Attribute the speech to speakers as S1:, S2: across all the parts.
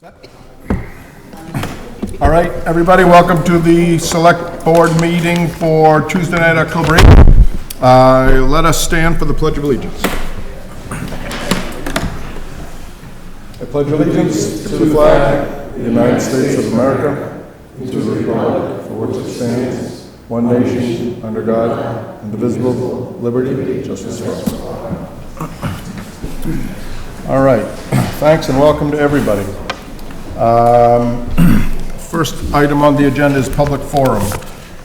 S1: All right, everybody, welcome to the Select Board meeting for Tuesday night, October 8th. Let us stand for the Pledge of Allegiance. I pledge allegiance to the flag of the United States of America, and to the republic for which it stands, one nation, under God, indivisible, liberty, and justice for all. All right, thanks and welcome to everybody. First item on the agenda is public forum.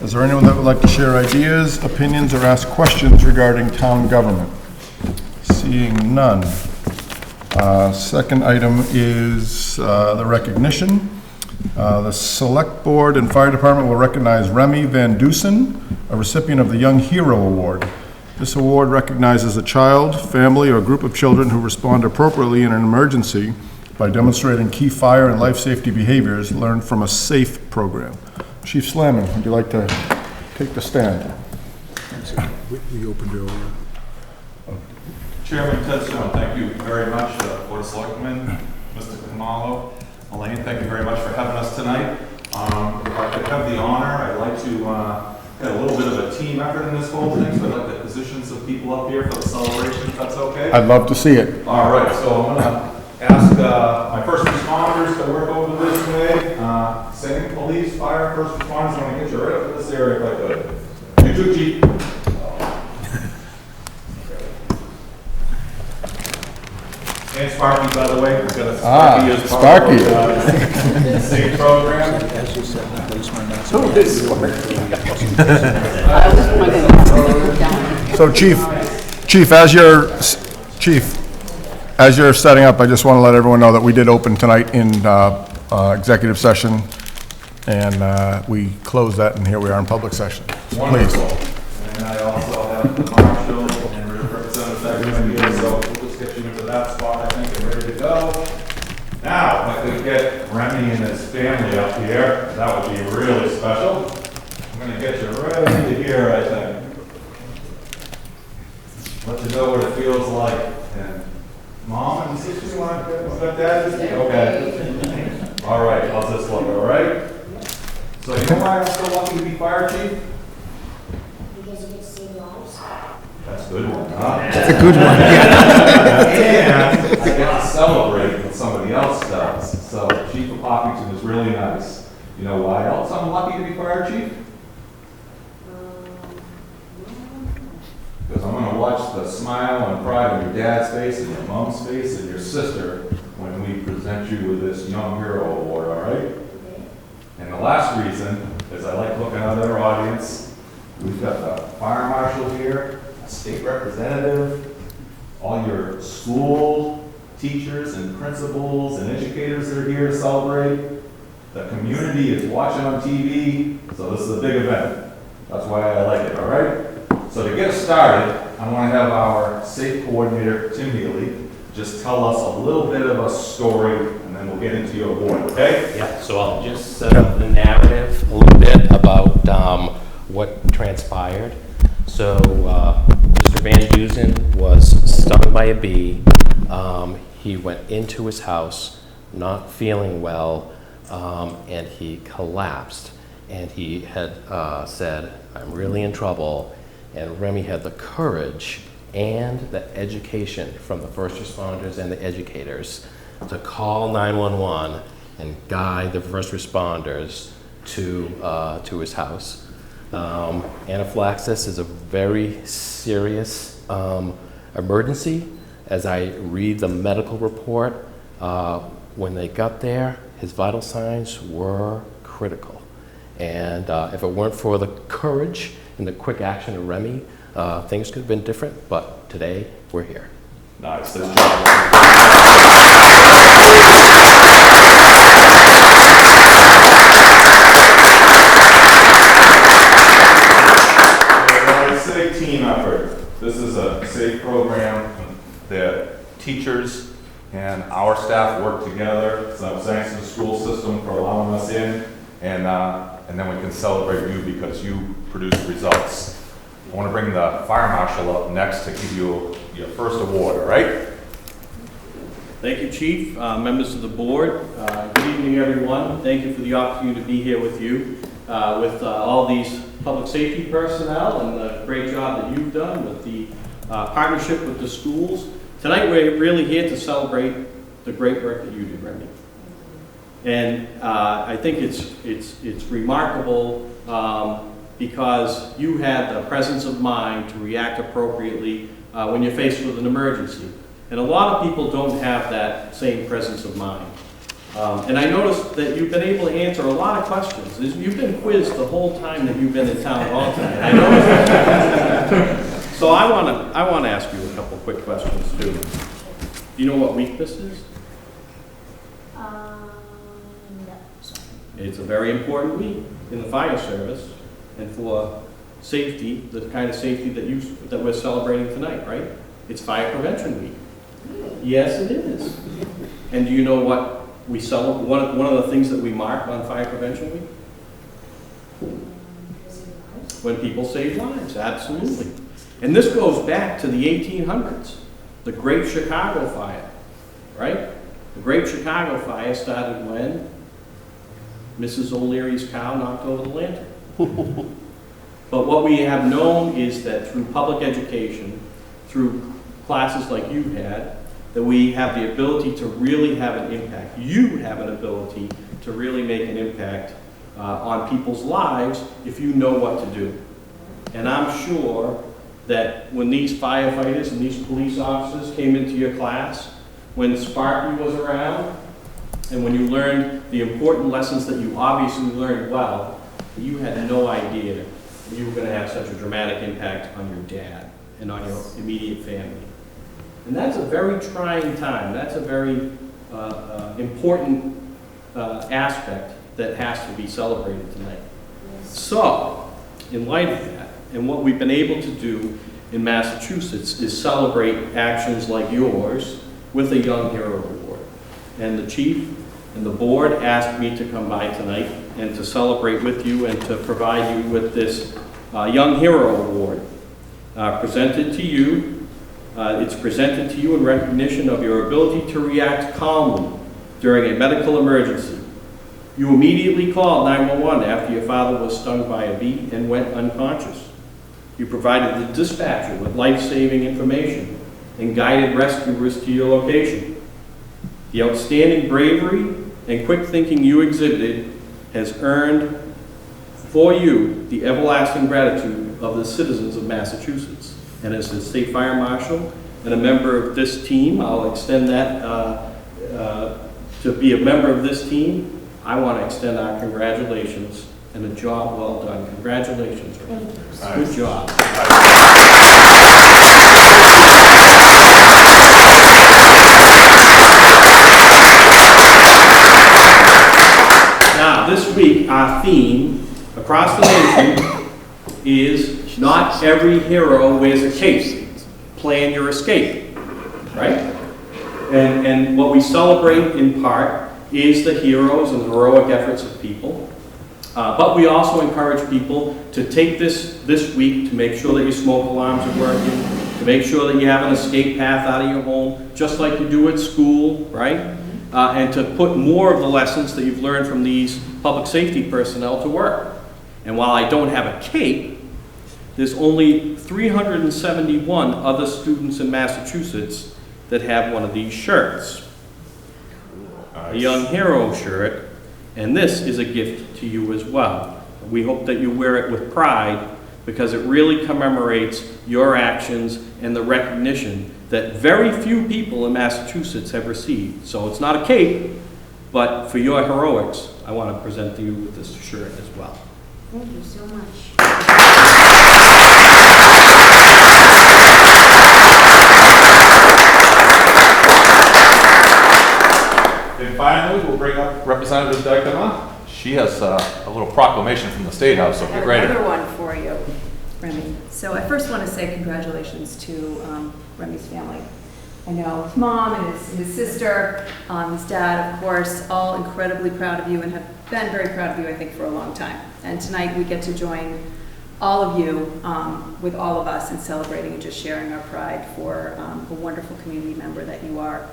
S1: Is there anyone that would like to share ideas, opinions, or ask questions regarding town government? Seeing none. Second item is the recognition. The Select Board and Fire Department will recognize Remy Van Dusen, a recipient of the Young Hero Award. This award recognizes a child, family, or group of children who respond appropriately in an emergency by demonstrating key fire and life safety behaviors learned from a SAFE program. Chief Slamman, would you like to take the stand?
S2: We opened your...
S3: Chairman Ted Stone, thank you very much. Board of Selectmen, Mr. Kamalo, Elaine, thank you very much for having us tonight. If I could have the honor, I'd like to get a little bit of a team effort in this whole thing, so I'd like to position some people up here for the celebration, if that's okay.
S1: I'd love to see it.
S3: All right, so I'm going to ask my first responders to work over this way. Same police, fire, first responders, I want to get you right up to this area if I could. You too, Chief. And Sparky, by the way. We've got a Sparky as part of the SAFE program.
S2: As you said, the policeman, that's...
S3: Who is Sparky?
S1: So Chief, as you're setting up, I just want to let everyone know that we did open tonight in executive session, and we closed that, and here we are in public session. So
S3: Wonderful.
S1: please.
S3: And I also have the marshal and Representative Secretary here, so we'll just get you into that spot, I think, and ready to go. Now, if I could get Remy and his family up here, that would be really special. I'm going to get you right into here, I think. Let you know what it feels like. And Mom and sister, you want to let Dad? Okay. All right, how's this look, all right? So you know why I'm so lucky to be fire chief?
S4: Because you get to see lives.
S3: That's a good one, huh?
S2: That's a good one, yeah.
S3: And I get to celebrate what somebody else does. So Chief of Hopkinton is really nice. You know why else I'm lucky to be fire chief? Because I'm going to watch the smile and pride on your dad's face and your mom's face and your sister when we present you with this Young Hero Award, all right? And the last reason is I like looking at our audience. We've got the fire marshal here, a state representative, all your school teachers and principals and educators that are here to celebrate. The community is watching on TV, so this is a big event. That's why I like it, all right? So to get us started, I want to have our SAFE coordinator, Tim Healy, just tell us a little bit of a story, and then we'll get into your award, okay?
S5: Yeah, so I'll just set up the narrative a little bit about what transpired. So Mr. Van Dusen was stung by a bee. He went into his house not feeling well, and he collapsed. And he had said, "I'm really in trouble." And Remy had the courage and the education from the first responders and the educators to call 911 and guide the first responders to his house. Anaphylaxis is a very serious emergency. As I read the medical report, when they got there, his vital signs were critical. And if it weren't for the courage and the quick action of Remy, things could have been different, but today we're here.
S3: Nice. This job. When I say team effort, this is a SAFE program that teachers and our staff work together. So thanks to the school system for allowing us in, and then we can celebrate you because you produce results. I want to bring the fire marshal up next to give you your first award, all right?
S6: Thank you, Chief, members of the board. Good evening, everyone. Thank you for the opportunity to be here with you, with all these public safety personnel and the great job that you've done with the partnership with the schools. Tonight, we're really here to celebrate the great work that you do, Remy. And I think it's remarkable because you had the presence of mind to react appropriately when you're faced with an emergency. And a lot of people don't have that same presence of mind. And I noticed that you've been able to answer a lot of questions. You've been quizzed the whole time that you've been in town all tonight. I noticed that. So I want to ask you a couple quick questions too. Do you know what week this is?
S4: No, sorry.
S6: It's a very important week in the fire service and for safety, the kind of safety that we're celebrating tonight, right? It's Fire Prevention Week. Yes, it is. And do you know what we celebrate? One of the things that we mark on Fire Prevention Week? When people save lives, absolutely. And this goes back to the 1800s, the Great Chicago Fire, right? The Great Chicago Fire started when Mrs. O'Leary's cow knocked over the lantern. But what we have known is that through public education, through classes like you had, that we have the ability to really have an impact. You have an ability to really make an impact on people's lives if you know what to do. And I'm sure that when these firefighters and these police officers came into your class, when Sparky was around, and when you learned the important lessons that you obviously learned well, you had no idea that you were going to have such a dramatic impact on your dad and on your immediate family. And that's a very trying time. That's a very important aspect that has to be celebrated tonight. So, in light of that, and what we've been able to do in Massachusetts is celebrate actions like yours with a Young Hero Award. And the chief and the board asked me to come by tonight and to celebrate with you and to provide you with this Young Hero Award presented to you. It's presented to you in recognition of your ability to react calmly during a medical emergency. You immediately called 911 after your father was stung by a bee and went unconscious. You provided the dispatcher with life-saving information and guided rescuers to your location. The outstanding bravery and quick thinking you exhibited has earned for you the everlasting gratitude of the citizens of Massachusetts. And as the State Fire Marshal and a member of this team, I'll extend that to be a member of this team. I want to extend our congratulations and a job well done. Congratulations. Good job. Now, this week, our theme across the nation is not every hero wears a cape. Plan your escape, right? And what we celebrate in part is the heroes and heroic efforts of people. But we also encourage people to take this week to make sure that your smoke alarms are working, to make sure that you have an escape path out of your home, just like you do at school, right? And to put more of the lessons that you've learned from these public safety personnel to work. And while I don't have a cape, there's only 371 other students in Massachusetts that have one of these shirts. A Young Hero shirt, and this is a gift to you as well. We hope that you wear it with pride because it really commemorates your actions and the recognition that very few people in Massachusetts have received. So it's not a cape, but for your heroics, I want to present to you with this shirt as well.
S4: Thank you so much.
S3: And finally, we'll bring up Representative Dykema. She has a little proclamation from the State House, so
S7: I have
S3: great.
S7: another one for you, Remy. So I first want to say congratulations to Remy's family. I know his mom and his sister, his dad, of course, all incredibly proud of you and have been very proud of you, I think, for a long time. And tonight we get to join all of you with all of us in celebrating and just sharing our pride for a wonderful community member that you are.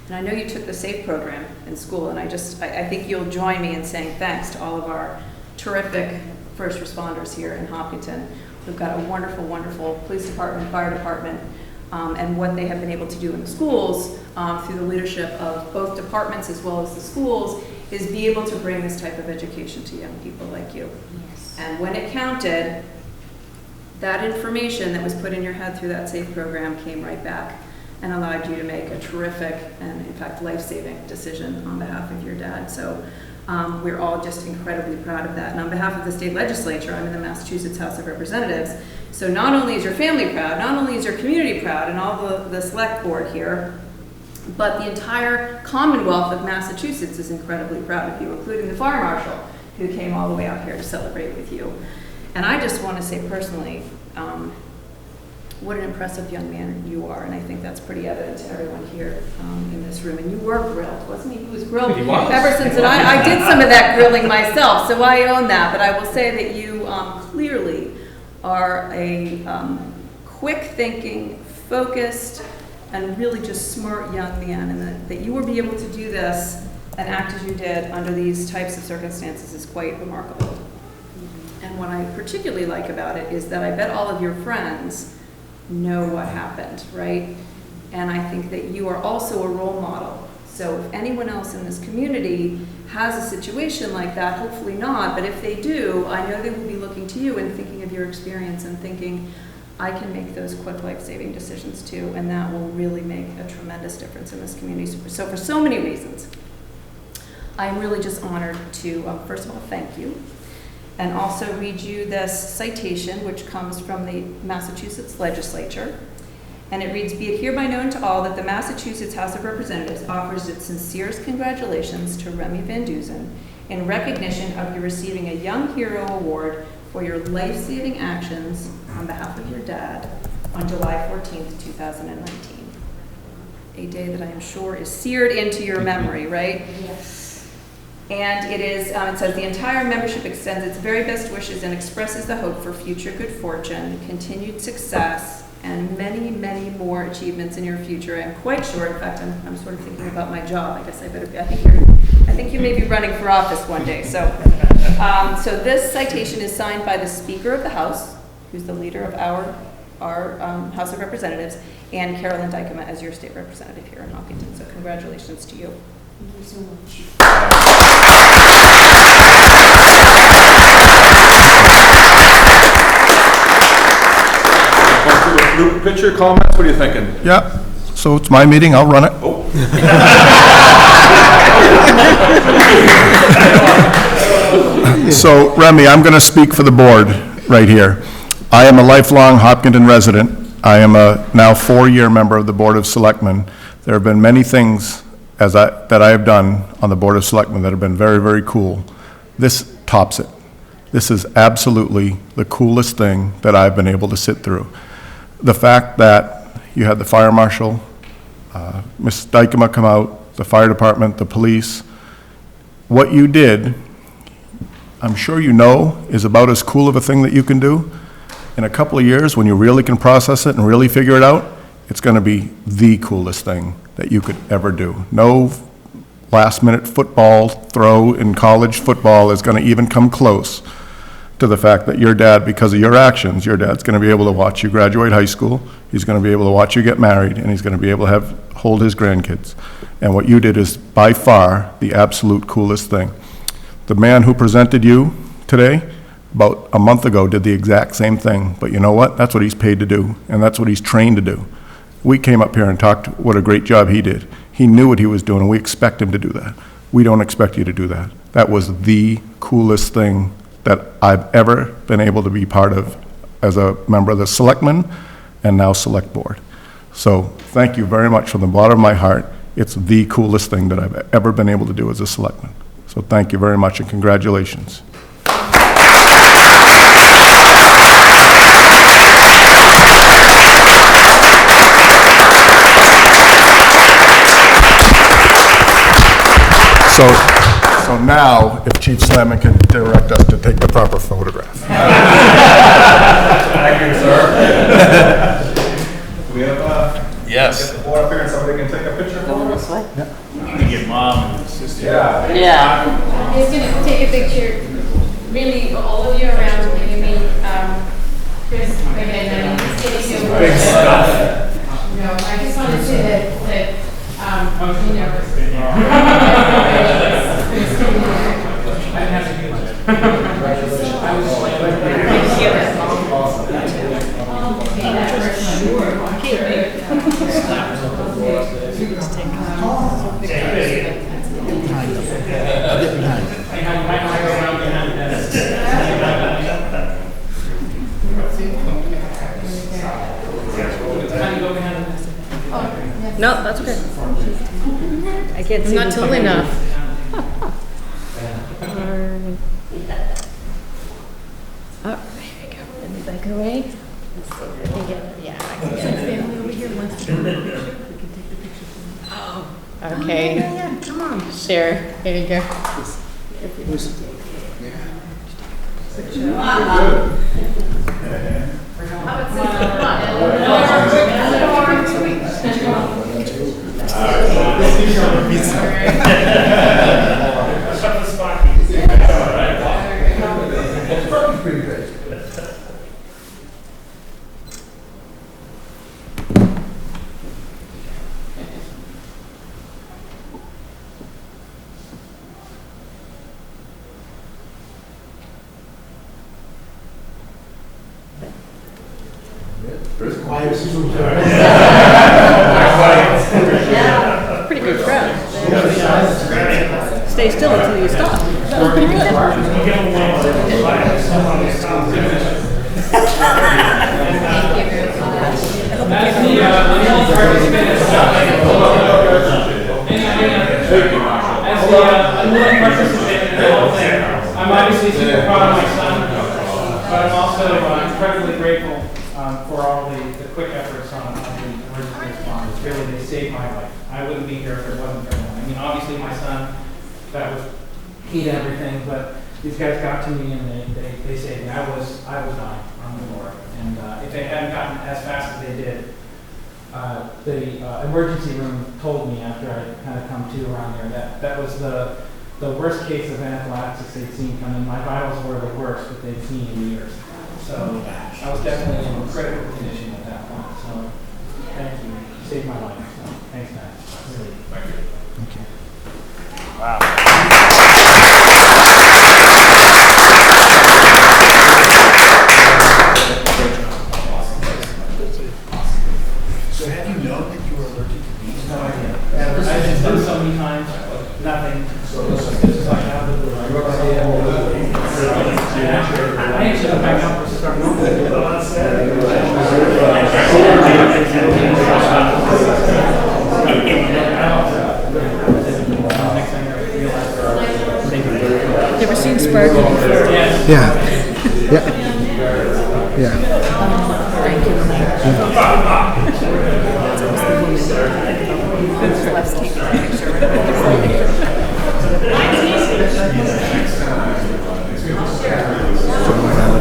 S7: And I know you took the SAFE program in school, and I think you'll join me in saying thanks to all of our terrific first responders here in Hopkinton. We've got a wonderful, wonderful police department, fire department, and what they have been able to do in the schools through the leadership of both departments as well as the schools is be able to bring this type of education to young people like you.
S4: Yes.
S7: And when it counted, that information that was put in your head through that SAFE program came right back and allowed you to make a terrific and, in fact, life-saving decision on behalf of your dad. So we're all just incredibly proud of that. And on behalf of the state legislature, I'm in the Massachusetts House of Representatives. So not only is your family proud, not only is your community proud, and all the select board here, but the entire Commonwealth of Massachusetts is incredibly proud of you, including the fire marshal who came all the way out here to celebrate with you. And I just want to say personally, what an impressive young man you are, and I think that's pretty evident to everyone here in this room. And you were grilled, wasn't he? He was grilled ever since, and I did some of that grilling myself, so I own that. But I will say that you clearly are a quick-thinking, focused, and really just smart young man, and that you will be able to do this and act as you did under these types of circumstances is quite remarkable. And what I particularly like about it is that I bet all of your friends know what happened, right? And I think that you are also a role model. So if anyone else in this community has a situation like that, hopefully not, but if they do, I know they will be looking to you and thinking of your experience and thinking, I can make those quick life-saving decisions too, and that will really make a tremendous difference in this community. So for so many reasons, I'm really just honored to, first of all, thank you, and also read you this citation, which comes from the Massachusetts legislature. And it reads, "Be it hereby known to all that the Massachusetts House of Representatives offers its sincerest congratulations to Remy Van Dusen in recognition of you receiving a Young Hero Award for your life-saving actions on behalf of your dad on July 14th, 2019. A day that I am sure is seared into your memory, right?
S4: Yes.
S7: And it is, it says, the entire membership extends its very best wishes and expresses the hope for future good fortune, continued success, and many, many more achievements in your future. I'm quite sure, in fact, I'm sort of thinking about my job. I guess I better be, I think you may be running for office one day. So, so this citation is signed by the Speaker of the House, who's the leader of our House of Representatives, and Carolyn Dykema as your state representative here in Hopkinton. So congratulations to you.
S4: Thank you so much.
S3: Group picture comments, what are you thinking?
S1: Yeah, so it's my meeting, I'll run it. So Remy, I'm going to speak for the board right here. I am a lifelong Hopkinton resident. I am a now 4-year member of the Board of Selectmen. There have been many things that I have done on the Board of Selectmen that have been very, very cool. This tops it. This is absolutely the coolest thing that I've been able to sit through. The fact that you had the fire marshal, Ms. Dykema come out, the fire department, the police, what you did, I'm sure you know, is about as cool of a thing that you can do. In a couple of years, when you really can process it and really figure it out, it's going to be the coolest thing that you could ever do. No last-minute football throw in college football is going to even come close to the fact that your dad, because of your actions, your dad's going to be able to watch you graduate high school, he's going to be able to watch you get married, and he's going to be able to hold his grandkids. And what you did is by far the absolute coolest thing. The man who presented you today, about a month ago, did the exact same thing. But you know what? That's what he's paid to do, and that's what he's trained to do. We came up here and talked what a great job he did. He knew what he was doing, and we expect him to do that. We don't expect you to do that. That was the coolest thing that I've ever been able to be part of as a member of the Selectmen and now Select Board. So thank you very much from the bottom of my heart. It's the coolest thing that I've ever been able to do as a Selectman. So thank you very much and congratulations. So now, if Chief Slamman can direct us to take the proper photograph.
S3: Thank you, sir. Do we have
S5: Yes.
S3: get the board up here and somebody can take a picture for us?
S4: I'm just gonna take a picture, really, all of you around, giving me, Chris, again, just getting you. Big stuff. No, I just wanted to say that, you
S7: No, that's okay.
S8: I can't see.
S7: Not tall enough.
S8: Oh, there you go. Let me back away. Yeah.
S4: Family over here wants to.
S8: Okay.
S4: Yeah, come on.
S8: Share. Here you go.
S7: Pretty good crowd. Stay still until you stop. That was pretty good.
S9: I'm obviously super proud of my son, but I'm also incredibly grateful for all the quick efforts on the emergency responders. Really, they saved my life. I wouldn't be here if it wasn't for them. I mean, obviously my son, that was key to everything, but these guys got to me and they saved me. I was dying on the floor. And if they hadn't gotten as fast as they did, the emergency room told me after I kind of come to around there that was the worst case of anaphylaxis they'd seen coming. My vitals were the worst that they'd seen in years. So I was definitely in a critical condition at that point. So thank you. You saved my life. So thanks, guys. Really. Thank you. Thank you.
S2: So have you known that you were allergic to bees?
S9: No idea. I've been done so many times, nothing. So this is like out of the blue. I actually went back out for start
S8: You ever seen Sparky before?
S9: Yes.
S2: Yeah. Yeah. Yeah.
S8: Thank you.
S7: Let's take a picture.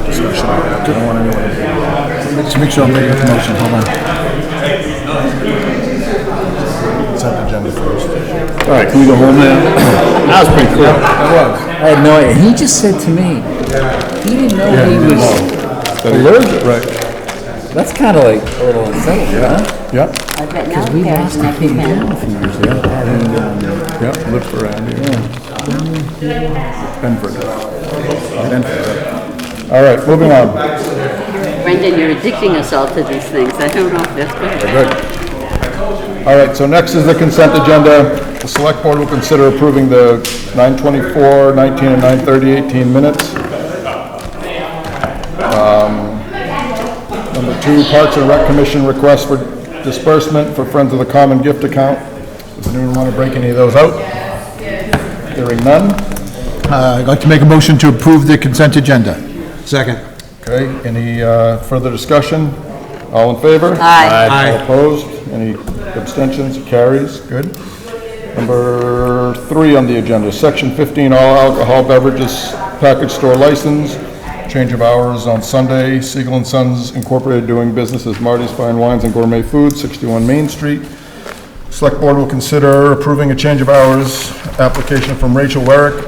S1: Discussion. I don't want anyone. Just make sure I'm making a motion. Hold on. Consent agenda first. All right, can we go home now?
S2: That was pretty cool.
S1: That was.
S2: I had no idea. He just said to me, he didn't know he was allergic.
S1: Right.
S2: That's kind of like a little unsettling, huh?
S1: Yep.
S8: I bet now
S2: Because we lost a kid down a few years ago.
S1: Yep. Live around here. Benford. All right, moving on.
S8: Brendan, you're addicting us all to these things. I don't know if that's good.
S1: Good. All right, so next is the consent agenda. The select board will consider approving the 9:24, 19, and 9:30, 18 minutes. Number 2, Parks and Rec Commission request for disbursement for Friends of the Common gift account. Does anyone want to break any of those out? Hearing none.
S2: I'd like to make a motion to approve the consent agenda. Second.
S1: Okay, any further discussion? All in favor?
S8: Aye.
S1: All opposed? Any abstentions? Carries. Good. Number 3 on the agenda, Section 15, all alcohol beverages package store license, change of hours on Sunday, Siegel & Sons Incorporated doing business as Marty's Fine Wines and Gourmet Foods, 61 Main Street. Select Board will consider approving a change of hours application from Rachel Werrick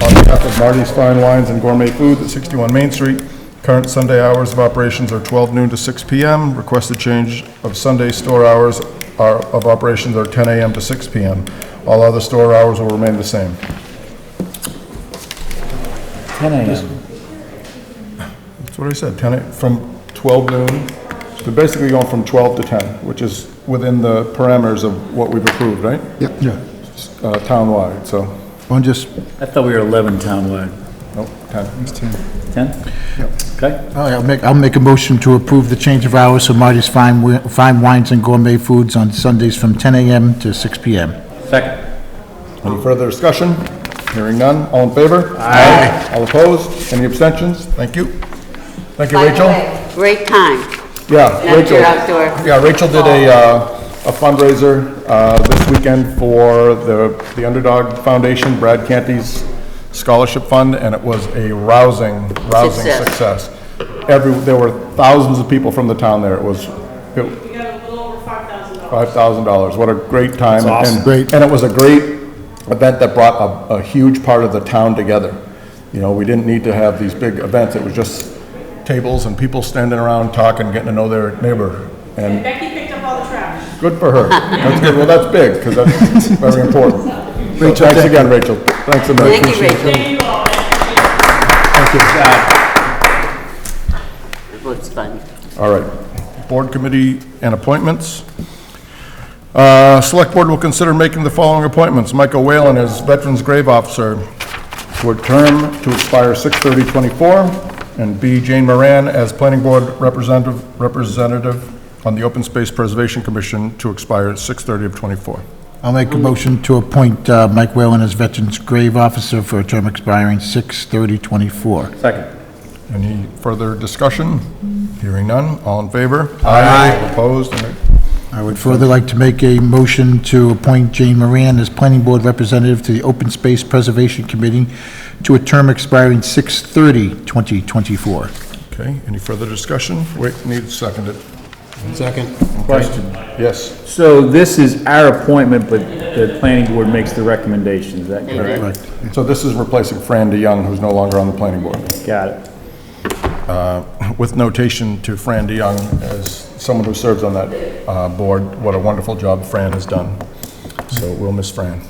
S1: on behalf of Marty's Fine Wines and Gourmet Foods at 61 Main Street. Current Sunday hours of operations are 12 noon to 6 p.m. Requested change of Sunday store hours of operations are 10 a.m. to 6 p.m. All other store hours will remain the same.
S2: 10 a.m.
S1: That's what I said, from 12 noon, so basically going from 12 to 10, which is within the parameters of what we've approved, right?
S10: Yeah.
S1: Townwide, so,
S10: I'll just,
S2: I thought we were 11 townwide.
S1: nope, 10.
S2: 10? Okay.
S10: I'll make a motion to approve the change of hours of Marty's Fine Wines and Gourmet Foods on Sundays from 10 a.m. to 6 p.m.
S2: Second.
S1: Any further discussion? Hearing none, all in favor? Aye. All opposed? Any abstentions? Thank you. Thank you,
S11: By the
S1: Rachel.
S11: way, great time.
S1: Yeah, Rachel.
S11: Outdoor.
S1: Yeah, Rachel did a fundraiser this weekend for the Underdog Foundation, Brad Canty's scholarship fund, and it was a rousing success. There were thousands of people from the town there.
S6: We got a little over $5,000.
S1: $5,000. What a great time.
S2: That's awesome.
S1: And it was a great event that brought a huge part of the town together. You know, we didn't need to have these big events. It was just tables and people standing around talking, getting to know their neighbor. And
S6: Becky picked up all the trash.
S1: good for her. That's good. Well, that's big, because that's very important. So thanks again, Rachel. Thanks a million.
S11: Thank you, Rachel.
S6: Thank you all.
S11: It looks fun.
S1: All right. Board committee and appointments. Select Board will consider making the following appointments. Michael Whalen as Veterans Grave Officer for a term to expire 6/30/24, and B. Jane Moran as Planning Board Representative on the Open Space Preservation Commission to expire 6/30/24.
S10: I'll make a motion to appoint Mike Whalen as Veterans Grave Officer for a term expiring 6/30/24.
S2: Second.
S1: Any further discussion? Hearing none, all in favor? Aye. Opposed?
S10: I would further like to make a motion to appoint Jane Moran as Planning Board Representative to the Open Space Preservation Committee to a term expiring 6/30/2024.
S1: Okay, any further discussion? Wait, needs seconded.
S10: Second.
S2: Question.
S1: Yes.
S2: So this is our appointment, but the planning board makes the recommendation, is that correct?
S10: Right.
S1: So this is replacing Fran DeYoung, who's no longer on the planning board.
S2: Got it.
S1: With notation to Fran DeYoung as someone who serves on that board, what a wonderful job Fran has done. So we'll miss Fran.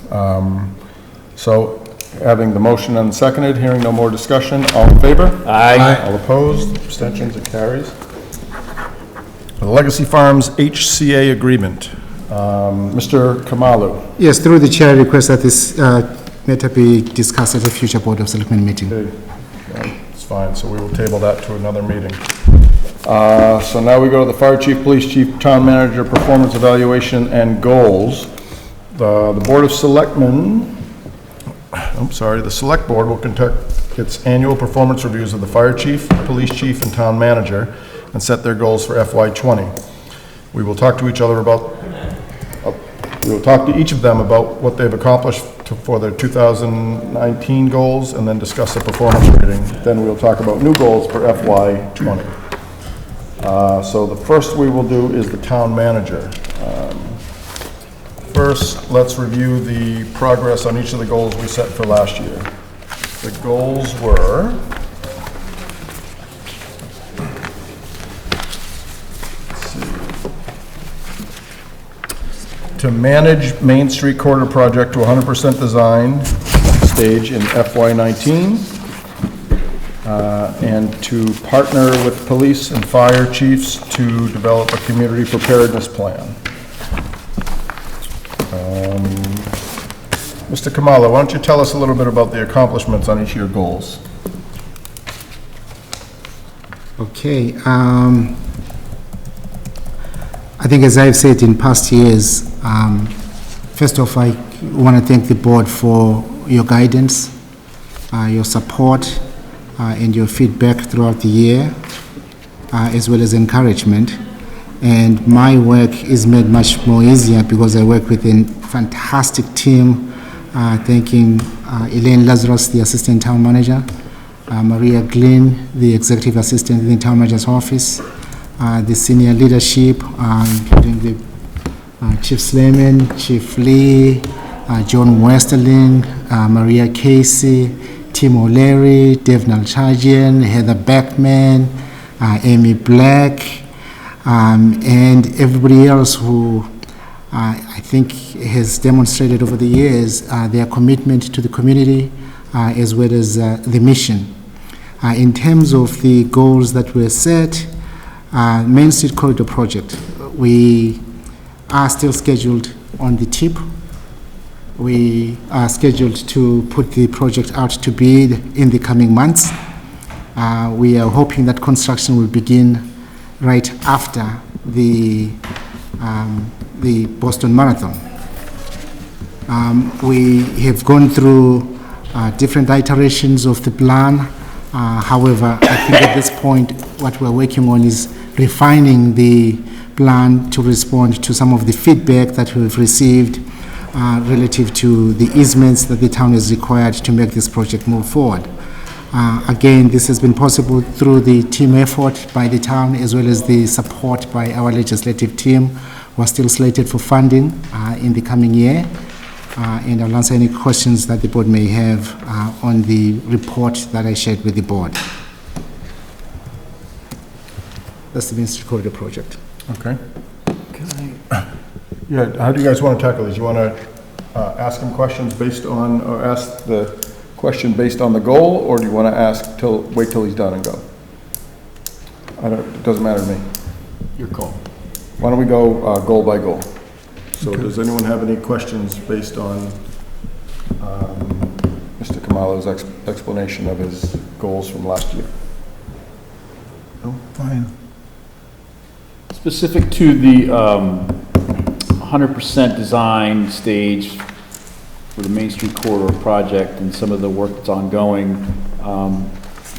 S1: So having the motion unseconded, hearing no more discussion, all in favor?
S2: Aye.
S1: All opposed? Abstentions? It carries. The Legacy Farms HCA agreement. Mr. Kamalu.
S12: Yes, through the chair, I request that this matter be discussed at a future Board of Selectmen meeting.
S1: Okay. It's fine, so we will table that to another meeting. So now we go to the Fire Chief, Police Chief, Town Manager, Performance Evaluation and Goals. The Board of Selectmen, the Select Board will conduct its annual performance reviews of the Fire Chief, Police Chief, and Town Manager and set their goals for FY20. We will talk to each of them about what they've accomplished for their 2019 goals and then discuss the performance rating. Then we'll talk about new goals for FY20. So the first we will do is the Town Manager. First, let's review the progress on each of the goals we set for last year. The goals were to manage Main Street Corridor project to 100% design stage in FY19, and to partner with police and fire chiefs to develop a community preparedness plan. Mr. Kamala, why don't you tell us a little bit about the accomplishments on each of your goals?
S12: Okay. I think, as I've said in past years, first off, I want to thank the board for your guidance, your support, and your feedback throughout the year, as well as encouragement. And my work is made much more easier because I work with a fantastic team, thanking Elaine Lazarus, the Assistant Town Manager, Maria Glynn, the Executive Assistant in the Town Manager's Office, the senior leadership, including the Chief Sleman, Chief Lee, John Westerling, Maria Casey, Tim O'Leary, Dave Nalchajian, Heather Beckman, Amy Black, and everybody else who I think has demonstrated over the years their commitment to the community as well as the mission. In terms of the goals that were set, Main Street Corridor Project, we are still scheduled on the tip. We are scheduled to put the project out to bid in the coming months. We are hoping that construction will begin right after the Boston Marathon. We have gone through different iterations of the plan. However, I think at this point, what we're working on is refining the plan to respond to some of the feedback that we've received relative to the easements that the town is required to make this project move forward. Again, this has been possible through the team effort by the town as well as the support by our legislative team, who are still slated for funding in the coming year. And I'll answer any questions that the board may have on the report that I shared with the board. That's the Main Street Corridor Project.
S1: Okay. Yeah, how do you guys want to tackle these? You want to ask him questions based on, or ask the question based on the goal, or do you want to wait till he's done and go? It doesn't matter to me.
S2: Your call.
S1: Why don't we go goal by goal? So does anyone have any questions based on Mr. Kamalo's explanation of his goals from last year? No? Fine.
S2: Specific to the 100% design stage for the Main Street Corridor project and some of the work that's ongoing,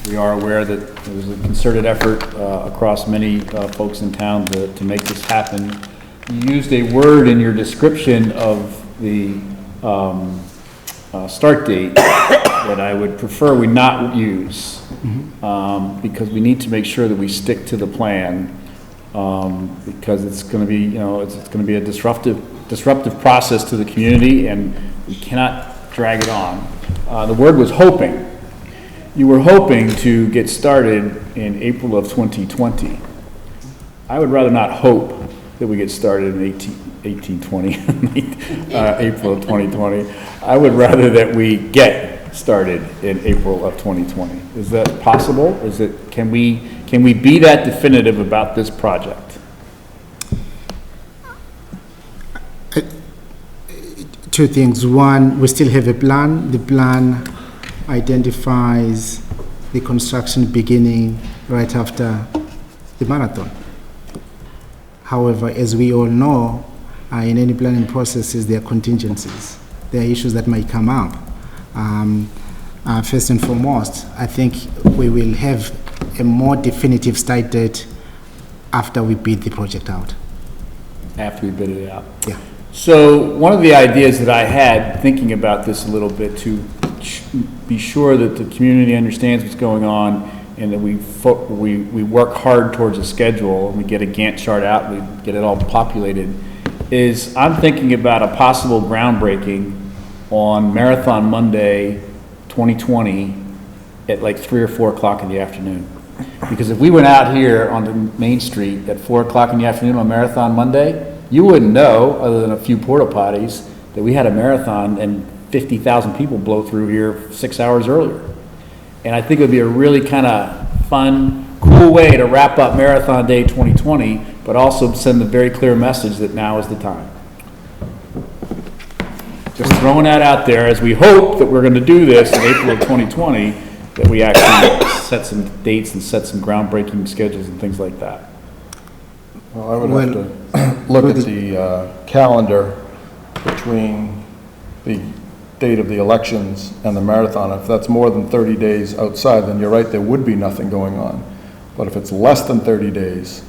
S2: we are aware that there's a concerted effort across many folks in town to make this happen. You used a word in your description of the start date that I would prefer we not use, because we need to make sure that we stick to the plan, because it's going to be, it's going to be a disruptive process to the community, and we cannot drag it on. The word was hoping. You were hoping to get started in April of 2020. I would rather not hope that we get started in April of 2020. I would rather that we get started in April of 2020. Is that possible? Can we be that definitive about this project?
S12: Two things. One, we still have a plan. The plan identifies the construction beginning right after the marathon. However, as we all know, in any planning processes, there are contingencies. There are issues that might come up. First and foremost, I think we will have a more definitive start date after we bid the project out.
S2: After we bid it out?
S12: Yeah.
S2: So one of the ideas that I had, thinking about this a little bit, to be sure that the community understands what's going on and that we work hard towards a schedule and we get a Gantt chart out and we get it all populated, is I'm thinking about a possible groundbreaking on Marathon Monday 2020 at like 3 or 4 o'clock in the afternoon. Because if we went out here on the Main Street at 4 o'clock in the afternoon on Marathon Monday, you wouldn't know, other than a few porta potties, that we had a marathon and 50,000 people blow through here 6 hours earlier. And I think it would be a really kind of fun, cool way to wrap up Marathon Day 2020, but also send a very clear message that now is the time. Just throwing that out there as we hope that we're going to do this in April of 2020, that we actually set some dates and set some groundbreaking schedules and things like that.
S1: Well, I would have to look at the calendar between the date of the elections and the marathon. If that's more than 30 days outside, then you're right, there would be nothing going on. But if it's less than 30 days,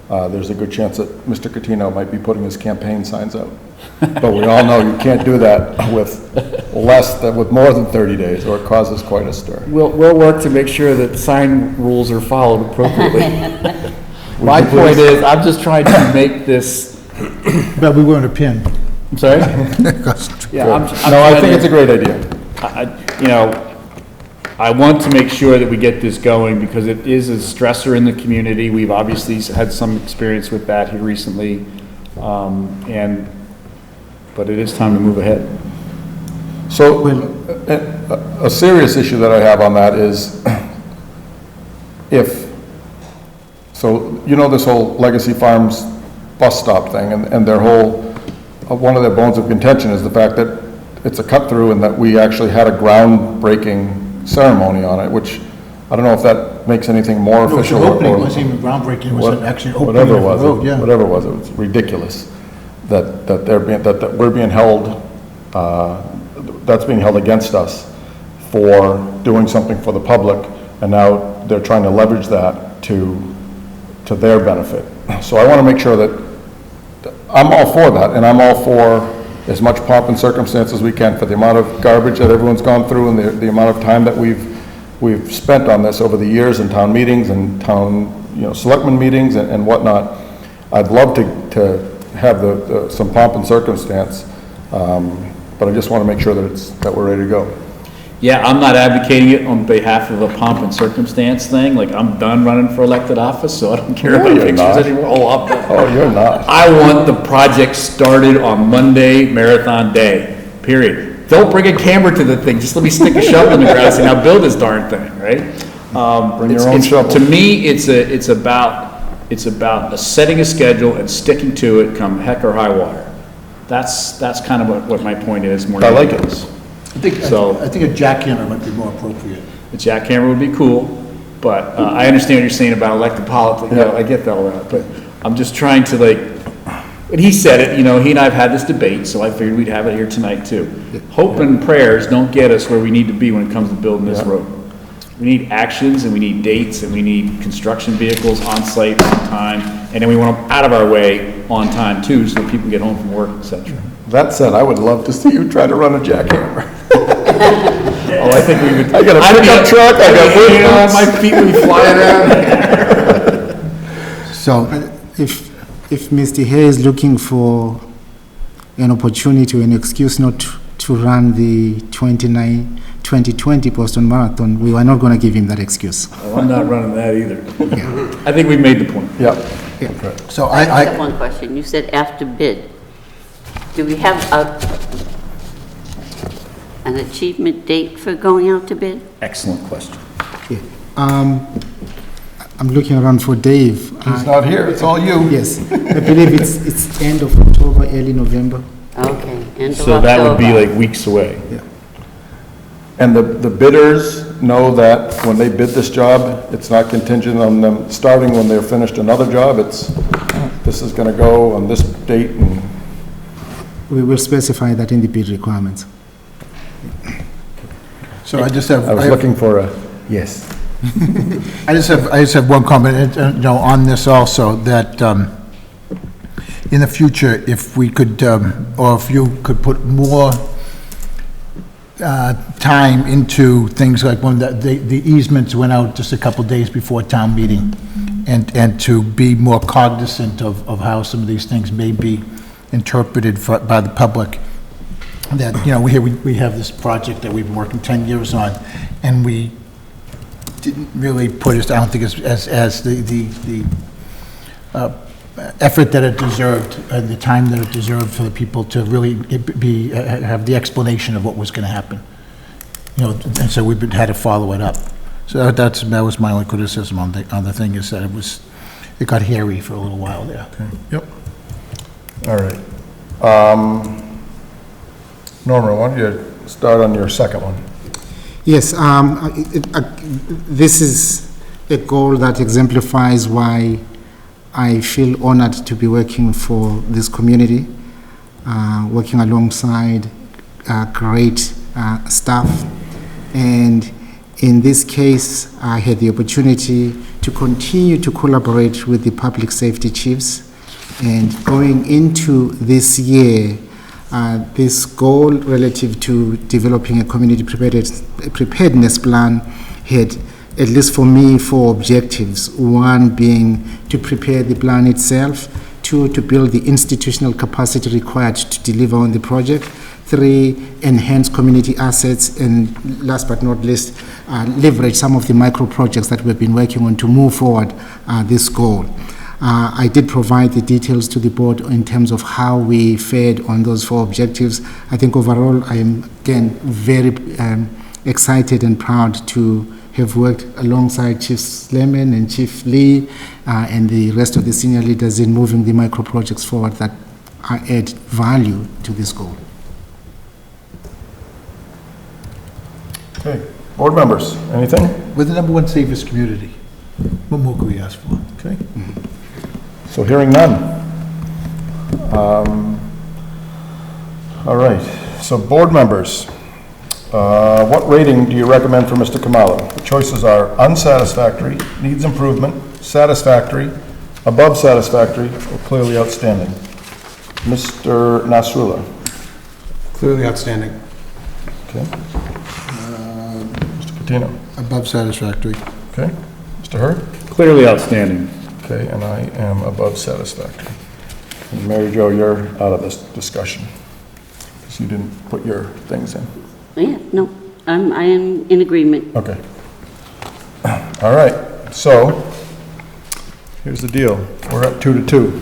S1: there's a good chance that Mr. Catino might be putting his campaign signs out. But we all know you can't do that with more than 30 days, or it causes quite a stir.
S2: We'll work to make sure that sign rules are followed appropriately. My point is, I'm just trying to make this
S10: But we weren't a pin.
S2: I'm sorry? Yeah, I'm
S1: No, I
S2: trying
S1: think
S2: to-
S1: it's a great idea.
S2: you know, I want to make sure that we get this going because it is a stressor in the community. We've obviously had some experience with that here recently. But it is time to move ahead.
S1: So, a serious issue that I have on that is so you know this whole Legacy Farms bus stop thing and their whole, one of their bones of contention is the fact that it's a cut through and that we actually had a groundbreaking ceremony on it, which I don't know if that makes anything more
S10: No, it was
S1: official.
S10: an opening, it wasn't even groundbreaking, it was actually opening
S1: Whatever
S10: of
S1: it was,
S10: the road, yeah.
S1: whatever it was ridiculous that we're being held, that's being held against us for doing something for the public, and now they're trying to leverage that to their benefit. So I want to make sure that, I'm all for that, and I'm all for as much pomp and circumstance as we can for the amount of garbage that everyone's gone through and the amount of time that we've spent on this over the years in town meetings and town, selectmen meetings and whatnot. I'd love to have some pomp and circumstance, but I just want to make sure that we're ready to go.
S2: Yeah, I'm not advocating it on behalf of a pomp and circumstance thing. Like, I'm done running for elected office, so I don't care
S1: No,
S2: about
S1: you're
S2: pictures
S1: not.
S2: anymore. Oh, I'm done.
S1: Oh, you're not.
S2: I want the project started on Monday, Marathon Day, period. Don't bring a camera to the thing, just let me stick a shovel in the ground and now build this darn thing, right?
S1: Bring your own shovel.
S2: To me, it's about setting a schedule and sticking to it come heck or high water. That's kind of what my point is more
S1: I
S2: than
S1: like
S2: anything
S1: it.
S2: else.
S10: I think a jackhammer might be more appropriate.
S2: The jackhammer would be cool, but I understand what you're saying about elected politics, I get all that, but I'm just trying to and he said it, he and I have had this debate, so I figured we'd have it here tonight too. Hope and prayers don't get us where we need to be when it comes to building this road. We need actions, and we need dates, and we need construction vehicles on site on time, and then we want them out of our way on time too, so that people get home from work, et cetera.
S1: That said, I would love to see you try to run a jackhammer.
S2: Oh, I think we would.
S1: I got a pickup truck, I got wood
S2: my feet would be flying around.
S12: So if Mr. Hay is looking for an opportunity or an excuse not to run the 2020 Boston Marathon, we are not going to give him that excuse.
S2: Well, I'm not running that either. I think we've made the point.
S1: Yep.
S10: So
S8: I have one question. You said after bid. Do we have an achievement date for going out to bid?
S2: Excellent question.
S12: I'm looking around for Dave.
S1: He's not here, it's all you.
S12: Yes, I believe it's end of October, early November.
S8: Okay, end of
S2: So that would be
S8: October.
S2: like weeks away.
S1: And the bidders know that when they bid this job, it's not contingent on them starting when they're finished another job. This is gonna go on this date and.
S12: We will specify that in the bid requirements.
S10: So I just have.
S1: I was looking for a yes.
S10: I just have one comment, on this also, that in the future, if we could, or if you could put more time into things like when the easements went out just a couple days before town meeting, and to be more cognizant of how some of these things may be interpreted by the public. That, we have this project that we've been working 10 years on, and we didn't really put it, I don't think, as the effort that it deserved, the time that it deserved for the people to really have the explanation of what was going to happen. And so we've had to follow it up. So that was my only criticism on the thing, is that it got hairy for a little while there.
S1: Yep. All right. Norman, why don't you start on your second one?
S12: Yes, this is a goal that exemplifies why I feel honored to be working for this community, working alongside great staff. And in this case, I had the opportunity to continue to collaborate with the public safety chiefs. And going into this year, this goal relative to developing a community preparedness plan had, at least for me, 4 objectives. One being to prepare the plan itself, 2, to build the institutional capacity required to deliver on the project. 3, enhance community assets, and last but not least, leverage some of the micro projects that we've been working on to move forward this goal. I did provide the details to the board in terms of how we fared on those 4 objectives. I think overall, I am again very excited and proud to have worked alongside Chief Sleman and Chief Lee and the rest of the senior leaders in moving the micro projects forward that add value to this goal.
S1: Okay, board members, anything?
S10: We're the number 1 safest community. What more could we ask for?
S1: Okay. So hearing none. All right, so board members, what rating do you recommend for Mr. Khumalo? The choices are unsatisfactory, needs improvement, satisfactory, above satisfactory, or clearly outstanding. Mr. Nasrullah.
S11: Clearly outstanding.
S1: Okay. Mr. Catino.
S10: Above satisfactory.
S1: Okay. Mr. Hurd.
S2: Clearly outstanding.
S1: Okay, and I am above satisfactory. And Mary Jo, you're out of this discussion because you didn't put your things in.
S8: Yeah, no, I am in agreement.
S1: Okay. All right, so here's the deal. We're at 2-2.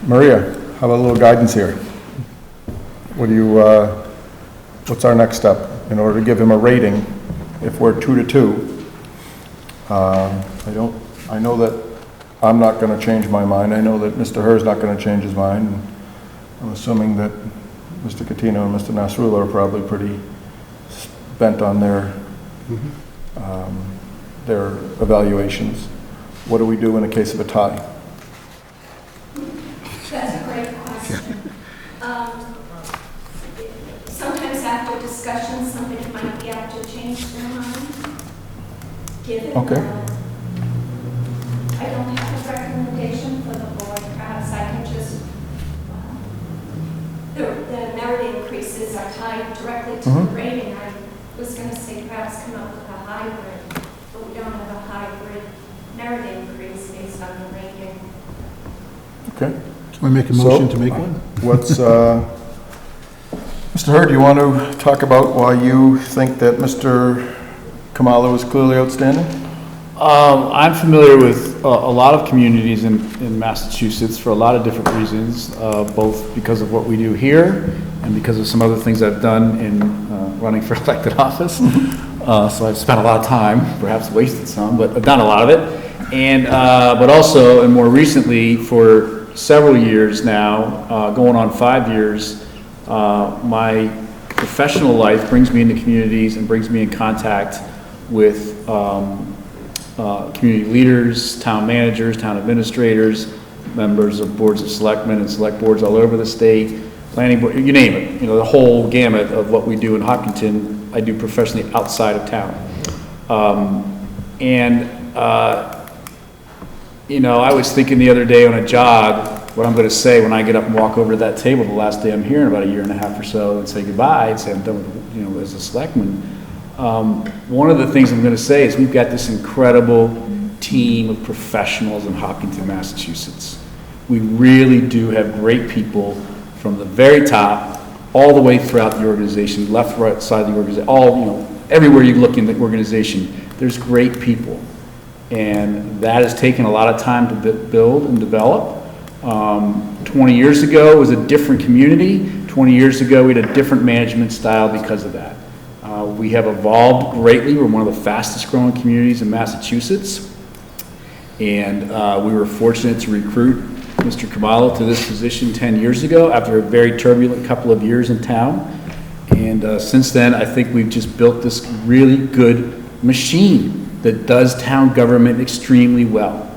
S1: Maria, how about a little guidance here? What do you, what's our next step in order to give him a rating if we're 2-2? I know that I'm not going to change my mind. I know that Mr. Hur's not going to change his mind. And I'm assuming that Mr. Catino and Mr. Nasrullah are probably pretty bent on their evaluations. What do we do in a case of a tie?
S13: That's a great question. Sometimes after discussion, somebody might be able to change their mind. Given
S1: Okay.
S13: I don't have a recommendation for the board. Perhaps I can just, the merit increases are tied directly to the rating. I was going to say perhaps come up with a hybrid, but we don't have a hybrid merit increase based on the rating.
S1: Okay.
S10: Can we make a motion to make one?
S1: What's, Mr. Hurd, do you want to talk about why you think that Mr. Khumalo is clearly outstanding?
S2: I'm familiar with a lot of communities in Massachusetts for a lot of different reasons, both because of what we do here and because of some other things I've done in running for elected office. So I've spent a lot of time, perhaps wasted some, but I've done a lot of it. And but also, and more recently, for several years now, going on 5 years, my professional life brings me into communities and brings me in contact with community leaders, town managers, town administrators, members of boards of selectmen and select boards all over the state, planning board, you name it. You know, the whole gamut of what we do in Hopkinton, I do professionally outside of town. You know, I was thinking the other day on a jog what I'm going to say when I get up and walk over to that table the last day I'm here in about 1.5 years or so and say goodbye and say I'm done with, you know, as a selectman. One of the things I'm going to say is we've got this incredible team of professionals in Hopkinton, Massachusetts. We really do have great people from the very top all the way throughout the organization, left, right side of the organization, all, you know, everywhere you look in the organization, there's great people. And that has taken a lot of time to build and develop. 20 years ago it was a different community. 20 years ago we had a different management style because of that. We have evolved greatly. We're one of the fastest growing communities in Massachusetts. And we were fortunate to recruit Mr. Khumalo to this position 10 years ago after a very turbulent couple of years in town. And since then, I think we've just built this really good machine that does town government extremely well.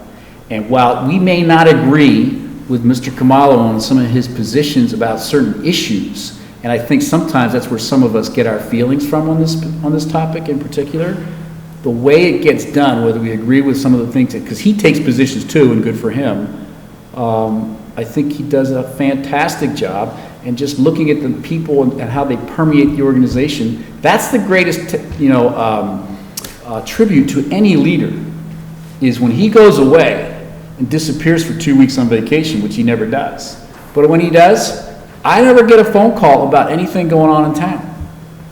S2: And while we may not agree with Mr. Khumalo on some of his positions about certain issues, and I think sometimes that's where some of us get our feelings from on this topic in particular, the way it gets done, whether we agree with some of the things, because he takes positions too, and good for him, I think he does a fantastic job. And just looking at the people and how they permeate the organization, that's the greatest, tribute to any leader, is when he goes away, and disappears for 2 weeks on vacation, which he never does. But when he does, I never get a phone call about anything going on in town.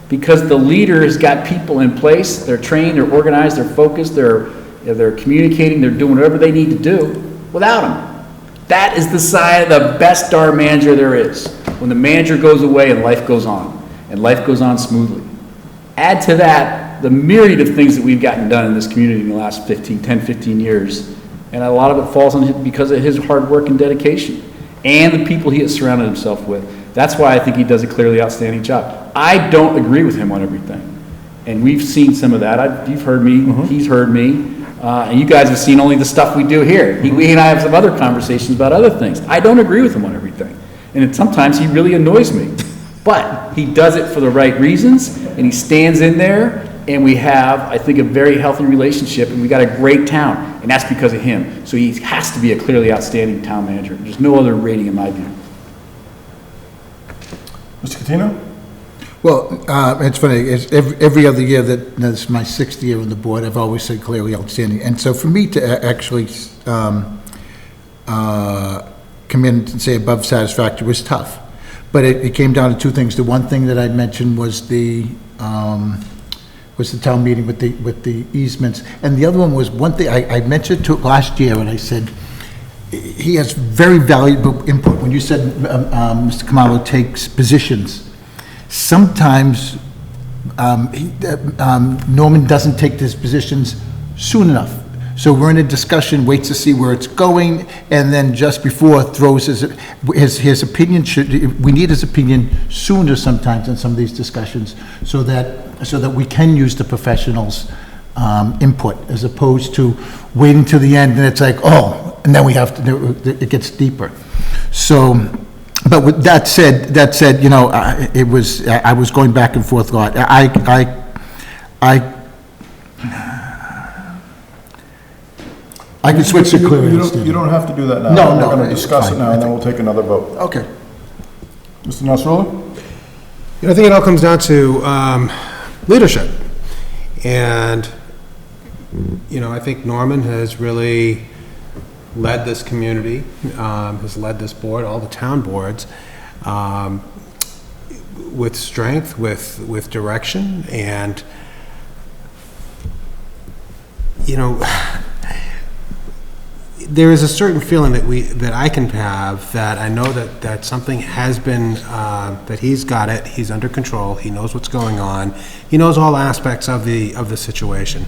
S2: Because the leader has got people in place, they're trained, they're organized, they're focused, they're communicating, they're doing whatever they need to do without him. That is the sign of the best darn manager there is. When the manager goes away and life goes on smoothly. Add to that the myriad of things that we've gotten done in this community in the last 10, 15 years. And a lot of it falls on him because of his hard work and dedication and the people he has surrounded himself with. That's why I think he does a clearly outstanding job. I don't agree with him on everything. And we've seen some of that. You've heard me, he's heard me, and you guys have seen only the stuff we do here. He and I have some other conversations about other things. I don't agree with him on everything. And sometimes he really annoys me. But he does it for the right reasons, and he stands in there, and we have, I think, a very healthy relationship, and we got a great town, and that's because of him. So he has to be a clearly outstanding town manager. There's no other rating in my view.
S1: Mr. Catino?
S10: Well, it's funny, it's every other year that's my 6th year on the board, I've always said clearly outstanding. And so for me to actually come in and say above satisfactory was tough. But it came down to two things. The one thing that I mentioned was the town meeting with the easements. And the other one was one thing, I mentioned to it last year, and I said, he has very valuable input. When you said Mr. Kamalo takes positions, sometimes Norman doesn't take his positions soon enough. So we're in a discussion, waits to see where it's going, and then just before throws his opinion. We need his opinion sooner sometimes in some of these discussions, so that we can use the professionals' input, as opposed to waiting till the end and it's like, oh, and then we have to do it gets deeper. So, but with that said, you know, I was going back and forth a lot. I can switch to clear.
S1: You don't have to do that now.
S10: No,
S1: We're going to
S10: it's
S1: discuss it
S10: fine.
S1: now, and then we'll take another vote.
S10: Okay.
S1: Mr. Nasrallah?
S11: You know, I think it all comes down to leadership. And, you know, I think Norman has really led this community, has led this board, all the town boards, with strength, with direction, and, you know, there is a certain feeling that I can have, that I know that something has been, that he's got it, he's under control, he knows what's going on, he knows all aspects of the situation.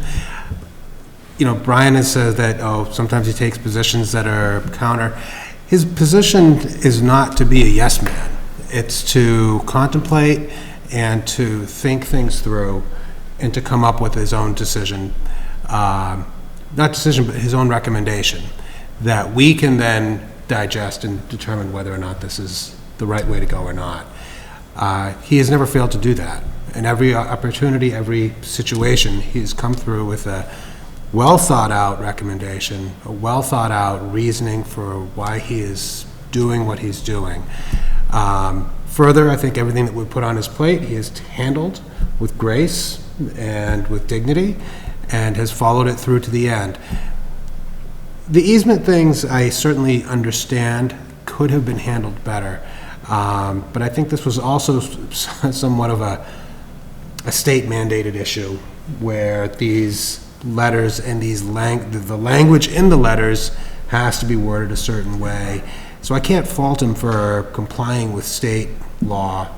S11: You know, Brian has said that, sometimes he takes positions that are counter. His position is not to be a yes man. It's to contemplate and to think things through and to come up with his own decision. Not decision, but his own recommendation that we can then digest and determine whether or not this is the right way to go or not. He has never failed to do that. In every opportunity, every situation, he has come through with a well-thought-out recommendation, a well-thought-out reasoning for why he is doing what he's doing. Further, I think everything that we put on his plate, he has handled with grace and with dignity, and has followed it through to the end. The easement things, I certainly understand, could have been handled better, but I think this was also somewhat of a state-mandated issue, where these letters and the language in the letters has to be worded a certain way. So I can't fault him for complying with state law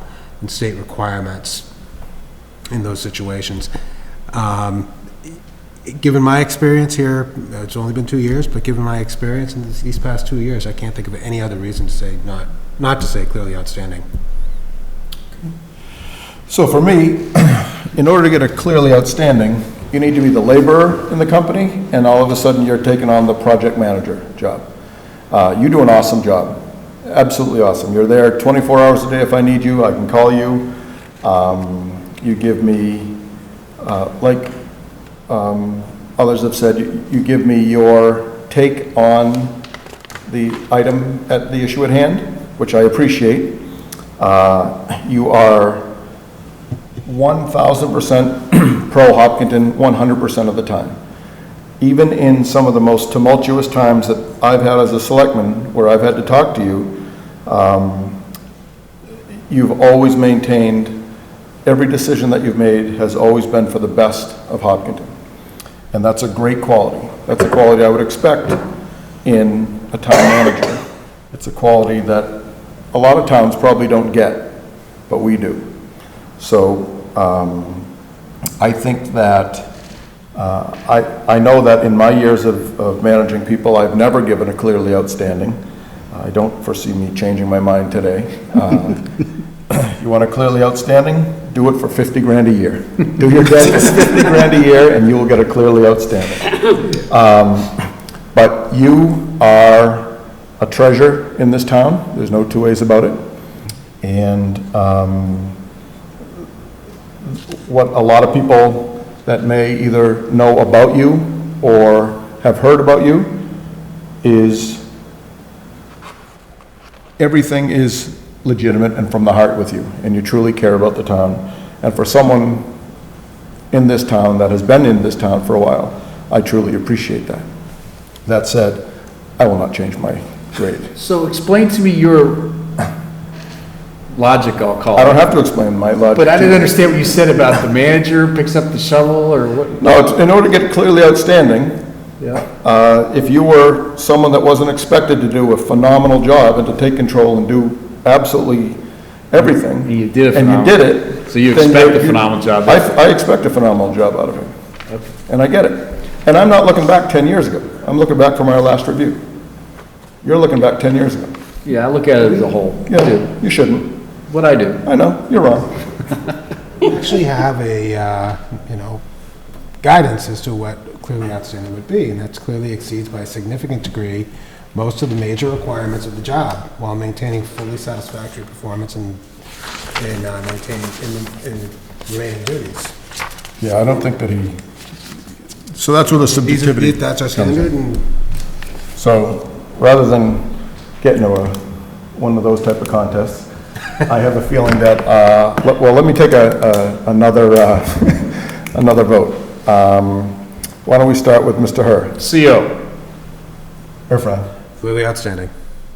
S11: and state requirements in those situations. Given my experience here, it's only been 2 years, but given my experience in these past 2 years, I can't think of any other reason to say not to say clearly outstanding.
S1: So for me, in order to get a clearly outstanding, you need to be the laborer in the company, and all of a sudden you're taking on the project manager job. You do an awesome job, absolutely awesome. You're there 24 hours a day if I need you, I can call you. You give me, like others have said, you give me your take on the item, at the issue at hand, which I appreciate. You are 1,000% pro Hopkinton 100% of the time. even in some of the most tumultuous times that I've had as a selectman, where I've had to talk to you, you've always maintained, every decision that you've made has always been for the best of Hopkinton. And that's a great quality. That's a quality I would expect in a town manager. It's a quality that a lot of towns probably don't get, but we do. So I think that, I know that in my years of managing people, I've never given a clearly outstanding. I don't foresee me changing my mind today. You want a clearly outstanding? Do it for 50 grand a year. Do your dentist 50 grand a year and you will get a clearly outstanding. But you are a treasure in this town. There's no two ways about it. And what a lot of people that may either know about you or have heard about you is everything is legitimate and from the heart with you, and you truly care about the town. And for someone in this town that has been in this town for a while, I truly appreciate that. That said, I will not change my grade.
S2: So explain to me your logic, I'll call it.
S1: I don't have to explain my logic.
S2: But I didn't understand what you said about the manager picks up the shovel, or what?
S1: No, it's, in order to get clearly outstanding, if you were someone that wasn't expected to do a phenomenal job and to take control and do absolutely everything,
S2: And you did a
S1: and you
S2: phenomenal-
S1: did it.
S2: So you
S1: then
S2: expect a phenomenal job.
S1: I expect a phenomenal job out of him. And I get it. And I'm not looking back 10 years ago. I'm looking back from our last review. You're looking back 10 years ago.
S2: Yeah, I look at it as a whole.
S1: Yeah, you shouldn't.
S2: What I do.
S1: I know, you're wrong.
S11: We actually have a, guidance as to what clearly outstanding would be, and that's clearly exceeds by a significant degree most of the major requirements of the job while maintaining fully satisfactory performance and maintaining in remaining duties.
S1: Yeah, I don't think that he, so that's where the subjectivity
S11: That's our
S1: comes
S11: standard,
S1: in.
S11: and
S1: So, rather than get into one of those type of contests, I have a feeling that, well, let me take another vote. Why don't we start with Mr. Herr?
S2: CO.
S1: Irfan.
S11: clearly outstanding.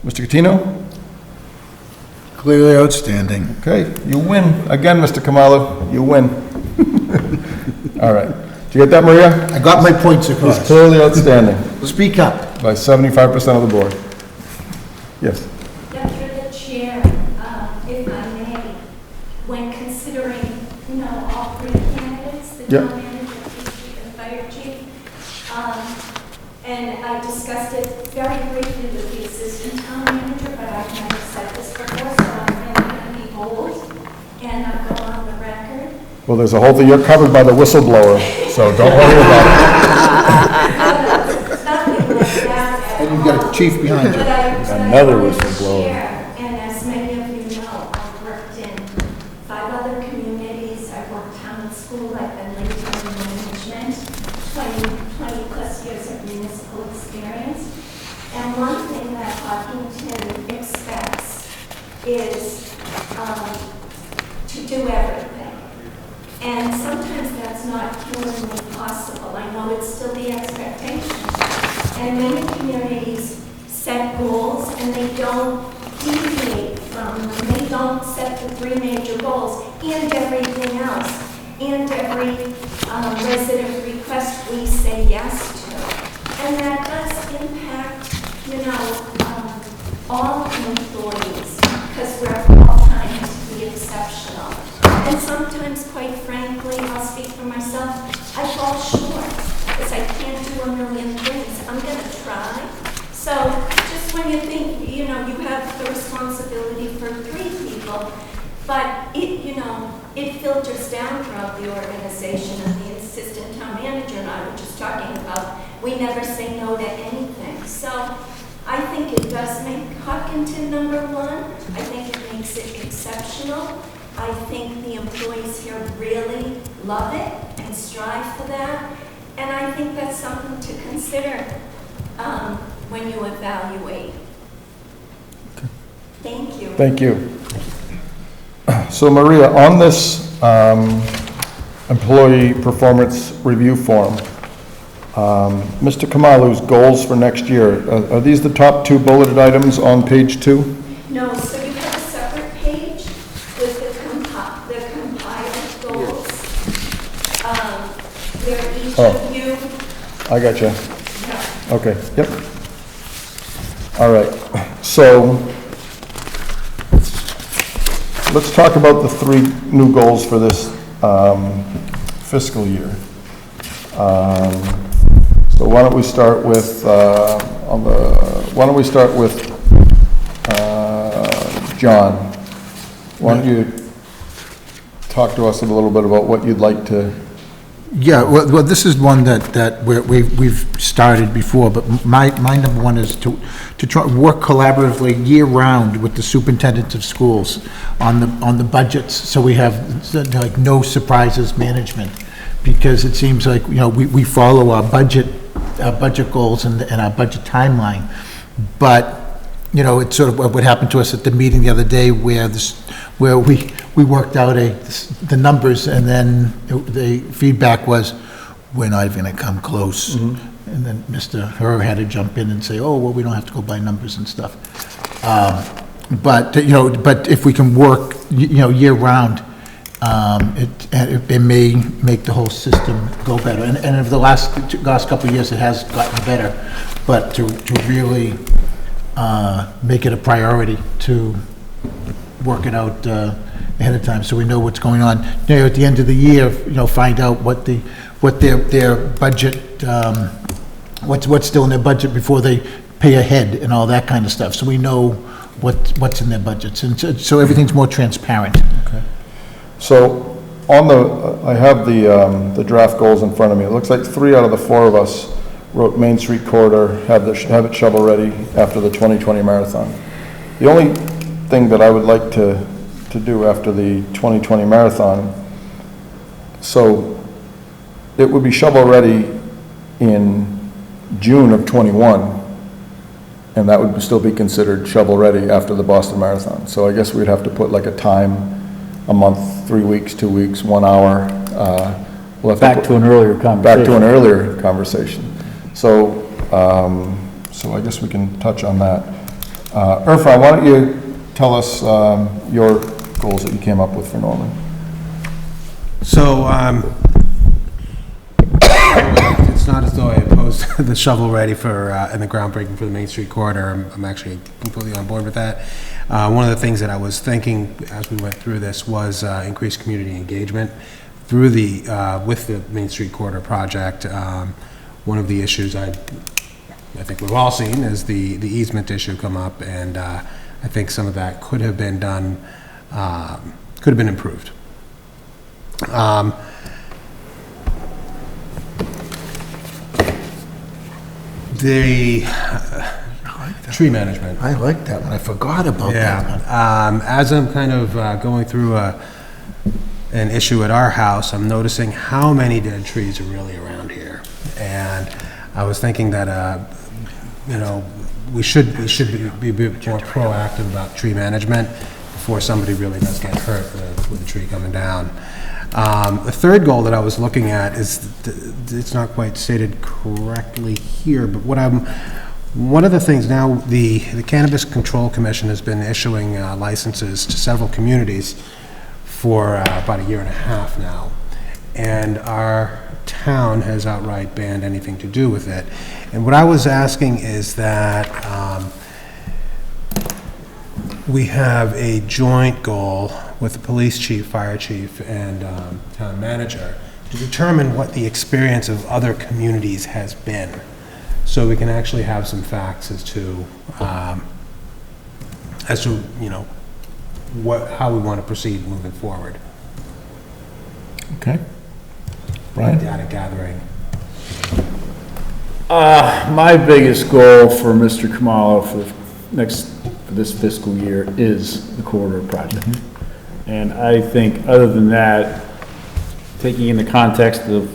S1: Mr. Catino?
S10: Clearly outstanding.
S1: Okay, you win. Again, Mr. Kamala, you win. All right. Did you get that, Maria?
S10: I got my points
S1: He's
S10: across.
S1: clearly outstanding
S10: Speak up.
S1: by 75% of the board. Yes.
S13: Yeah, through the chair, if I may, when considering, all three candidates, the
S1: Yep.
S13: town manager, police chief, and fire chief, and I discussed it very briefly with the assistant town manager, but I've never said this before, so I'm really going to be bold, and I'll go on the record.
S1: Well, there's a whole thing, you're covered by the whistleblower, so don't worry about it.
S13: Nothing like that at
S10: And you've got a
S13: all.
S10: chief behind you.
S13: But I
S2: Another
S13: wanted to
S2: whistleblower.
S13: share, and as many of you know, I've worked in 5 other communities. I've worked town and school. I've been labor and management, 20 plus years of municipal experience. And one thing that Hopkinton expects is to do everything. And sometimes that's not humanly possible. I know it's still the expectation. And many communities set goals and they don't deviate from them. They don't set the 3 major goals and everything else. And every resident request we say yes to. And that does impact, all employees because we're all trying to be exceptional. And sometimes, quite frankly, I'll speak for myself, I fall short because I can't do a million things. I'm going to try. So just when you think, you have the responsibility for 3 people, but it filters down throughout the organization, and the assistant town manager and I were just talking about, we never say no to anything. So I think it does make Hopkinton #1. I think it makes it exceptional. I think the employees here really love it and strive for that. And I think that's something to consider when you evaluate. Thank you.
S1: Thank you. So Maria, on this employee performance review form, Mr. Kamalu's goals for next year, are these the top two bulleted items on page 2?
S13: No, so you have a separate page with the compiled goals. Where each
S1: Oh.
S13: of you,
S1: I got you. Okay, yep. All right, so let's talk about the 3 new goals for this fiscal year. So why don't we start with, John? Why don't you talk to us a little bit about what you'd like to...
S10: Yeah, well, this is one that we've started before, but my number one is to try work collaboratively year-round with the superintendents of schools on the budgets, so we have like no surprises management, because it seems like, you know, we follow our budget goals and our budget timeline, but, you know, it's sort of what happened to us at the meeting the other day, where we worked out the numbers, and then the feedback was, we're not even gonna come close. And then Mr. Herr had to jump in and say, oh, well, we don't have to go by numbers and stuff. But, you know, but if we can work, you know, year-round, it may make the whole system go better. And over the last couple of years, it has gotten better, but to really make it a priority to work it out ahead of time, so we know what's going on. You know, at the end of the year, you know, find out what their budget, what's still in their budget before they pay ahead and all that kind of stuff. So we know what's in their budgets, and so everything's more transparent.
S1: Okay. So I have the draft goals in front of me. It looks like 3 out of the 4 of us wrote Main Street corridor, have it shovel ready after the 2020 marathon. The only thing that I would like to do after the 2020 marathon, so it would be shovel ready in June of 21, and that would still be considered shovel ready after the Boston Marathon. So I guess we'd have to put like a time, a month, 3 weeks, 2 weeks, 1 hour. We'll have
S2: Back to an earlier conversation.
S1: Back to an earlier conversation. So, so I guess we can touch on that. Irfan, why don't you tell us your goals that you came up with for Norman?
S11: So, it's not as though I opposed the shovel ready for, and the groundbreaking for the Main Street corridor. I'm actually completely on board with that. One of the things that I was thinking as we went through this was increased community engagement through with the Main Street corridor project. One of the issues I think we've all seen is the easement issue come up, and I think some of that could have been done, could have been improved. The tree management.
S10: I like that one, I forgot about that one.
S11: Yeah, as I'm kind of going through an issue at our house, I'm noticing how many dead trees are really around here. And I was thinking that, you know, we should be a bit more proactive about tree management before somebody really does get hurt with a tree coming down. The third goal that I was looking at is, it's not quite stated correctly here, but one of the things now, the Cannabis Control Commission has been issuing licenses to several communities for about 1.5 years now, and our town has outright banned anything to do with it. And what I was asking is that we have a joint goal with the police chief, fire chief, and town manager to determine what the experience of other communities has been, so we can actually have some facts as to you know, how we want to proceed moving forward.
S1: Okay. Brian?
S11: Data gathering.
S2: My biggest goal for Mr. Kamalo for this fiscal year is the corridor project. And I think, other than that, taking into context of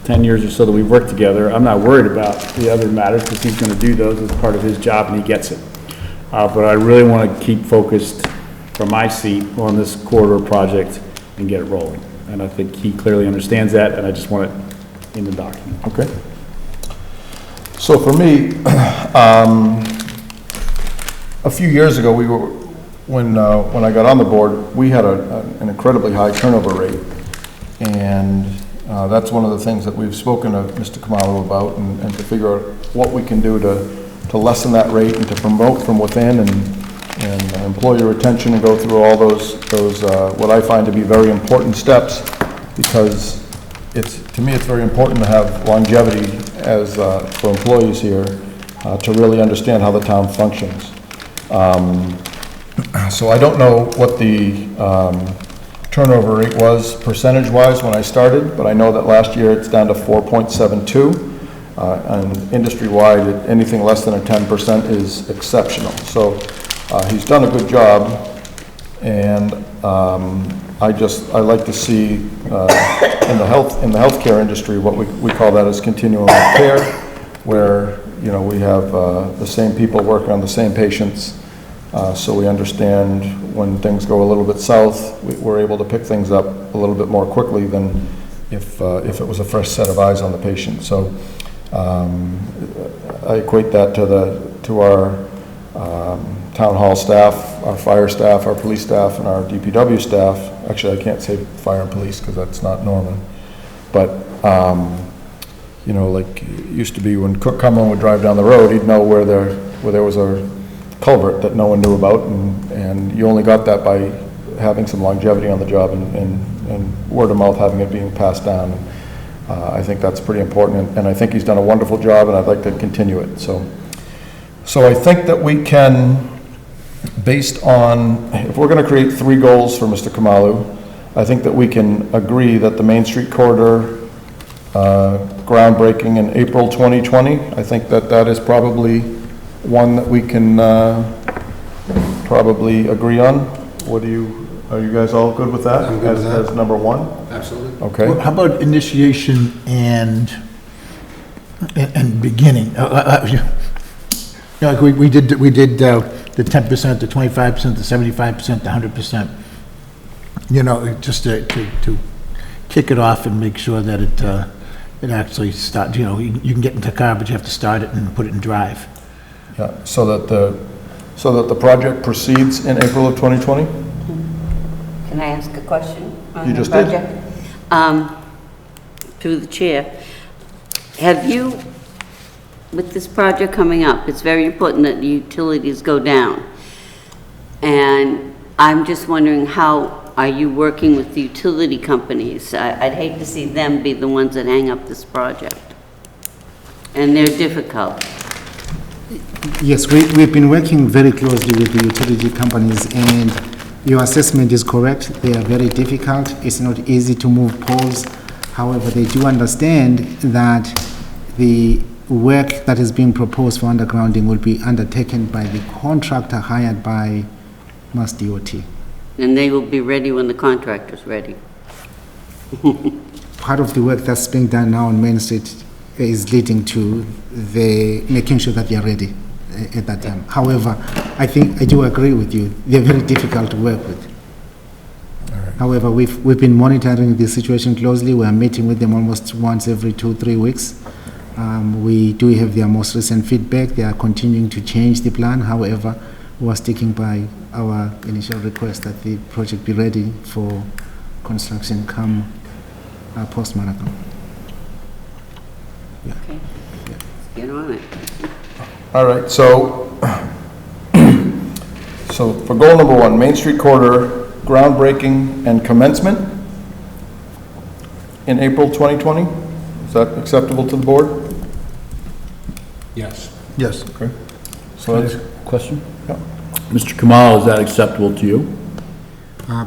S2: 10 years or so that we've worked together, I'm not worried about the other matters, because he's going to do those as part of his job, and he gets it. But I really want to keep focused from my seat on this corridor project and get it rolling. And I think he clearly understands that, and I just want it in the document.
S1: Okay. So for me, a few years ago, when I got on the board, we had an incredibly high turnover rate. And that's one of the things that we've spoken to Mr. Kamalu about, and to figure out what we can do to lessen that rate and to promote from within and employee retention and go through all those what I find to be very important steps, because to me, it's very important to have longevity as for employees here to really understand how the town functions. So I don't know what the turnover rate was percentage-wise when I started, but I know that last year it's down to 4.72. And industry-wide, anything less than a 10% is exceptional. So he's done a good job, and I like to see in the healthcare industry what we call that as continuum of care, where we have the same people working on the same patients, so we understand when things go a little bit south, we're able to pick things up a little bit more quickly than if it was a fresh set of eyes on the patient. So I equate that to our town hall staff, our fire staff, our police staff, and our DPW staff. Actually, I can't say fire and police because that's not Norman. But, like it used to be when Cook Cumberland would drive down the road, he'd know where there was a culvert that no one knew about, and you only got that by having some longevity on the job and word of mouth, having it being passed down. I think that's pretty important, and I think he's done a wonderful job, and I'd like to continue it. So I think that we can, based on, if we're going to create 3 goals for Mr. Kamalu, I think that we can agree that the Main Street corridor groundbreaking in April 2020, I think that is probably one that we can probably agree on. Are you guys all good with that?
S11: I'm good with that.
S1: As number 1?
S11: Absolutely.
S1: Okay.
S10: How about initiation and beginning? Like we did the 10%, the 25%, the 75%, the 100%. Just to kick it off and make sure that it actually starts. You can get into the car, but you have to start it and put it in drive.
S1: Yeah. So that the project proceeds in April of 2020.
S14: Can I ask a question on
S1: You
S14: the
S1: just did.
S14: project? Through the chair, have you, with this project coming up, it's very important that the utilities go down. And I'm just wondering, how are you working with the utility companies? I'd hate to see them be the ones that hang up this project. And they're difficult.
S12: Yes, we've been working very closely with the utility companies, and your assessment is correct. They are very difficult. It's not easy to move poles. However, they do understand that the work that is being proposed for undergrounding will be undertaken by the contractor hired by Mass DOT.
S14: And they will be ready when the contractor's ready.
S12: Part of the work that's being done now on Main Street is leading to making sure that they are ready at that time. However, I do agree with you. They're very difficult to work with. However, we've been monitoring the situation closely. We are meeting with them almost once every 2-3 weeks. We do have their most recent feedback. They are continuing to change the plan. However, we are sticking by our initial request that the project be ready for construction come post-marathon.
S14: Okay. Get on it.
S1: All right, so for goal number 1, Main Street corridor groundbreaking and commencement in April 2020. Is that acceptable to the board?
S11: Yes.
S10: Yes.
S1: Okay. So that's,
S2: Question?
S1: yeah.
S2: Mr. Kamal, is that acceptable to you?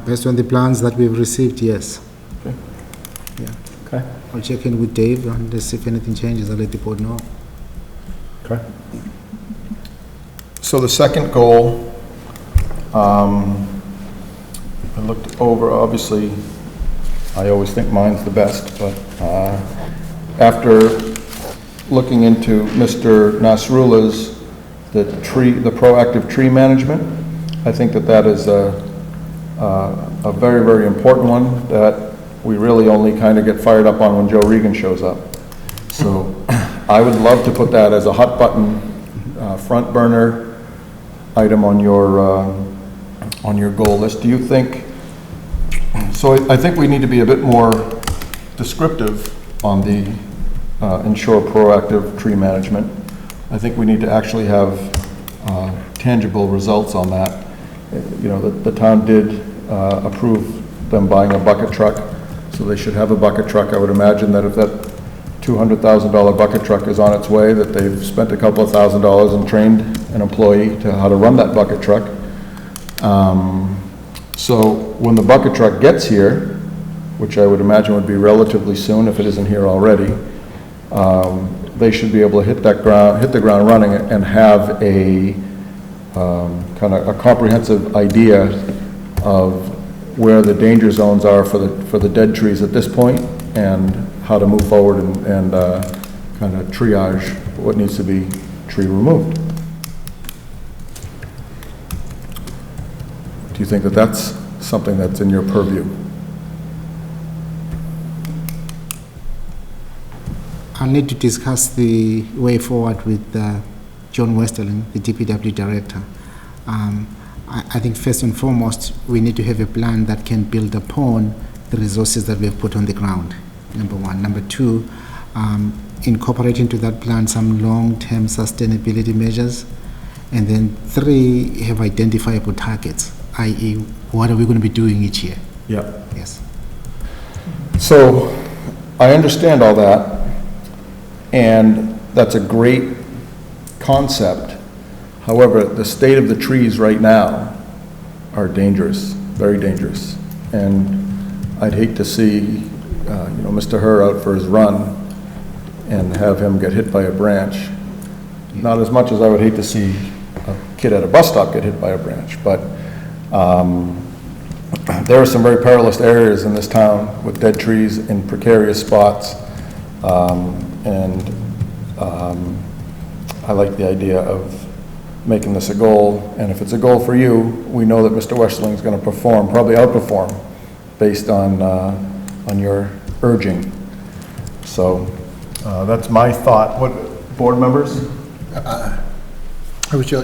S12: Based on the plans that we've received, yes.
S1: Okay.
S12: Yeah.
S1: Okay.
S12: I'll check in with Dave, and if anything changes, I'll let the board know.
S1: Okay. So the second goal, I looked over, obviously, I always think mine's the best, but after looking into Mr. Nasrallah's, the proactive tree management, I think that is a very, very important one that we really only kind of get fired up on when Joe Regan shows up. So I would love to put that as a hot button, front burner item on your goal list. Do you think, so I think we need to be a bit more descriptive on the ensure proactive tree management. I think we need to actually have tangible results on that. You know, the town did approve them buying a bucket truck, so they should have a bucket truck. I would imagine that if that $200,000 bucket truck is on its way, that they've spent a couple of $1,000s and trained an employee to how to run that bucket truck. So when the bucket truck gets here, which I would imagine would be relatively soon if it isn't here already, they should be able to hit the ground running and have a kind of a comprehensive idea of where the danger zones are for the dead trees at this point, and how to move forward and kind of triage what needs to be tree removed. Do you think that that's something that's in your purview?
S12: I'll need to discuss the way forward with John Westerling, the DPW director. I think first and foremost, we need to have a plan that can build upon the resources that we have put on the ground, number one. Number two, incorporate into that plan some long-term sustainability measures. And then three, have identifiable targets, i.e. what are we going to be doing each year?
S1: Yeah.
S12: Yes.
S1: So I understand all that, and that's a great concept. However, the state of the trees right now are dangerous, very dangerous. And I'd hate to see, Mr. Herr out for his run and have him get hit by a branch. Not as much as I would hate to see a kid at a bus stop get hit by a branch, but there are some very perilous areas in this town with dead trees in precarious spots. I like the idea of making this a goal, and if it's a goal for you, we know that Mr. Westerling is going to perform, probably outperform, based on your urging. So that's my thought. What, board members?
S10: I wish you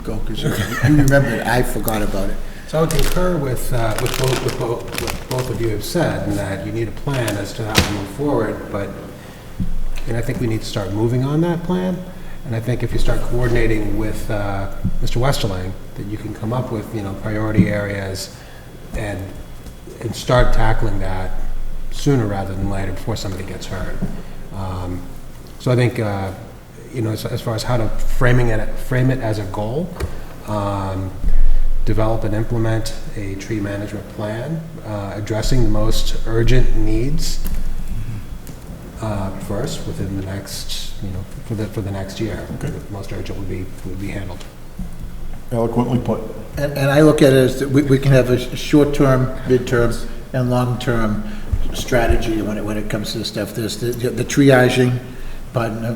S10: go, because you remember it, I forgot about it.
S11: So I would concur with what both of you have said, and that you need a plan as to how to move forward, and I think we need to start moving on that plan. And I think if you start coordinating with Mr. Westerling, that you can come up with, priority areas and start tackling that sooner rather than later, before somebody gets hurt. So I think, as far as how to frame it as a goal, develop and implement a tree management plan, addressing the most urgent needs first within the next, for the next year. Okay. The most urgent would be handled.
S1: Eloquently put.
S10: And I look at it as that we can have a short-term, mid-term, and long-term strategy when it comes to this stuff. There's the triaging, but no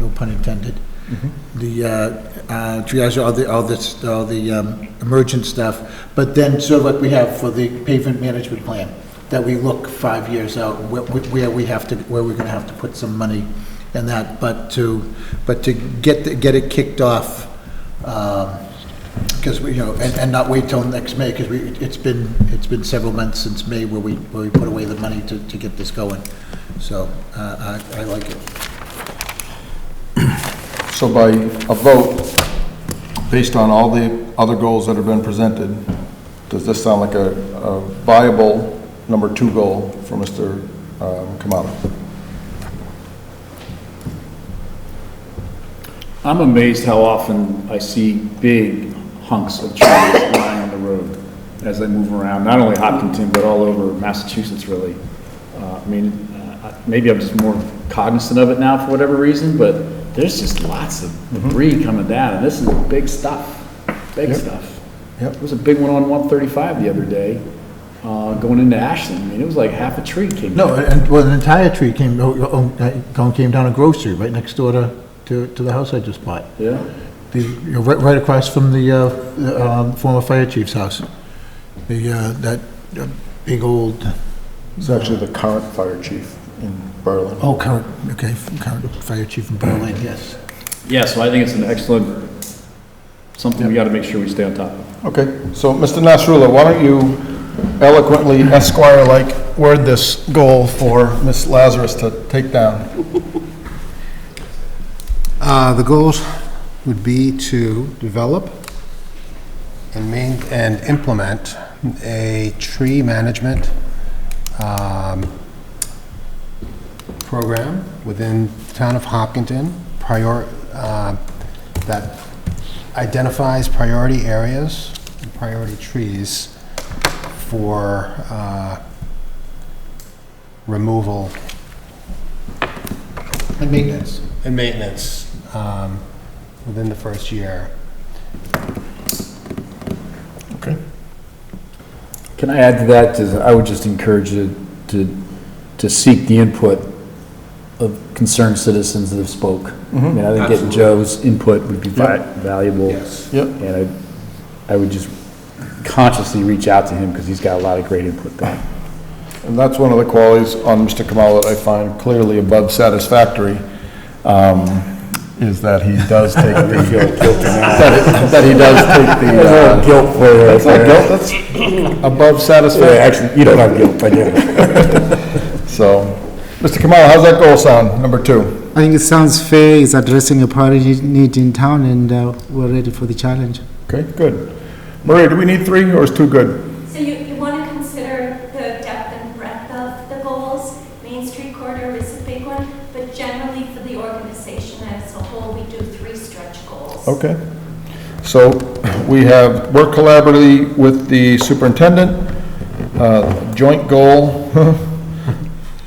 S10: pun intended. Mm-hmm. The triage, all the emergent stuff, but then sort of like we have for the pavement management plan, that we look 5 years out where we're going to have to put some money in that, but to get it kicked off, because we and not wait till next May, because it's been several months since May where we put away the money to get this going. So I like it.
S1: So by a vote, based on all the other goals that have been presented, does this sound like a viable number 2 goal for Mr. Kamala?
S2: I'm amazed how often I see big hunks of trees lying on the road as I move around, not only Hopkinton, but all over Massachusetts, really. Maybe I'm just more cognizant of it now for whatever reason, but there's just lots of debris coming down, and this is big stuff, stuff.
S1: Yep.
S2: There was a big one on 135 the other day, going into Ashland. It was like half a tree came down.
S10: An entire tree came down a grocery right next door to the house I just bought.
S2: Yeah.
S10: Right across from the former fire chief's house. That big old...
S1: It's actually the current fire chief. in Berlin.
S10: Oh, current fire chief in Berlin, yes.
S2: Yeah, so I think it's an excellent, something we gotta make sure we stay on top of.
S1: Okay, so Mr. Nasrullah, why don't you eloquently, Esquire-like, word this goal for Ms. Lazarus to take down?
S11: The goals would be to develop and implement a tree management program within the town of Hopkinton, that identifies priority areas, and priority trees for removal
S10: And maintenance.
S11: and maintenance within the first year.
S1: Okay.
S2: Can I add to that? I would just encourage you to seek the input of concerned citizens that have spoke. I mean, I think getting
S3: Absolutely.
S2: Joe's input would be valuable.
S11: Yes.
S1: Yep.
S2: And I would just consciously reach out to him because he's got a lot of great input there.
S1: And that's one of the qualities on Mr. Kamala that I find clearly above satisfactory, is that he does take the, that he does take the,
S2: Guilt for you.
S1: that's not guilt, that's above satisfactory.
S2: Actually, you don't have guilt, I do.
S1: So, Mr. Kamala, how's that goal sound, number 2?
S12: I think it sounds fair, it's addressing a priority need in town, and we're ready for the challenge.
S1: Okay, good. Maria, do we need 3 or is 2 good?
S13: So you want to consider the depth and breadth of the goals. Main Street corridor is a big one, but generally for the organization as a whole, we do 3 stretch goals.
S1: Okay. So we have work collaboratively with the superintendent, joint goal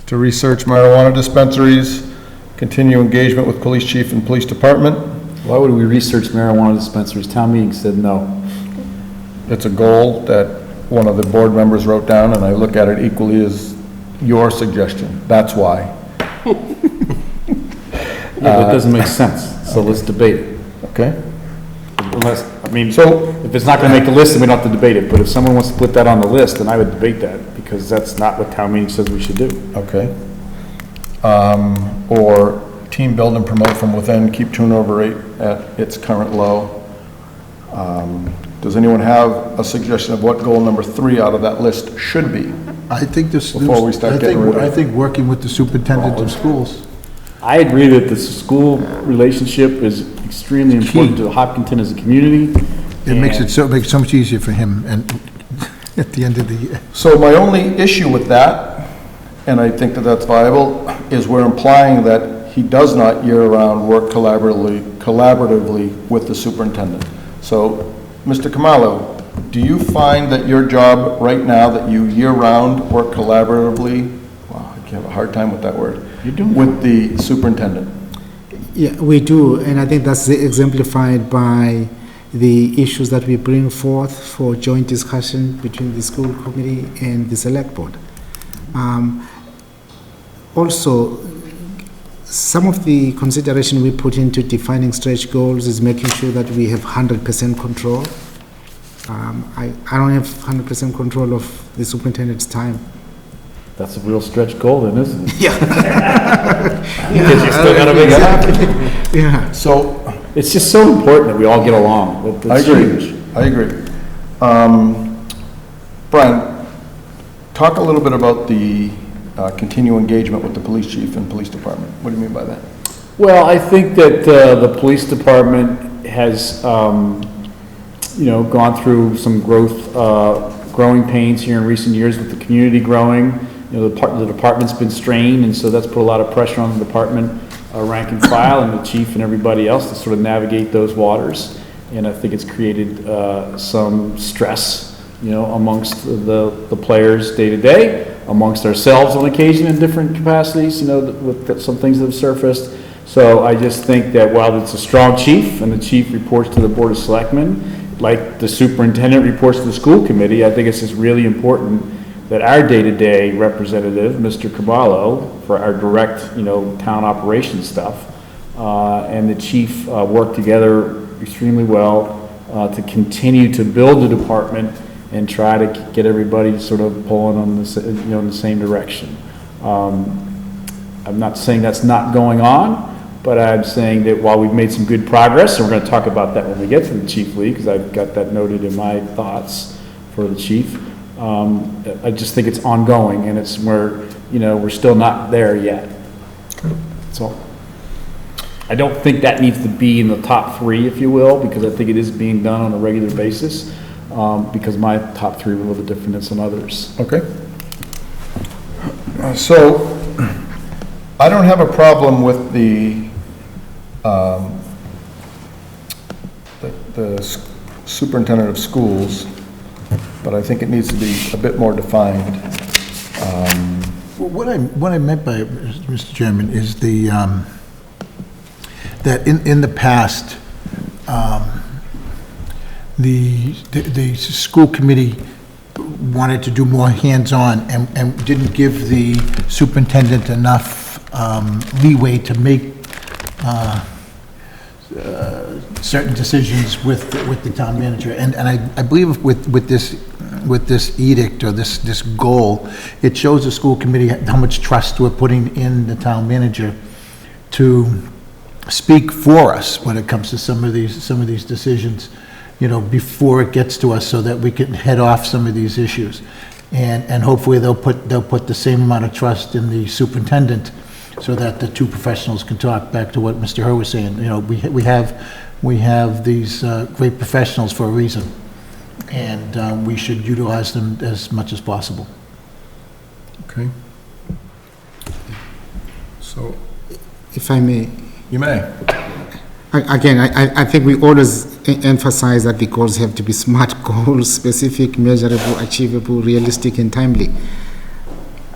S1: to research marijuana dispensaries, continue engagement with police chief and police department.
S2: Why would we research marijuana dispensaries? Town meeting said no.
S1: It's a goal that one of the board members wrote down, and I look at it equally as your suggestion. That's why.
S2: Yeah, that doesn't make sense, so let's debate it.
S1: Okay?
S2: Unless, I mean,
S1: So,
S2: if it's not gonna make the list, then we don't have to debate it, but if someone wants to put that on the list, then I would debate that, because that's not what town meeting says we should do.
S1: okay. Or team build and promote from within, keep turnover rate at its current low. Does anyone have a suggestion of what goal number 3 out of that list should be?
S10: I think this.
S1: Before we start getting rid of it.
S10: I think working with the superintendent of schools.
S2: I agree that the school relationship is extremely important to Hopkinton as a community.
S10: It makes it so much easier for him, and at the end of the year.
S1: So my only issue with that, and I think that that's viable, is we're implying that he does not year-round work collaboratively with the superintendent. So, Mr. Kamalo, do you find that your job right now, that you year-round work collaboratively, wow, I have a hard time with that word, with the superintendent?
S12: Yeah, we do, and I think that's exemplified by the issues that we bring forth for joint discussion between the school committee and the select board. Also, some of the consideration we put into defining stretch goals is making sure that we have 100% control. I don't have 100% control of the superintendent's time.
S2: That's a real stretch goal then, isn't it?
S12: Yeah.
S2: Because you still gotta make it happen.
S12: Yeah.
S1: So,
S2: It's just so important that we all get along.
S1: I
S2: That's
S1: agree,
S2: huge.
S1: I agree. Brian, talk a little bit about the continued engagement with the police chief and police department. What do you mean by that?
S2: Well, I think that the police department has, gone through some growing pains here in recent years with the community growing. The department's been strained, and so that's put a lot of pressure on the department, rank and file, and the chief and everybody else to sort of navigate those waters. And I think it's created some stress, amongst the players day to day, amongst ourselves on occasion in different capacities, with some things that have surfaced. So I just think that while it's a strong chief, and the chief reports to the Board of Selectmen, like the superintendent reports to the school committee, I think it's just really important that our day-to-day representative, Mr. Caballo, for our direct, town operations stuff, and the chief work together extremely well to continue to build the department and try to get everybody sort of pulling on the, in the same direction. I'm not saying that's not going on, but I'm saying that while we've made some good progress, and we're going to talk about that when we get to the chief league, because I've got that noted in my thoughts for the chief. I just think it's ongoing, and it's where, we're still not there yet. So I don't think that needs to be in the top 3, if you will, because I think it is being done on a regular basis, because my top 3 were a little bit different than some others.
S1: Okay. So, I don't have a problem with the superintendent of schools, but I think it needs to be a bit more defined.
S10: What I meant by, Mr. Chairman, is that in the past, the school committee wanted to do more hands-on and didn't give the superintendent enough leeway to make certain decisions with the town manager. And I believe with this edict or this goal, it shows the school committee how much trust we're putting in the town manager to speak for us when it comes to some of these decisions, before it gets to us, so that we can head off some of these issues. And hopefully they'll put the same amount of trust in the superintendent, so that the two professionals can talk. Back to what Mr. Herr was saying, we have these great professionals for a reason, and we should utilize them as much as possible.
S1: Okay. So,
S12: If I may.
S1: you may.
S12: Again, I think we always emphasize that the goals have to be SMART goals, specific, measurable, achievable, realistic, and timely.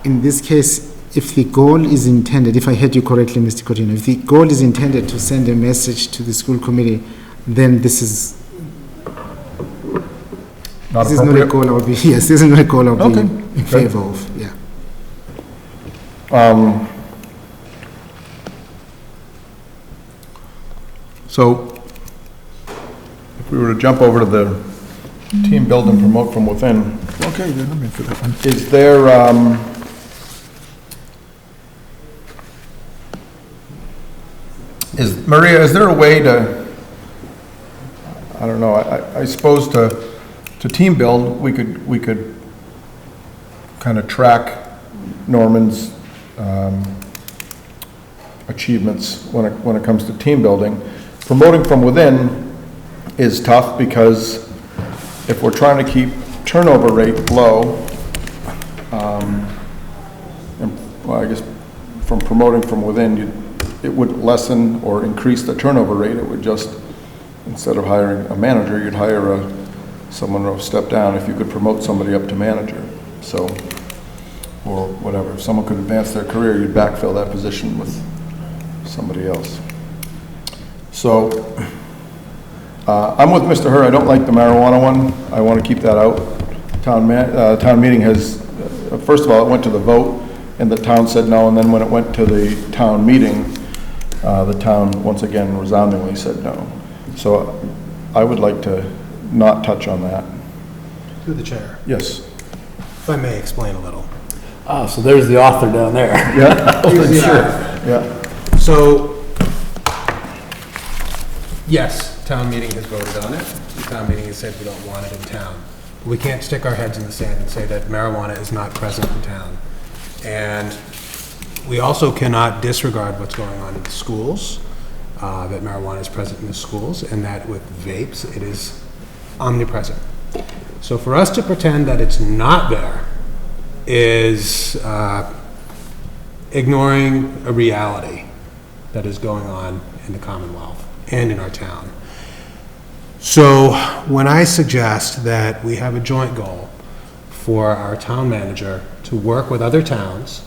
S12: In this case, if the goal is intended, if I heard you correctly, Mr. Coutinho, if the goal is intended to send a message to the school committee, then this is not a goal I'll be, yes, this is not a goal I'll be in favor of, yeah.
S1: So, if we were to jump over to the team build and promote from within,
S10: Okay, then I'm in for that one.
S1: is there, Maria, is there a way to, I don't know, I suppose to team build, we could kind of track Norman's achievements when it comes to team building. Promoting from within is tough, because if we're trying to keep turnover rate low, I guess from promoting from within, it would lessen or increase the turnover rate. It would just, instead of hiring a manager, you'd hire someone to step down if you could promote somebody up to manager. So, or whatever. If someone could advance their career, you'd backfill that position with somebody else. So, I'm with Mr. Herr. I don't like the marijuana one. I want to keep that out. Town meeting has, first of all, it went to the vote, and the town said no, and then when it went to the town meeting, the town, once again, resoundingly said no. So, I would like to not touch on that.
S11: Through the chair.
S1: Yes.
S11: If I may explain a little.
S2: So there's the author down there.
S1: Yeah.
S11: Sure.
S1: Yeah.
S11: So, yes, town meeting has voted on it. The town meeting has said we don't want it in town. We can't stick our heads in the sand and say that marijuana is not present in town. And we also cannot disregard what's going on in the schools, that marijuana is present in the schools, and that with vapes, it is omnipresent. So for us to pretend that it's not there is ignoring a reality that is going on in the Commonwealth and in our town. So when I suggest that we have a joint goal for our town manager to work with other towns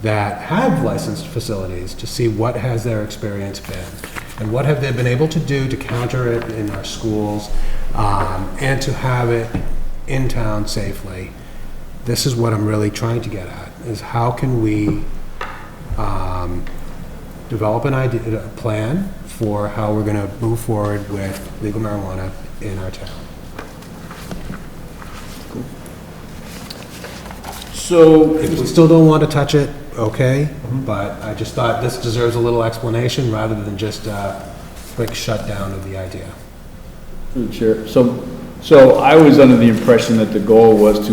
S11: that have licensed facilities to see what has their experience been and what have they been able to do to counter it in our schools, and to have it in town safely. This is what I'm really trying to get at, is how can we develop an idea, a plan for how we're going to move forward with legal marijuana in our town.
S2: So
S11: If we still don't want to touch it, okay, but I just thought this deserves a little explanation rather than just a quick shutdown of the idea.
S2: Through the chair. So I was under the impression that the goal was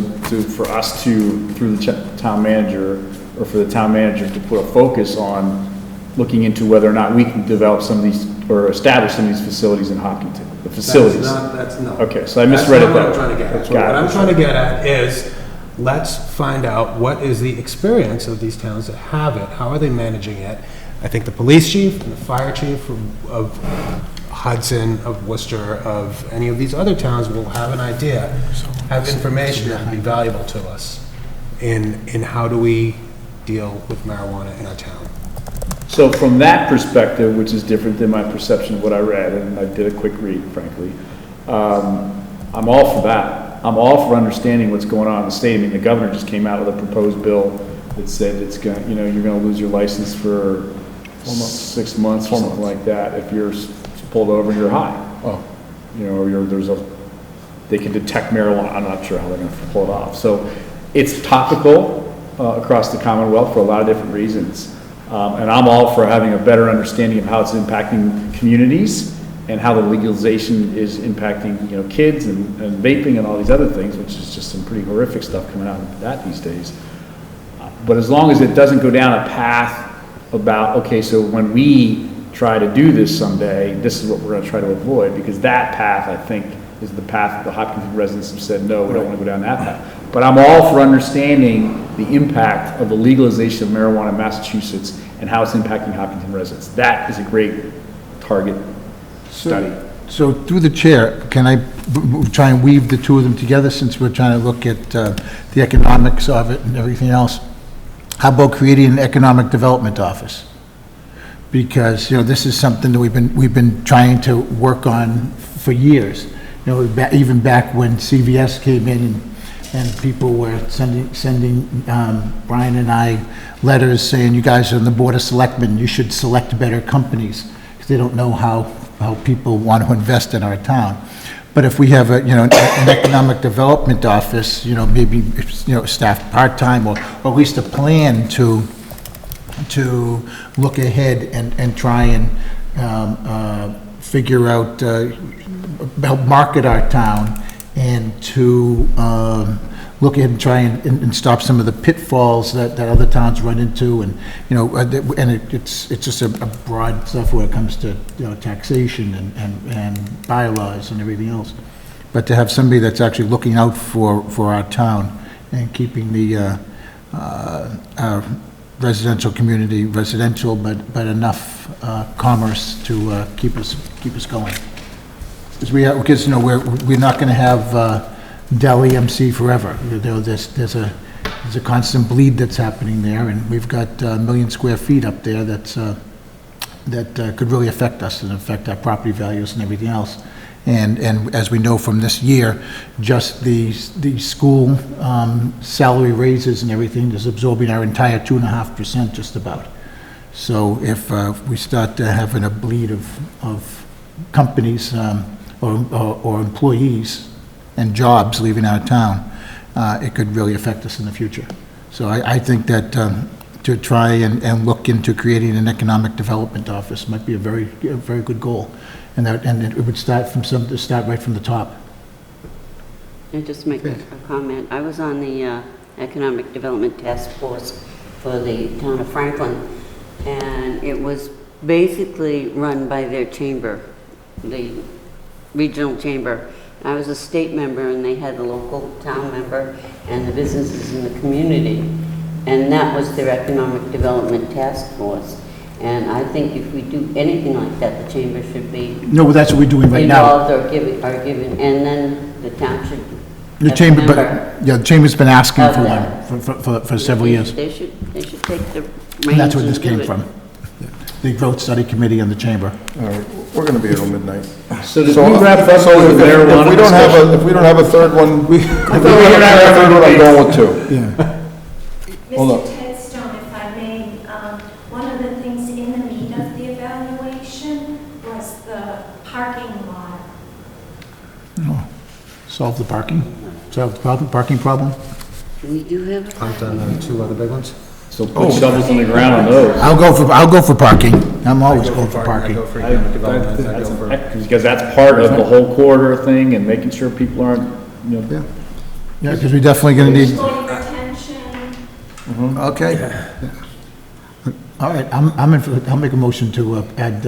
S2: for us to, through the town manager, or for the town manager to put a focus on looking into whether or not we can develop some of these, or establish some of these facilities in Hopkinton, the facilities.
S11: That's no.
S2: Okay, so I misread it.
S11: That's not what I'm trying to get at. What I'm trying to get at is, let's find out what is the experience of these towns that have it, how are they managing it? I think the police chief and the fire chief of Hudson, of Worcester, of any of these other towns will have an idea, have information that would be valuable to us in how do we deal with marijuana in our town.
S2: So from that perspective, which is different than my perception of what I read, and I did a quick read, frankly, I'm all for that. I'm all for understanding what's going on in the state. I mean, the governor just came out with a proposed bill that said it's going, you're going to lose your license for 6 months or something like that if you're pulled over and you're high.
S1: Oh.
S2: Or they can detect marijuana. I'm not sure how they're going to pull it off. So it's topical across the Commonwealth for a lot of different reasons. And I'm all for having a better understanding of how it's impacting communities and how the legalization is impacting, kids and vaping and all these other things, which is just some pretty horrific stuff coming out of that these days. But as long as it doesn't go down a path about, okay, so when we try to do this someday, this is what we're going to try to avoid, because that path, I think, is the path that the Hopkinton residents have said, no, we don't want to go down that path. But I'm all for understanding the impact of the legalization of marijuana in Massachusetts and how it's impacting Hopkinton residents. That is a great target study.
S10: So through the chair, can I try and weave the two of them together, since we're trying to look at the economics of it and everything else? How about creating an economic development office? Because, this is something that we've been trying to work on for years. Even back when CVS came in and people were sending Brian and I letters saying, you guys are on the Board of Selectmen, you should select better companies, because they don't know how people want to invest in our town. But if we have an economic development office, maybe, staffed part-time, or at least a plan to look ahead and try and figure out, help market our town, and to look ahead and try and stop some of the pitfalls that other towns run into, and it's just a broad stuff when it comes to taxation and bylaws and everything else. But to have somebody that's actually looking out for our town and keeping the our residential community residential, but enough commerce to keep us going. Because we're not going to have Dell EMC forever. There's a constant bleed that's happening there, and we've got 1 million square feet up there that could really affect us and affect our property values and everything else. And as we know from this year, just the school salary raises and everything is absorbing our entire 2.5% just about. So if we start having a bleed of companies or employees and jobs leaving our town, it could really affect us in the future. So I think that to try and look into creating an economic development office might be a very good goal, and it would start right from the top.
S14: I'll just make a comment. I was on the Economic Development Task Force for the town of Franklin, and it was basically run by their chamber, the regional chamber. I was a state member, and they had the local town member and the businesses in the community, and that was their Economic Development Task Force. And I think if we do anything like that, the chamber should be
S10: No, that's what we're doing right now.
S14: involved or given, and then the town should.
S10: The chamber, the chamber's been asking for one for several years.
S14: They should take the reins.
S10: And that's where this
S14: and do
S10: came
S14: it.
S10: from. The growth study committee and the chamber.
S1: All right, we're going to be here till midnight.
S2: So did we wrap up with the marijuana discussion?
S1: If we don't have a third one, I'm going with two.
S10: Yeah.
S1: Hold on.
S13: Mr. Tedstone, if I may, one of the things in the meat of the evaluation was the parking lot.
S10: Solve the parking problem?
S14: We do have.
S11: Pumped on the two other big ones?
S2: So put shovels in the ground on those.
S10: I'll go for parking. I'm always going for parking.
S2: Because that's part of the whole corridor thing and making sure people aren't, you know.
S10: Yeah, because we're definitely gonna need,
S13: Retention.
S10: okay. All right, I'm in, I'll make a motion to add,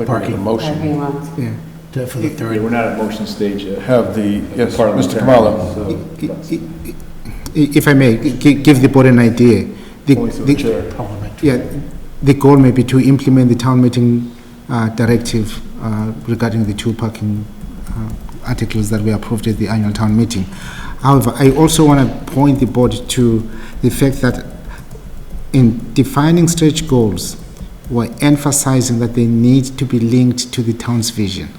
S10: parking.
S1: Motion.
S14: Parking lots.
S10: Yeah, for the
S2: Yeah,
S10: third.
S2: we're not at motion stage yet.
S1: Have the, yes,
S2: Parliamentary,
S1: Mr. Kamala.
S2: so-
S12: If I may, give the board an idea.
S1: Only through the chair.
S12: Yeah, the goal may be to implement the town meeting directive regarding the two parking articles that were approved at the annual town meeting. However, I also want to point the board to the fact that in defining stretch goals, we're emphasizing that they need to be linked to the town's vision.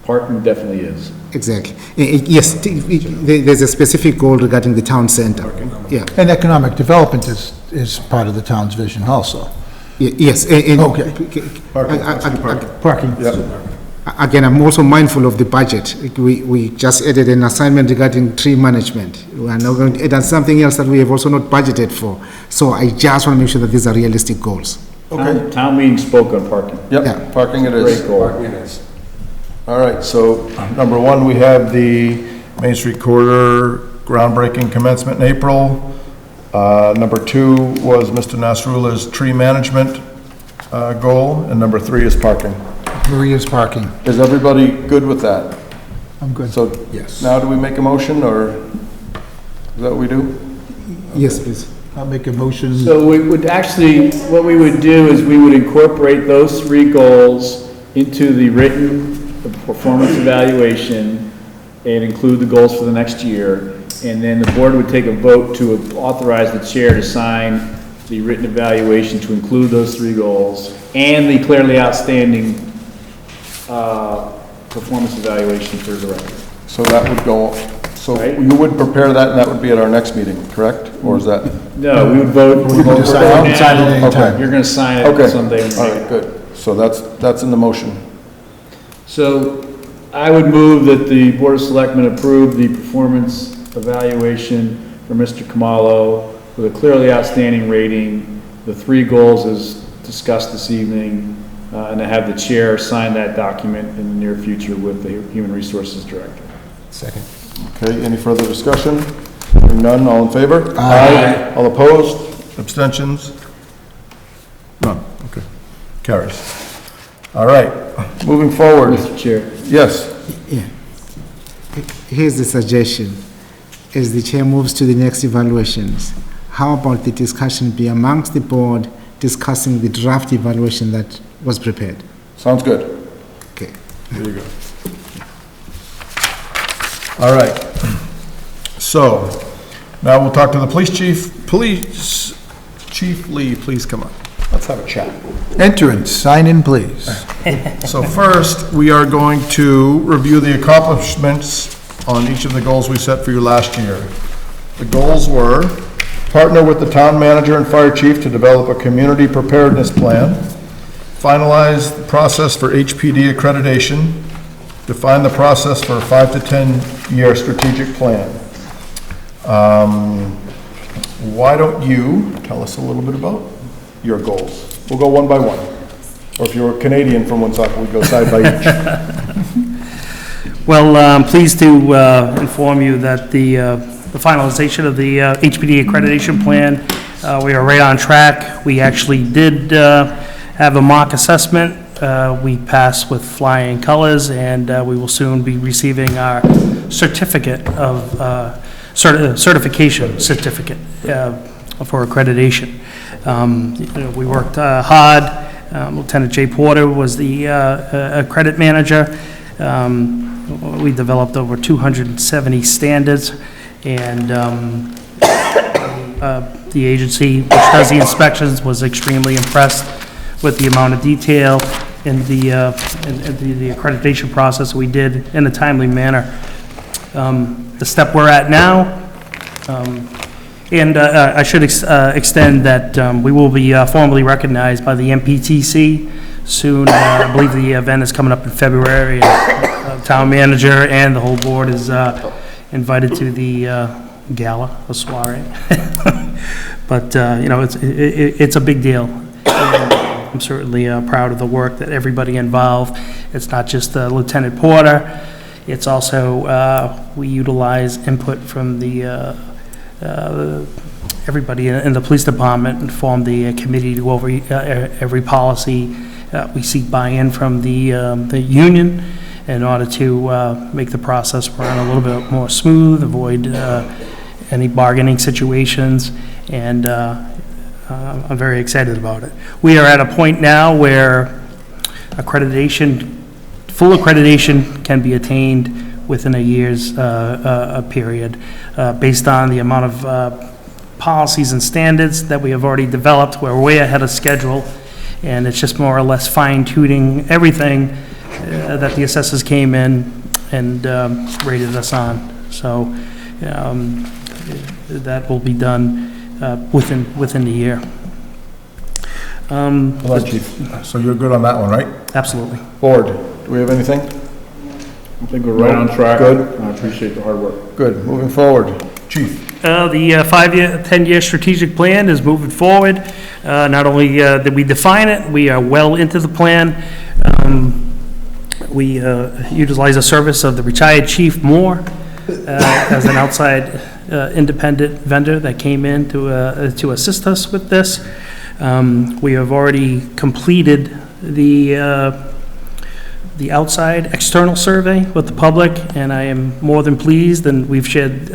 S2: Parking definitely is.
S12: Exactly. Yes, there's a specific goal regarding the town center. Yeah.
S10: And economic development is part of the town's vision also.
S12: Yes.
S10: Okay. Parking.
S12: Again, I'm also mindful of the budget. We just added an assignment regarding tree management. We are now going to add something else that we have also not budgeted for. So I just want to make sure that these are realistic goals.
S1: Okay.
S2: Town meeting spoke on parking.
S1: Yep,
S12: Yeah.
S1: parking it is.
S2: Great goal.
S1: All right, so number one, we have the Main Street corridor groundbreaking commencement in April. Number two was Mr. Nasrulah's tree management goal, and number three is parking.
S10: Maria's parking.
S1: Is everybody good with that?
S10: I'm good.
S1: So
S10: Yes.
S1: now do we make a motion, or is that what we do?
S12: Yes, please.
S10: I'll make a motion.
S2: So we would actually, what we would do is we would incorporate those three goals into the written performance evaluation and include the goals for the next year. And then the board would take a vote to authorize the chair to sign the written evaluation to include those three goals and the clearly outstanding performance evaluation for the record.
S1: So that would go, so
S2: Right.
S1: you would prepare that, and that would be at our next meeting, correct? Or is that?
S2: No, we would vote.
S10: We can decide it
S2: now.
S10: anytime.
S2: You're gonna sign
S1: Okay.
S2: it someday. when you
S1: All
S2: make
S1: right,
S2: it.
S1: good. So that's in the motion.
S2: So I would move that the Board of Selectmen approve the performance evaluation for Mr. Kamalo with a clearly outstanding rating, the three goals as discussed this evening, and to have the chair sign that document in the near future with the Human Resources Director.
S11: Second.
S1: Okay, any further discussion? Hearing none, all in favor? Aye. All opposed? Abstentions? None, okay. Carries. All right, moving forward.
S2: Mr. Chair.
S1: Yes,
S12: Yeah. Here's the suggestion. As the chair moves to the next evaluations, how about the discussion be amongst the board discussing the draft evaluation that was prepared?
S1: sounds good.
S12: Okay.
S1: There you go. All right. So, now we'll talk to the police chief. Police Chief Lee, please come up. Let's have a chat.
S10: Entrance, sign in, please.
S1: So first, we are going to review the accomplishments on each of the goals we set for you last year. The goals were partner with the town manager and fire chief to develop a community preparedness plan, finalize the process for HPD accreditation, define the process for a 5 to 10 year strategic plan. Why don't you tell us a little bit about your goals? We'll go one by one. Or if you're a Canadian from Woonsocket, we go side by each.
S9: Well, I'm pleased to inform you that the finalization of the HPD accreditation plan, we are right on track. We actually did have a mock assessment. We passed with flying colors, and we will soon be receiving our certificate of certification certificate for accreditation. We worked hard. Lieutenant Jay Porter was the accredit manager. We developed over 270 standards, and the agency, which does the inspections, was extremely impressed with the amount of detail in the accreditation process we did in a timely manner. The step we're at now, and I should extend that we will be formally recognized by the MPTC soon. I believe the event is coming up in February. Town manager and the whole board is invited to the gala, a soiree. But, it's a big deal. And I'm certainly proud of the work that everybody involved. It's not just Lieutenant Porter, it's also, we utilize input from the everybody in the police department and form the committee to go over every policy. We seek buy-in from the union in order to make the process run a little bit more smooth, avoid any bargaining situations, and I'm very excited about it. We are at a point now where full accreditation can be attained within a year's period, based on the amount of policies and standards that we have already developed. We're way ahead of schedule, and it's just more or less fine-tuning everything that the assessors came in and rated us on. So that will be done within the year.
S1: Well, Chief, so you're good on that one, right?
S9: Absolutely.
S1: Board, do we have anything?
S2: I think we're right on track.
S1: Good.
S2: I appreciate the hard work.
S1: Good, moving forward. Chief?
S9: The 10-year strategic plan is moving forward. Not only did we define it, we are well into the plan. We utilize the service of the retired Chief Moore as an outside independent vendor that came in to assist us with this. We have already completed the outside external survey with the public, and I am more than pleased, and we've shared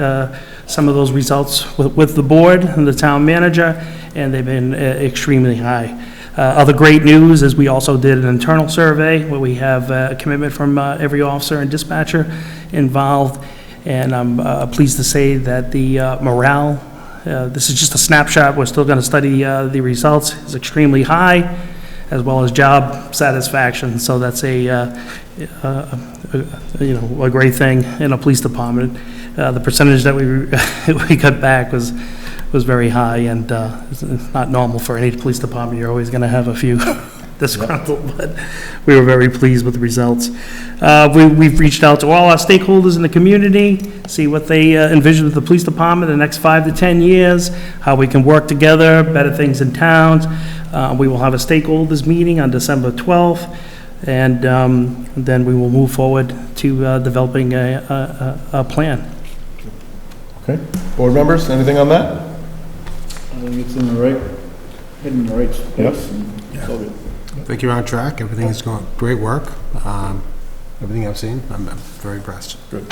S9: some of those results with the board and the town manager, and they've been extremely high. Other great news is we also did an internal survey where we have a commitment from every officer and dispatcher involved, and I'm pleased to say that the morale, this is just a snapshot, we're still going to study the results, is extremely high, as well as job satisfaction. So that's a great thing in a police department. The percentage that we got back was very high, and it's not normal for any police department. You're always going to have a few disgruntled, but we were very pleased with the results. We've reached out to all our stakeholders in the community, see what they envision with the police department in the next 5 to 10 years, how we can work together, better things in towns. We will have a stakeholders meeting on December 12th, and then we will move forward to developing a plan.
S1: Okay, board members, anything on that?
S2: I think it's in the right space.
S1: Yes.
S2: It's all good.
S11: I think you're on track. Everything is going, great work. Everything I've seen, I'm very impressed.
S1: Good.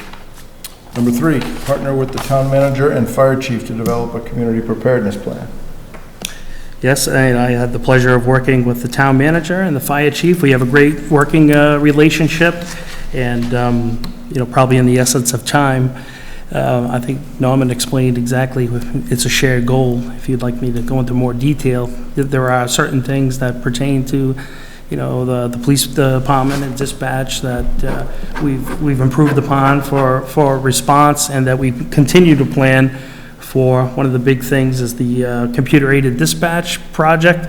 S1: Number 3, partner with the town manager and fire chief to develop a community preparedness plan.
S9: Yes, and I had the pleasure of working with the town manager and the fire chief. We have a great working relationship, and probably in the essence of time, I think Norman explained exactly, it's a shared goal. If you'd like me to go into more detail, there are certain things that pertain to, the police department and dispatch that we've improved upon for response, and that we continue to plan for. One of the big things is the computer-aided dispatch project,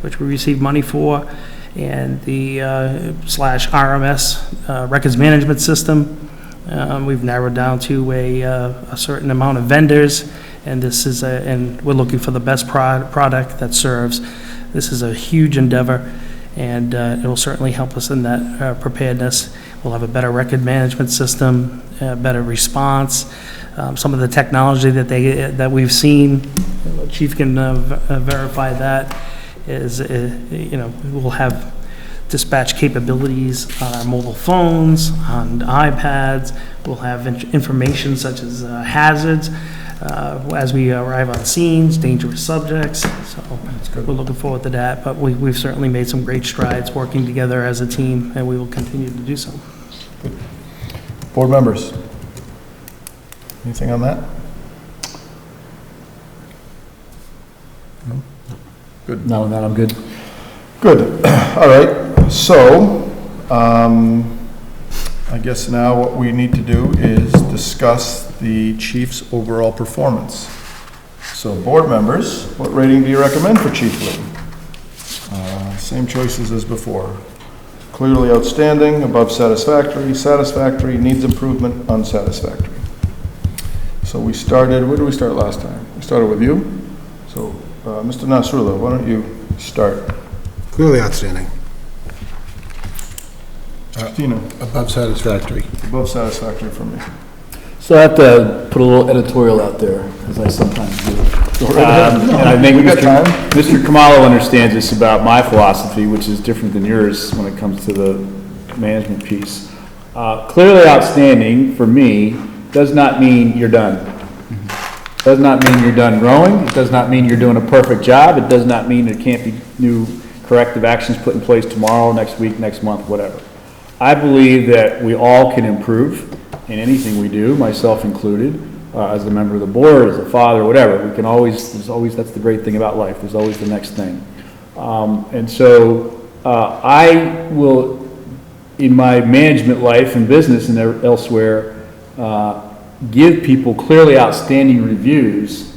S9: which we received money for, and the /RMS records management system. We've narrowed down to a certain amount of vendors, and and we're looking for the best product that serves. This is a huge endeavor, and it will certainly help us in that preparedness. We'll have a better record management system, better response. Some of the technology that we've seen, Chief can verify that, is we'll have dispatch capabilities on our mobile phones, on iPads. We'll have information such as hazards as we arrive on scenes, dangerous subjects. So we're looking forward to that. But we've certainly made some great strides working together as a team, and we will continue to do so.
S1: Good. Board members, anything on that? No? Good.
S2: No, I'm good.
S1: Good. All right. So, I guess now what we need to do is discuss the chief's overall performance. So, board members, what rating do you recommend for Chief Lee? Same choices as before. Clearly outstanding, above satisfactory, satisfactory, needs improvement, unsatisfactory. So we started, where did we start last time? We started with you. So, Mr. Nasrullah, why don't you start?
S11: Clearly outstanding.
S1: Christina,
S10: Above satisfactory.
S1: above satisfactory for me.
S2: So I have to put a little editorial out there, as I sometimes do. And I think
S1: We got time.
S2: Mr. Kamalo understands this about my philosophy, which is different than yours when it comes to the management piece. Clearly outstanding, for me, does not mean you're done. Does not mean you're done growing. It does not mean you're doing a perfect job. It does not mean there can't be new corrective actions put in place tomorrow, next week, next month, whatever. I believe that we all can improve in anything we do, myself included, as a member of the board, as a father, whatever. We can always, that's the great thing about life. There's always the next thing. And so I will, in my management life and business and elsewhere, give people clearly outstanding reviews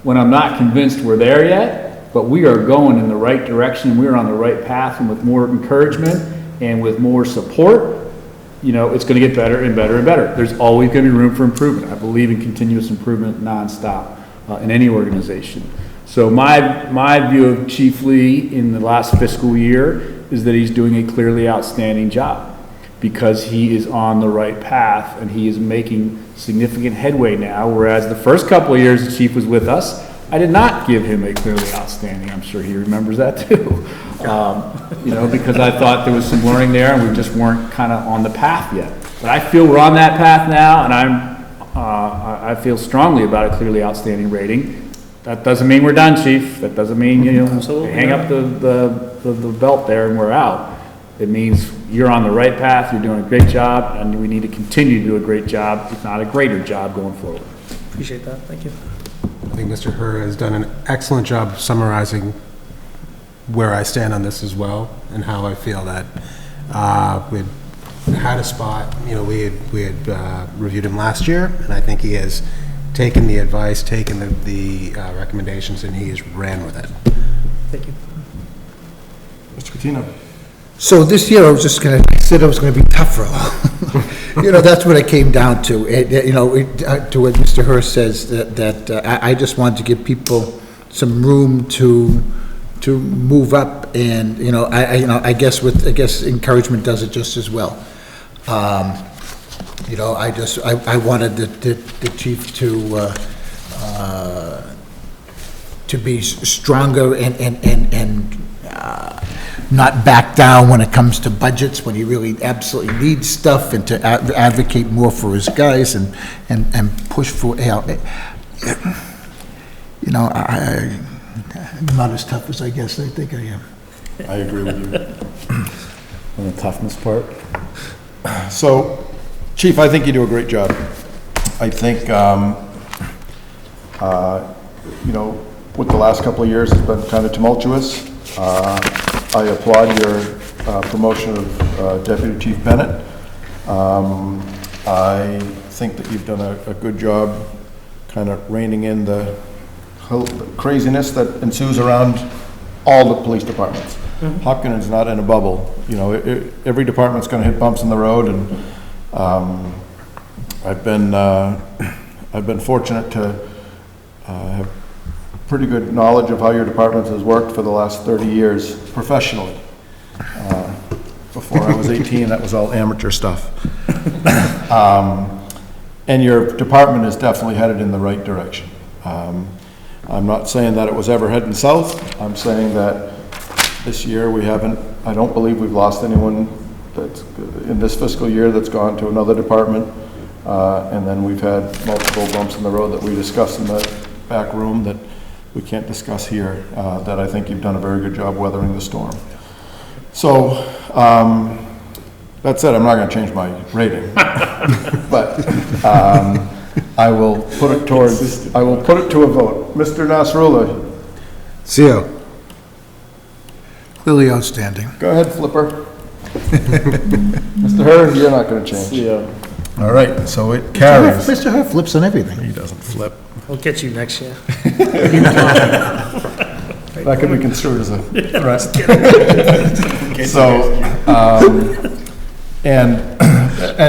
S2: when I'm not convinced we're there yet, but we are going in the right direction, we're on the right path, and with more encouragement and with more support, you know, it's going to get better and better and better. There's always going to be room for improvement. I believe in continuous improvement nonstop in any organization. So my view of Chief Lee in the last fiscal year is that he's doing a clearly outstanding job because he is on the right path and he is making significant headway now, whereas the first couple of years the chief was with us, I did not give him a clearly outstanding. I'm sure he remembers that too. You know, because I thought there was some learning there and we just weren't kind of on the path yet. But I feel we're on that path now, and I feel strongly about a clearly outstanding rating. That doesn't mean we're done, chief. That doesn't mean, you know, hang up the belt there and we're out. It means you're on the right path, you're doing a great job, and we need to continue to do a great job, if not a greater job going forward.
S9: Appreciate that, thank you.
S11: I think Mr. Herr has done an excellent job summarizing where I stand on this as well, and how I feel that we'd had a spot, you know, we had reviewed him last year, and I think he has taken the advice, taken the recommendations, and he has ran with it.
S9: Thank you.
S1: Mr. Coutinho.
S10: So this year, I was just going to, said I was going to be tough for all. You know, that's what it came down to. You know, to what Mr. Hurst says, that I just wanted to give people some room to move up, and you know, I guess encouragement does it just as well. You know, I wanted the chief to be stronger and not back down when it comes to budgets, when he really absolutely needs stuff, and to advocate more for his guys and push for, you know, I'm not as tough as I guess I think I am.
S1: I agree with you.
S2: On the toughness part.
S1: So, Chief, I think you do a great job. I think, you know, what the last couple of years has been kind of tumultuous. I applaud your promotion of Deputy Chief Bennett. I think that you've done a good job kind of reining in the craziness that ensues around all the police departments. Hopkins is not in a bubble. You know, every department's going to hit bumps in the road, and I've been fortunate to have pretty good knowledge of how your department has worked for the last 30 years professionally. Before I was 18, that was all amateur stuff. And your department is definitely headed in the right direction. I'm not saying that it was ever heading south. I'm saying that this year I don't believe we've lost anyone that's in this fiscal year that's gone to another department. And then we've had multiple bumps in the road that we discussed in the back room that we can't discuss here, that I think you've done a very good job weathering the storm. So, that said, I'm not going to change my rating, but I will put it to a vote. Mr. Nasrullah.
S10: CEO. Clearly outstanding.
S1: Go ahead, Flipper. Mr. Herr, you're not going to change.
S2: Yeah.
S1: All right, so it carries.
S10: Mr. Herr flips on everything.
S1: He doesn't flip.
S9: We'll get you next year.
S1: That could be construed as a threat. So, and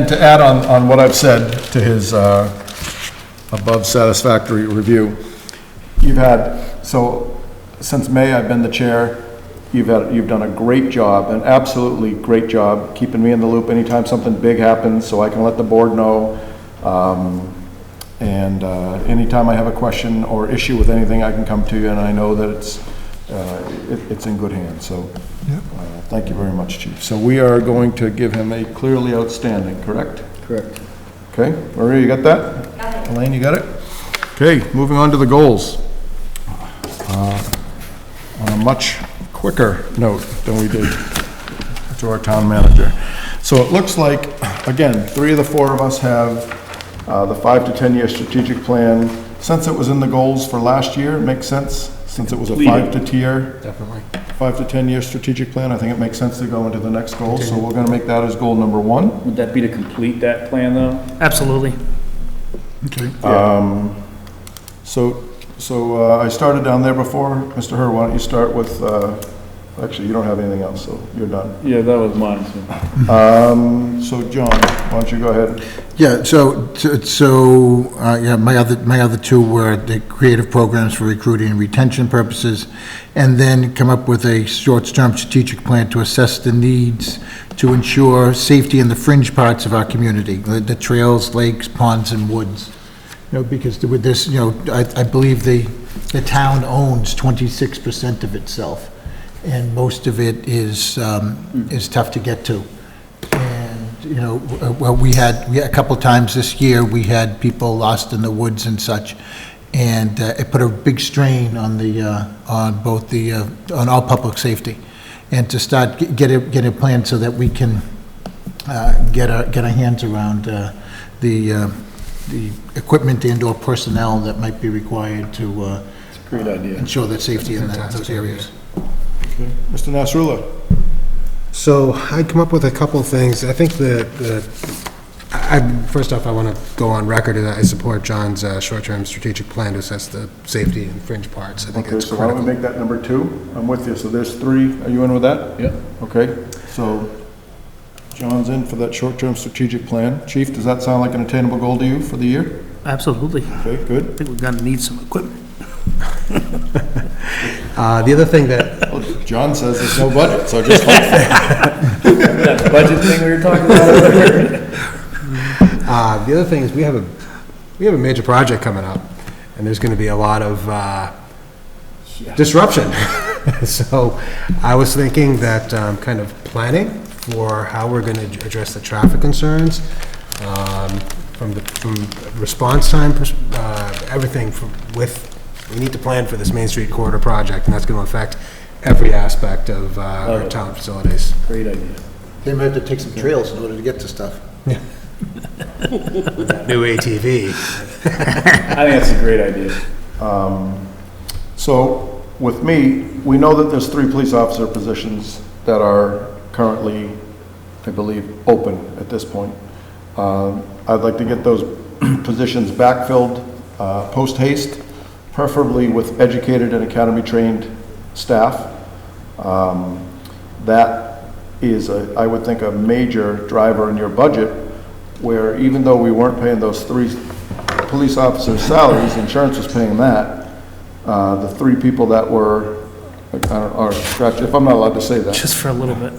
S1: to add on what I've said to his above satisfactory review. You've had, so since May, I've been the chair. You've done a great job, an absolutely great job, keeping me in the loop anytime something big happens, so I can let the board know. And anytime I have a question or issue with anything, I can come to you, and I know that it's in good hands. So thank you very much, Chief. So we are going to give him a clearly outstanding, correct?
S2: Correct.
S1: Okay, Maria, you got that?
S13: Got it.
S1: Elaine, you got it? Okay, moving on to the goals. On a much quicker note than we did to our town manager. So it looks like, again, 3 of the 4 of us have the 5 to 10 year strategic plan. Since it was in the goals for last year, it makes sense. Since it was a 5 to 10 year strategic plan, I think it makes sense to go into the next goal. So we're gonna make that as goal number 1.
S2: Would that be to complete that plan, though?
S9: Absolutely.
S1: Okay. So I started down there before. Mr. Herr, why don't you start with, actually, you don't have anything else, so you're done.
S2: Yeah, that was mine,
S1: So John, why don't you go ahead?
S10: Yeah, my other 2 were the creative programs for recruiting and retention purposes, and then come up with a short-term strategic plan to assess the needs to ensure safety in the fringe parts of our community, the trails, lakes, ponds, and woods. Because with this, I believe the town owns 26% of itself, and most of it is tough to get to. And, well, we had a couple times this year, we had people lost in the woods and such, and it put a big strain on on all public safety. And to start, get a plan so that we can get our hands around the equipment and/or personnel that might be required to
S2: great idea.
S10: ensure that safety in those areas.
S1: Okay. Mr. Nasrullah?
S11: So I come up with a couple of things. I think first off, I want to go on record that I support John's short-term strategic plan to assess the safety and fringe parts. I think
S1: Okay,
S11: it's
S1: so why don't we
S11: critical.
S1: make that number 2? I'm with you. So there's 3. Are you in with that?
S2: Yep.
S1: Okay, so John's in for that short-term strategic plan. Chief, does that sound like an attainable goal to you for the year?
S9: Absolutely.
S1: Okay, good.
S9: I think we're gonna need some equipment.
S11: The other thing that,
S1: Well, John says there's no budget, so just hope for
S2: That budget thing we were talking about earlier?
S11: the other thing is we have a major project coming up, and there's going to be a lot of disruption. So I was thinking that kind of planning for how we're going to address the traffic concerns, from response time, everything we need to plan for this Main Street Corridor project, and that's going to affect every aspect of our town facilities.
S2: Great idea.
S10: They might have to take some trails in order to get to stuff.
S11: New ATV.
S2: I think that's a great idea.
S1: So with me, we know that there's 3 police officer positions that are currently, I believe, open at this point. I'd like to get those positions backfilled post haste, preferably with educated and academy-trained staff. That is, I would think, a major driver in your budget, where even though we weren't paying those 3 police officers' salaries, insurance was paying that, the 3 people that were, if I'm not allowed to say that.
S9: Just for a little bit.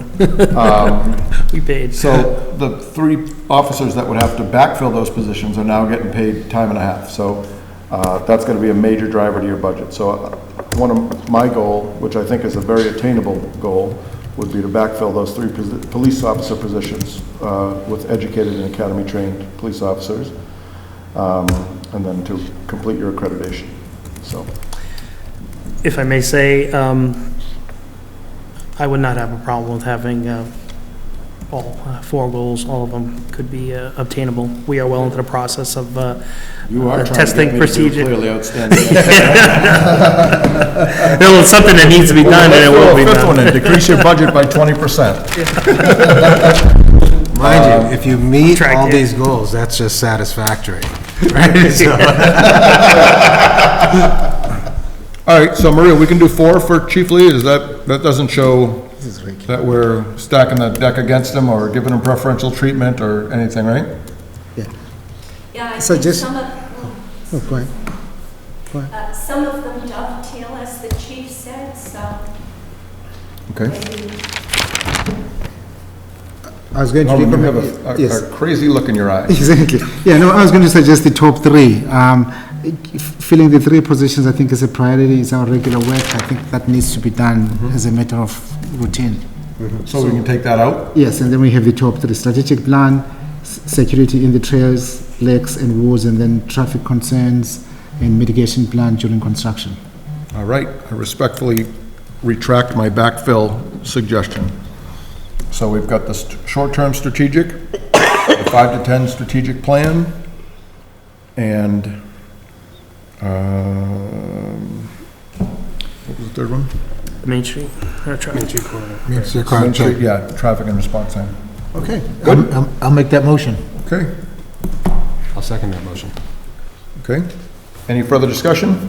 S9: We paid.
S1: So the 3 officers that would have to backfill those positions are now getting paid time and a half. So that's going to be a major driver to your budget. So one of my goal, which I think is a very attainable goal, would be to backfill those 3 police officer positions with educated and academy-trained police officers, and then to complete your accreditation. So,
S9: If I may say, I would not have a problem with having all 4 goals, all of them could be obtainable. We are well into the process of
S1: you are trying to
S9: testing
S1: get me to do
S9: procedure.
S1: clearly outstanding.
S9: No, it's something that needs to be done, and it will be
S1: Fifth one in,
S9: done.
S1: decrease your budget by 20%.
S11: Mind you, if you meet
S9: Track
S11: all
S9: it.
S11: these goals, that's just satisfactory. Right? So-
S1: All right, so Maria, we can do 4 for Chief Lee. That doesn't show that we're stacking the deck against him or giving him preferential treatment or anything, right?
S13: Yeah, I
S12: So
S13: think
S12: just-
S13: some of,
S12: Oh, go ahead.
S13: Some of them dovetail, as the chief said, so
S1: Okay.
S13: maybe
S12: I was going to...
S1: Norman, you have
S12: Yes.
S1: a crazy look in your eye.
S12: Exactly. Yeah, no, I was going to suggest the top three. Filling the three positions, I think, is a priority, is our regular work. I think that needs to be done as a matter of routine.
S1: So we can take that out?
S12: Yes, and then we have the top three: strategic plan, security in the trails, lakes and woods, and then traffic concerns and mitigation plan during construction.
S1: All right, I respectfully retract my backfill suggestion. So we've got the short-term strategic, the 5 to 10 strategic plan, and, what was the third one?
S15: Main Street, Main Street corner.
S1: Main Street, yeah, traffic and response time.
S10: Okay, good. I'll make that motion.
S1: Okay,
S11: I'll second that motion.
S1: okay. Any further discussion?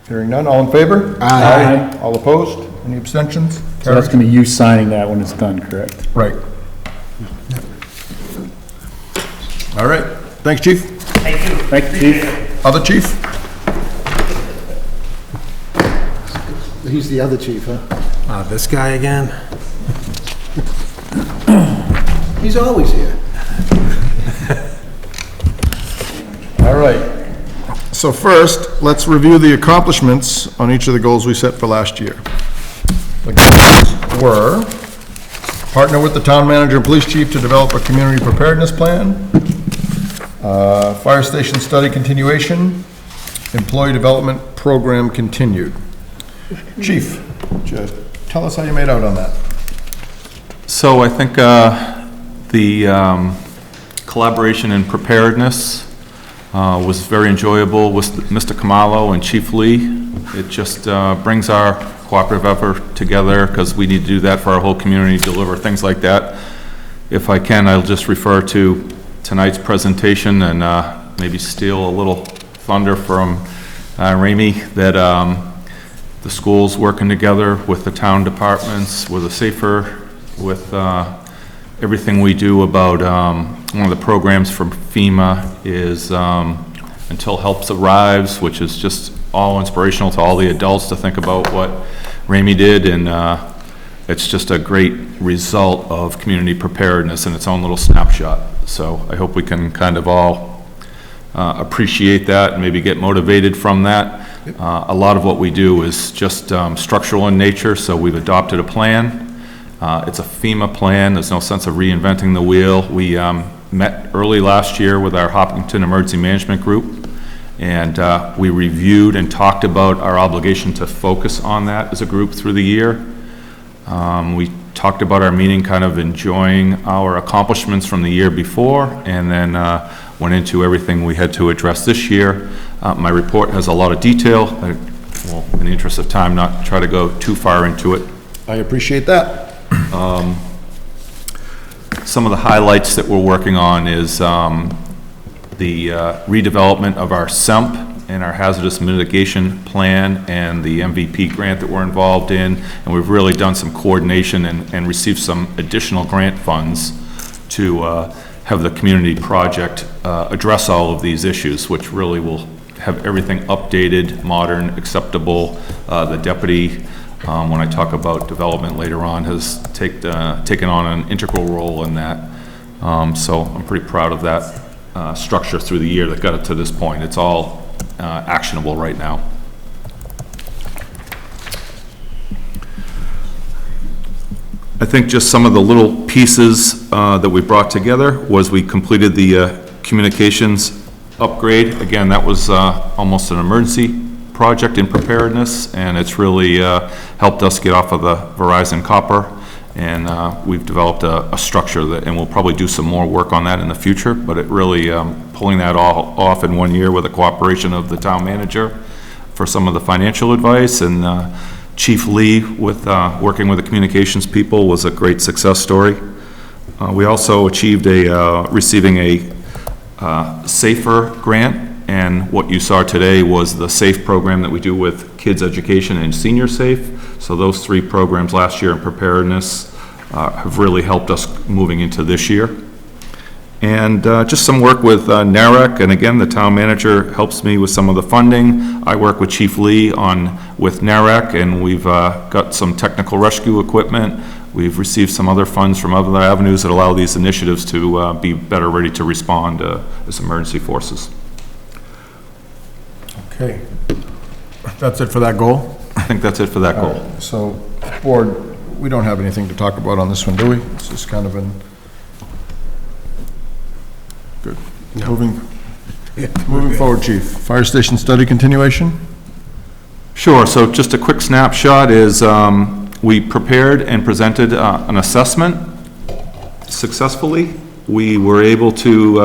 S1: Hearing none, all in favor?
S10: Aye.
S1: All opposed? Any abstentions?
S2: So that's gonna be you signing that when it's done, correct?
S1: Right. All right, thanks, chief.
S2: Thank you, chief.
S1: Other chief?
S10: He's the other chief, huh?
S11: This guy again?
S10: He's always here.
S1: All right. So first, let's review the accomplishments on each of the goals we set for last year. The goals were partner with the town manager and police chief to develop a community preparedness plan, fire station study continuation, employee development program continued. Chief, just tell us how you made out on that.
S3: So I think the collaboration and preparedness was very enjoyable with Mr. Kamalo and Chief Lee. It just brings our cooperative effort together because we need to do that for our whole community, deliver things like that. If I can, I'll just refer to tonight's presentation and maybe steal a little thunder from Ramey, that the schools working together with the town departments, with a safer, with everything we do about, one of the programs from FEMA is Until Help Arrives, which is just all inspirational to all the adults to think about what Ramey did, and it's just a great result of community preparedness in its own little snapshot. So I hope we can kind of all appreciate that and maybe get motivated from that. A lot of what we do is just structural in nature, so we've adopted a plan. It's a FEMA plan. There's no sense of reinventing the wheel. We met early last year with our Hopkinton Emergency Management Group, and we reviewed and talked about our obligation to focus on that as a group through the year. We talked about our meeting kind of enjoying our accomplishments from the year before, and then went into everything we had to address this year. My report has a lot of detail. I will, in the interest of time, not try to go too far into it.
S1: I appreciate that.
S3: Some of the highlights that we're working on is the redevelopment of our SEMP and our hazardous mitigation plan and the MVP grant that we're involved in. And we've really done some coordination and received some additional grant funds to have the community project address all of these issues, which really will have everything updated, modern, acceptable. The deputy, when I talk about development later on, has taken on an integral role in that. So I'm pretty proud of that structure through the year that got it to this point. It's all actionable right now. I think just some of the little pieces that we brought together was we completed the communications upgrade. Again, that was almost an emergency project in preparedness, and it's really helped us get off of the Verizon copper, and we've developed a structure that, and we'll probably do some more work on that in the future, but it really pulling that all off in 1 year with the cooperation of the town manager for some of the financial advice, and Chief Lee with working with the communications people was a great success story. We also achieved receiving a SAFER grant, and what you saw today was the SAFE program that we do with Kids Education and Senior Safe. So those three programs last year in preparedness have really helped us moving into this year. And just some work with NAREC, and again, the town manager helps me with some of the funding. I work with Chief Lee with NAREC, and we've got some technical rescue equipment. We've received some other funds from other avenues that allow these initiatives to be better ready to respond as emergency forces.
S1: Okay. That's it for that goal?
S3: I think that's it for that goal.
S1: So, board, we don't have anything to talk about on this one, do we? It's just kind of good. Moving forward, Chief. Fire station study continuation?
S3: Sure, so just a quick snapshot is we prepared and presented an assessment successfully. We were able to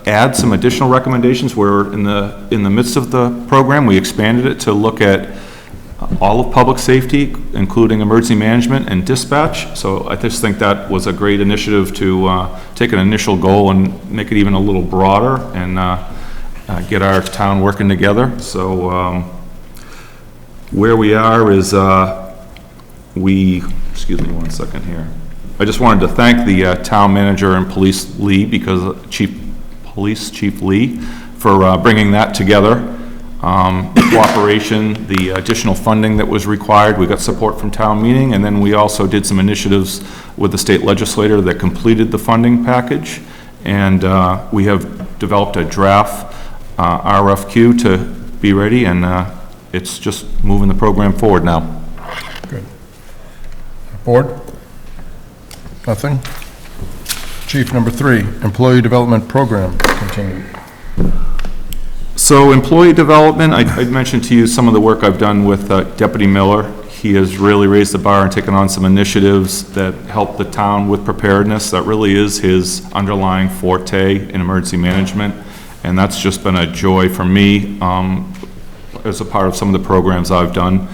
S3: add some additional recommendations. We're in the midst of the program. We expanded it to look at all of public safety, including emergency management and dispatch. So I just think that was a great initiative to take an initial goal and make it even a little broader and get our town working together. So where we are is excuse me one second here. I just wanted to thank the town manager and Police Chief Lee for bringing that together. Cooperation, the additional funding that was required. We got support from town meeting, and then we also did some initiatives with the state legislator that completed the funding package. And we have developed a draft RFQ to be ready, and it's just moving the program forward now.
S1: Good. Board? Nothing? Chief, number 3, employee development program continued.
S3: So employee development, I mentioned to you some of the work I've done with Deputy Miller. He has really raised the bar and taken on some initiatives that help the town with preparedness. That really is his underlying forte in emergency management, and that's just been a joy for me as a part of some of the programs I've done.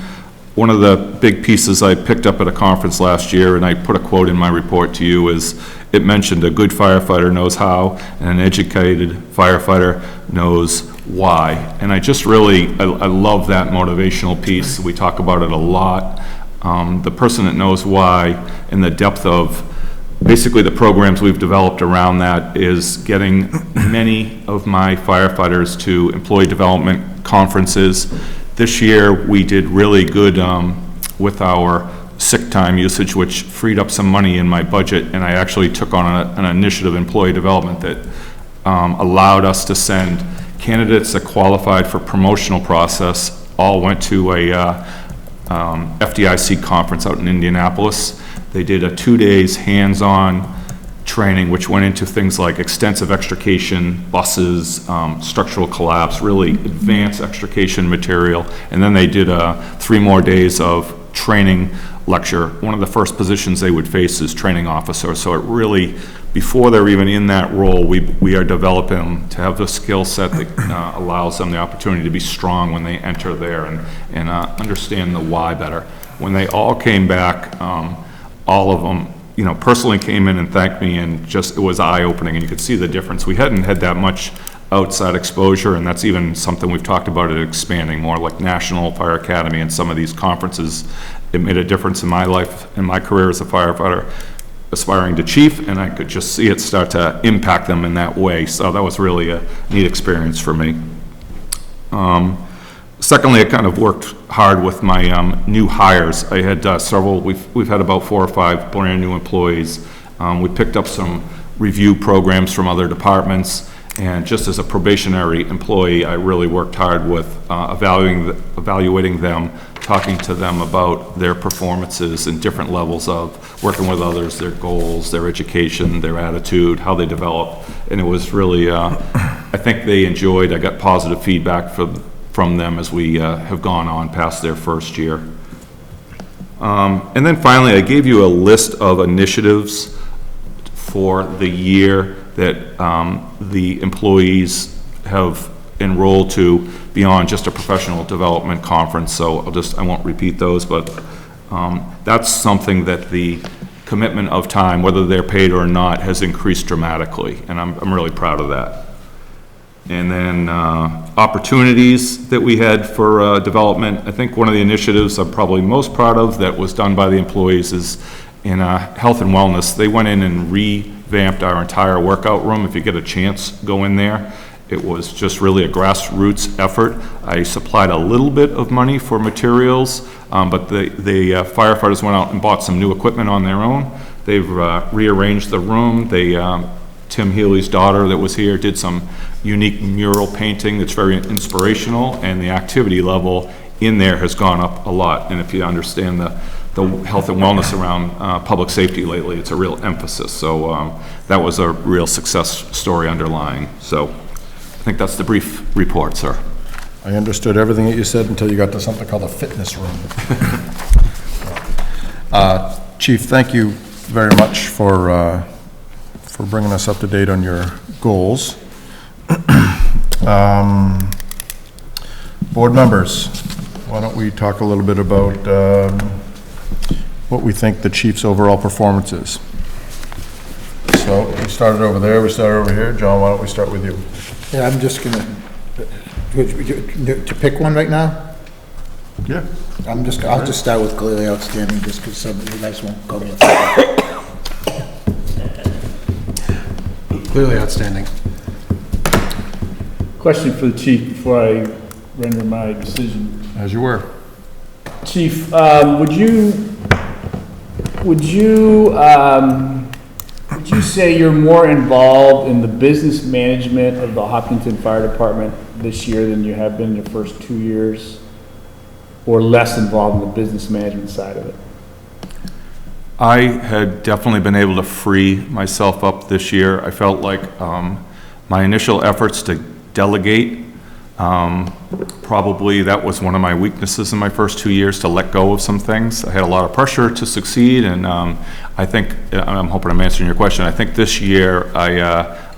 S3: One of the big pieces I picked up at a conference last year, and I put a quote in my report to you, is it mentioned a good firefighter knows how, and an educated firefighter knows why. And I just really, I love that motivational piece. We talk about it a lot. The person that knows why and the depth of basically the programs we've developed around that is getting many of my firefighters to employee development conferences. This year, we did really good with our sick time usage, which freed up some money in my budget, and I actually took on an initiative, employee development, that allowed us to send candidates that qualified for promotional process, all went to a FDIC conference out in Indianapolis. They did a 2 days hands-on training, which went into things like extensive extrication, buses, structural collapse, really advanced extrication material. And then they did 3 more days of training lecture. One of the first positions they would face is training officer. So it really, before they're even in that role, we are developing them to have the skill set that allows them the opportunity to be strong when they enter there and understand the why better. When they all came back, all of them, personally came in and thanked me, and just, it was eye-opening, and you could see the difference. We hadn't had that much outside exposure, and that's even something we've talked about it expanding more, like National Fire Academy and some of these conferences. It made a difference in my life, in my career as a firefighter, aspiring to chief, and I could just see it start to impact them in that way. So that was really a neat experience for me. Secondly, I kind of worked hard with my new hires. I had several, we've had about 4 or 5 brand new employees. We picked up some review programs from other departments, and just as a probationary employee, I really worked hard with evaluating them, talking to them about their performances and different levels of working with others, their goals, their education, their attitude, how they develop. And it was really, I think they enjoyed, I got positive feedback from them as we have gone on past their first year. And then finally, I gave you a list of initiatives for the year that the employees have enrolled to beyond just a professional development conference. So I won't repeat those, but that's something that the commitment of time, whether they're paid or not, has increased dramatically, and I'm really proud of that. And then opportunities that we had for development. I think one of the initiatives I'm probably most proud of that was done by the employees is in health and wellness. They went in and revamped our entire workout room. If you get a chance, go in there. It was just really a grassroots effort. I supplied a little bit of money for materials, but the firefighters went out and bought some new equipment on their own. They've rearranged the room. Tim Healy's daughter that was here did some unique mural painting that's very inspirational, and the activity level in there has gone up a lot. And if you understand the health and wellness around public safety lately, it's a real emphasis. So that was a real success story underlying. So I think that's the brief report, sir.
S1: I understood everything that you said until you got to something called a fitness room. Chief, thank you very much for bringing us up to date on your goals. Board members, why don't we talk a little bit about what we think the chief's overall performance is. So we started over there, we started over here. John, why don't we start with you?
S10: Yeah, I'm just gonna, to pick one right now?
S1: Yeah.
S10: I'll just start with clearly outstanding, just because some of you guys won't go with
S11: Clearly outstanding.
S2: Question for the chief before I render my decision.
S1: As you were.
S2: Chief, would you say you're more involved in the business management of the Hopkinton Fire Department this year than you have been in your first 2 years? Or less involved in the business management side of it?
S3: I had definitely been able to free myself up this year. I felt like my initial efforts to delegate, probably that was one of my weaknesses in my first 2 years, to let go of some things. I had a lot of pressure to succeed, and I think, I'm hoping I'm answering your question, I think this year I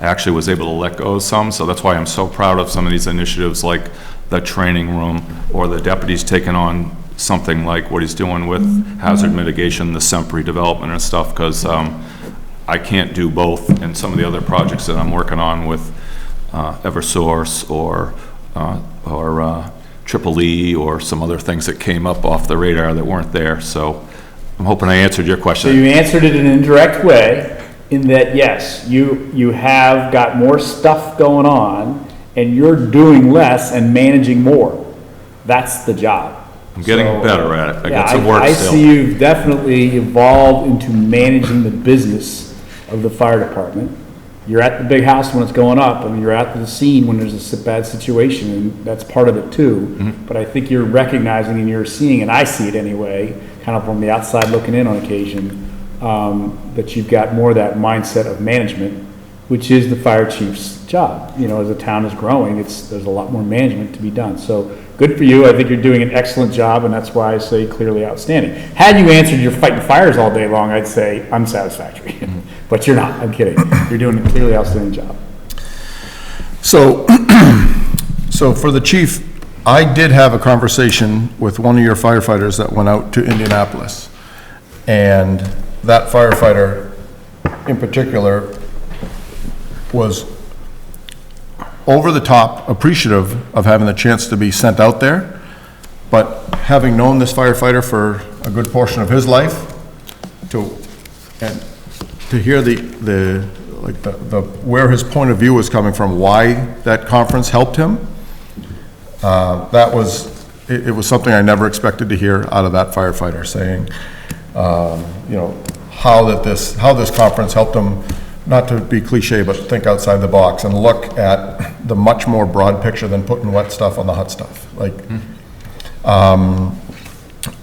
S3: actually was able to let go of some, so that's why I'm so proud of some of these initiatives like the training room, or the deputies taking on something like what he's doing with hazard mitigation, the SEMPRE development and stuff, because I can't do both, and some of the other projects that I'm working on with Eversource or Triple E, or some other things that came up off the radar that weren't there. So I'm hoping I answered your question.
S2: So you answered it in an indirect way, in that yes, you have got more stuff going on, and you're doing less and managing more. That's the job.
S3: I'm getting better at it. I got some work still.
S2: I see you've definitely evolved into managing the business of the fire department. You're at the big house when it's going up, and you're at the scene when there's a bad situation, and that's part of it too.
S3: Mm-hmm.
S2: But I think you're recognizing and you're seeing, and I see it anyway, kind of from the outside looking in on occasion, that you've got more of that mindset of management, which is the fire chief's job. You know, as the town is growing, there's a lot more management to be done. So good for you. I think you're doing an excellent job, and that's why I say clearly outstanding. Had you answered you're fighting fires all day long, I'd say unsatisfactory. But you're not. I'm kidding. You're doing a clearly outstanding job.
S1: So, so for the chief, I did have a conversation with one of your firefighters that went out to Indianapolis. And that firefighter in particular was over the top appreciative of having the chance to be sent out there, but having known this firefighter for a good portion of his life, to hear where his point of view was coming from, why that conference helped him, it was something I never expected to hear out of that firefighter, saying, you know, how this conference helped him, not to be cliche, but think outside the box and look at the much more broad picture than putting wet stuff on the hot stuff. Like,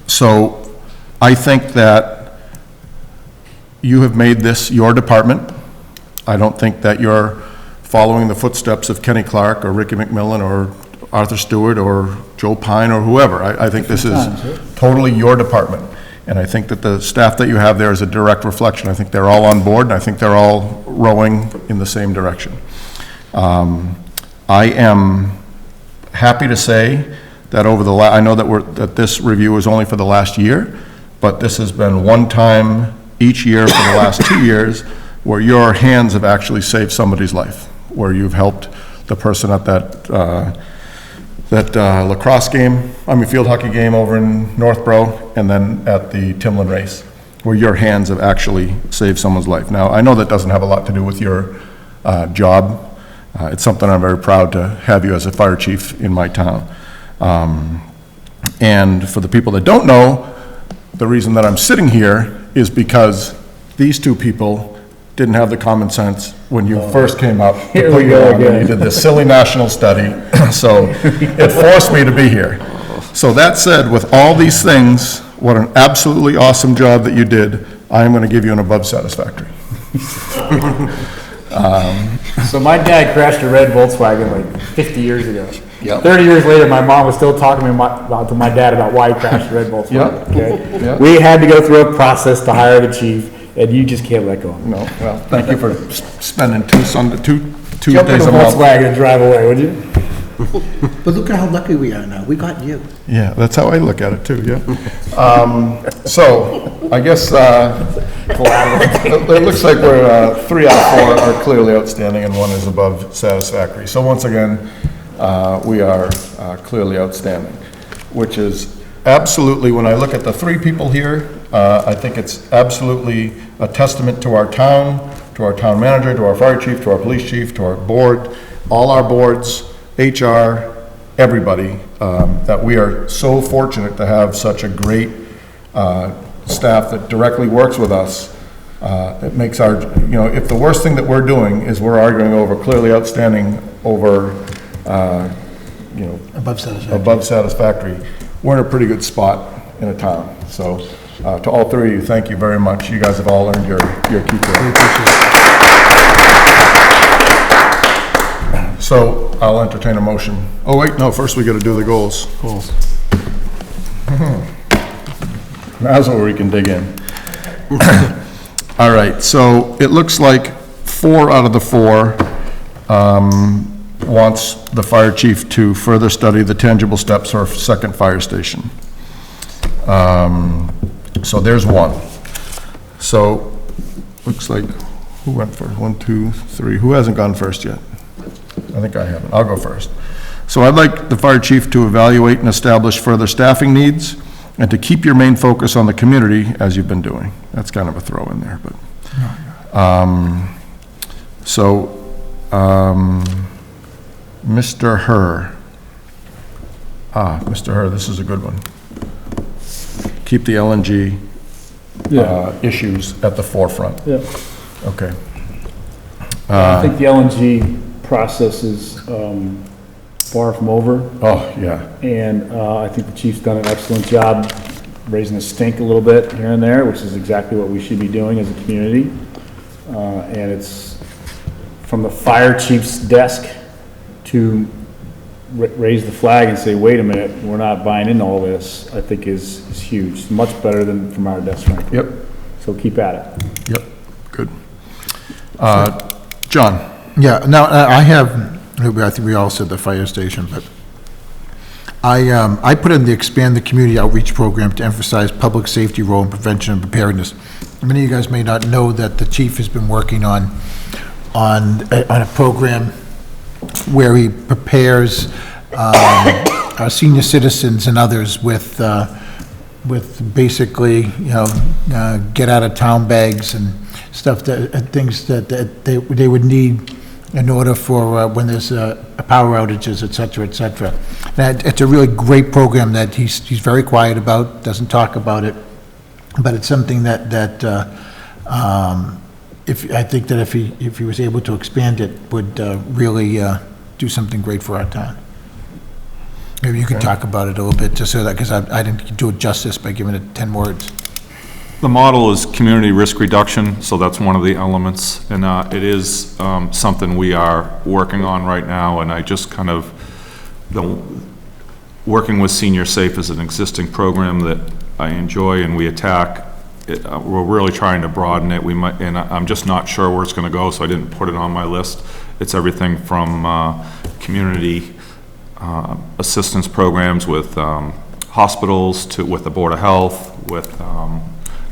S1: so I think that you have made this your department. I don't think that you're following the footsteps of Kenny Clark or Ricky McMillan or Arthur Stewart or Joe Pine or whoever. I think this is totally your department. And I think that the staff that you have there is a direct reflection. I think they're all on board, and I think they're all rowing in the same direction. I am happy to say that over the I know that this review is only for the last year, but this has been one time each year for the last 2 years where your hands have actually saved somebody's life, where you've helped the person at that field hockey game over in Northborough, and then at the Timlin race. where your hands have actually saved someone's life. Now, I know that doesn't have a lot to do with your job. It's something I'm very proud to have you as a fire chief in my town. And for the people that don't know, the reason that I'm sitting here is because these two people didn't have the common sense when you first came up.
S2: Here we go again.
S1: You did this silly national study, so it forced me to be here. So that said, with all these things, what an absolutely awesome job that you did. I am going to give you an above satisfactory.
S2: So my dad crashed a red Volkswagen like 50 years ago.
S1: Yep.
S2: 30 years later, my mom was still talking to my dad about why he crashed a red Volkswagen.
S1: Yep.
S2: Okay?
S1: Yep.
S2: We had to go through a process to hire the chief, and you just can't let go.
S1: No, well, thank you for spending two
S2: Jump in
S1: Tuesdays
S2: a
S1: a month.
S2: Volkswagen and drive away, would you?
S10: But look at how lucky we are now. We got you.
S1: Yeah, that's how I look at it too, yeah. So, I guess, it looks like we're, 3 out of 4 are clearly outstanding and 1 is above satisfactory. So once again, we are clearly outstanding, which is absolutely, when I look at the 3 people here, I think it's absolutely a testament to our town manager, to our fire chief, to our police chief, to our board, all our boards, HR, everybody, that we are so fortunate to have such a great staff that directly works with us. It makes our, if the worst thing that we're doing is we're arguing over clearly outstanding over, above satisfactory, we're in a pretty good spot in a town. So to all 3 of you, thank you very much. You guys have all earned your keep there. So I'll entertain a motion. Oh, wait, no, first we got to do the goals. Now's where we can dig in. All right, so it looks like 4 out of the 4 wants the fire chief to further study the tangible steps for a second fire station. So there's 1. So looks like, who went first? 1, 2, 3. Who hasn't gone first yet? I think I haven't. I'll go first. So I'd like the fire chief to evaluate and establish further staffing needs and to keep your main focus on the community as you've been doing. That's kind of a throw in there, but. Mr. Herr. Mr. Herr, this is a good one. Keep the LNG issues at the forefront.
S2: Yeah.
S1: Okay.
S2: I think the LNG process is far from over.
S1: Oh, yeah.
S2: And I think the chief's done an excellent job raising the stink a little bit here and there, which is exactly what we should be doing as a community. And it's from the fire chief's desk to raise the flag and say, wait a minute, we're not buying into all this, I think is huge. It's much better than from our desk, frankly.
S1: Yep.
S2: So keep at it.
S1: Yep, good. John?
S10: Yeah, now, I think we all said the fire station, but I put in the expand the community outreach program to emphasize public safety role in prevention and preparedness. Many of you guys may not know that the chief has been working on a program where he prepares our senior citizens and others with basically, get out of town bags and stuff things that they would need in order for when there's power outages, et cetera, et cetera. And it's a really great program that he's very quiet about, doesn't talk about it, but it's something that I think that if he was able to expand it, would really do something great for our town. Maybe you could talk about it a little bit, just so that, because I didn't do it justice by giving it 10 words.
S16: The model is community risk reduction, so that's one of the elements, and it is something we are working on right now, and I just kind of, working with Senior Safe is an existing program that I enjoy and we attack. We're really trying to broaden it. And I'm just not sure where it's going to go, so I didn't put it on my list. It's everything from community assistance programs with hospitals to with the Board of Health, with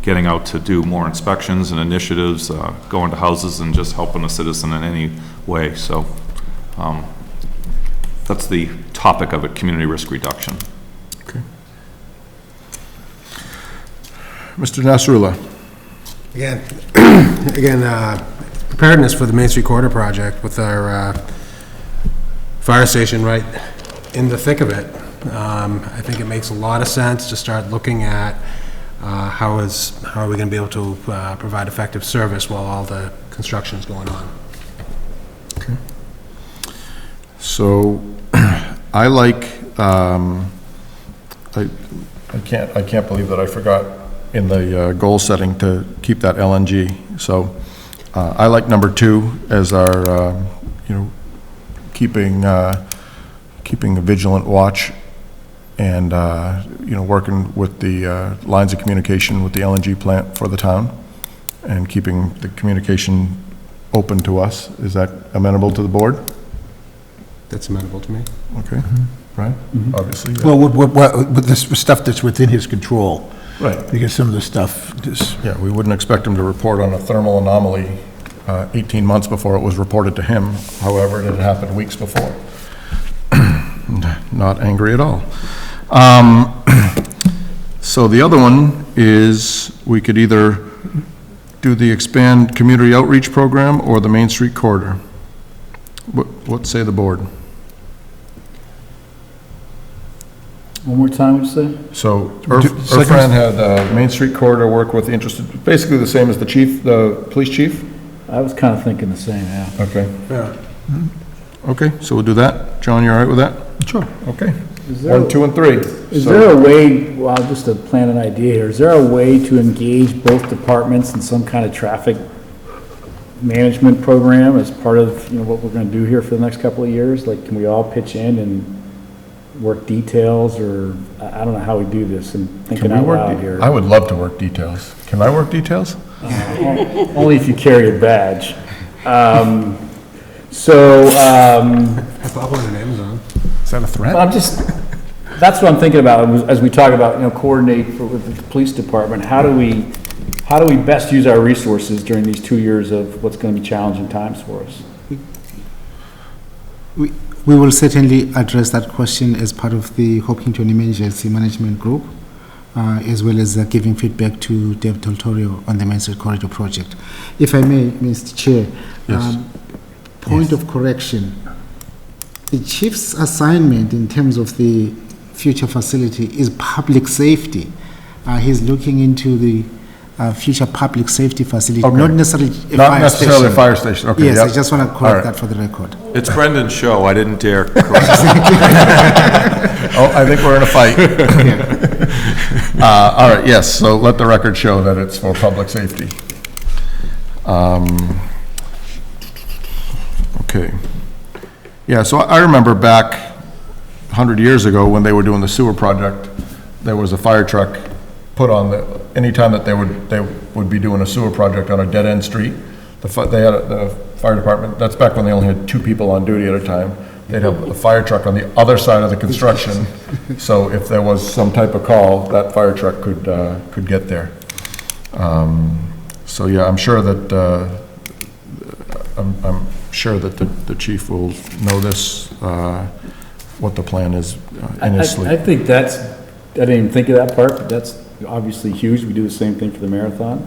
S16: getting out to do more inspections and initiatives, going to houses and just helping a citizen in any way. So that's the topic of it, community risk reduction.
S1: Okay. Mr. Nasrullah.
S11: Again, preparedness for the Main Street Corridor project with our fire station right in the thick of it. I think it makes a lot of sense to start looking at how are we going to be able to provide effective service while all the construction is going on.
S1: Okay. So, I like, I can't believe that I forgot in the goal setting to keep that LNG. So, I like number 2 as our, keeping a vigilant watch and, working with the lines of communication with the LNG plant for the town and keeping the communication open to us. Is that amenable to the board?
S11: That's amenable to me.
S1: Okay, Brian? Obviously. Yeah.
S10: Well, with this stuff that's within his control.
S1: Right.
S10: Because some of the stuff just...
S1: Yeah, we wouldn't expect him to report on a thermal anomaly 18 months before it was reported to him. However, it had happened weeks before. Not angry at all. So the other one is we could either do the expand community outreach program or the Main Street Corridor. What say the board?
S2: One more time, would you say?
S1: So Irfan had Main Street Corridor work with the interested, basically the same as the chief, the police chief?
S2: I was kind of thinking the same, yeah.
S1: Okay.
S11: Yeah.
S1: Okay, so we'll do that. John, you all right with that?
S10: Sure.
S1: Okay.
S2: Is there-
S1: 1, 2, and 3.
S2: Is there a way, well, just to plant an idea here, is there a way to engage both departments in some kind of traffic management program as part of, what we're gonna do here for the next couple of years? Like, can we all pitch in and work details, or, I don't know how we do this, I'm thinking out loud here.
S1: I would love to work details. Can I work details?
S2: Only if you carry a badge.
S11: I bought one on Amazon.
S1: Is that a threat?
S2: That's what I'm thinking about, as we talk about, coordinate with the police department, how do we best use our resources during these 2 years of what's gonna be challenging times for us?
S12: We will certainly address that question as part of the Hopkinton Emergency Management Group, as well as giving feedback to Dave Toltorio on the Main Street Corridor project. If I may, Mr. Chair,
S1: Yes.
S12: Point of correction. The chief's assignment in terms of the future facility is public safety. He's looking into the future public safety facility,
S1: Okay.
S12: not necessarily a
S1: Not
S12: fire
S1: necessarily a
S12: station.
S1: fire station, okay.
S12: Yes,
S1: yep.
S12: I just want to
S1: All
S12: correct
S1: right.
S12: that for the record.
S16: It's Brendan's show, I didn't dare correct.
S1: Oh, I think we're in a fight. All right, yes, so let the record show that it's for public safety. Okay. Yeah, so I remember back 100 years ago when they were doing the sewer project, there was a fire truck put on anytime that they would be doing a sewer project on a dead-end street, the fire department, that's back when they only had 2 people on duty at a time, they'd have a fire truck on the other side of the construction, so if there was some type of call, that fire truck could get there. So yeah, I'm sure that the chief will know this, what the plan is in his sleep.
S2: I think I didn't even think of that part, but that's obviously huge. We do the same thing for the marathon.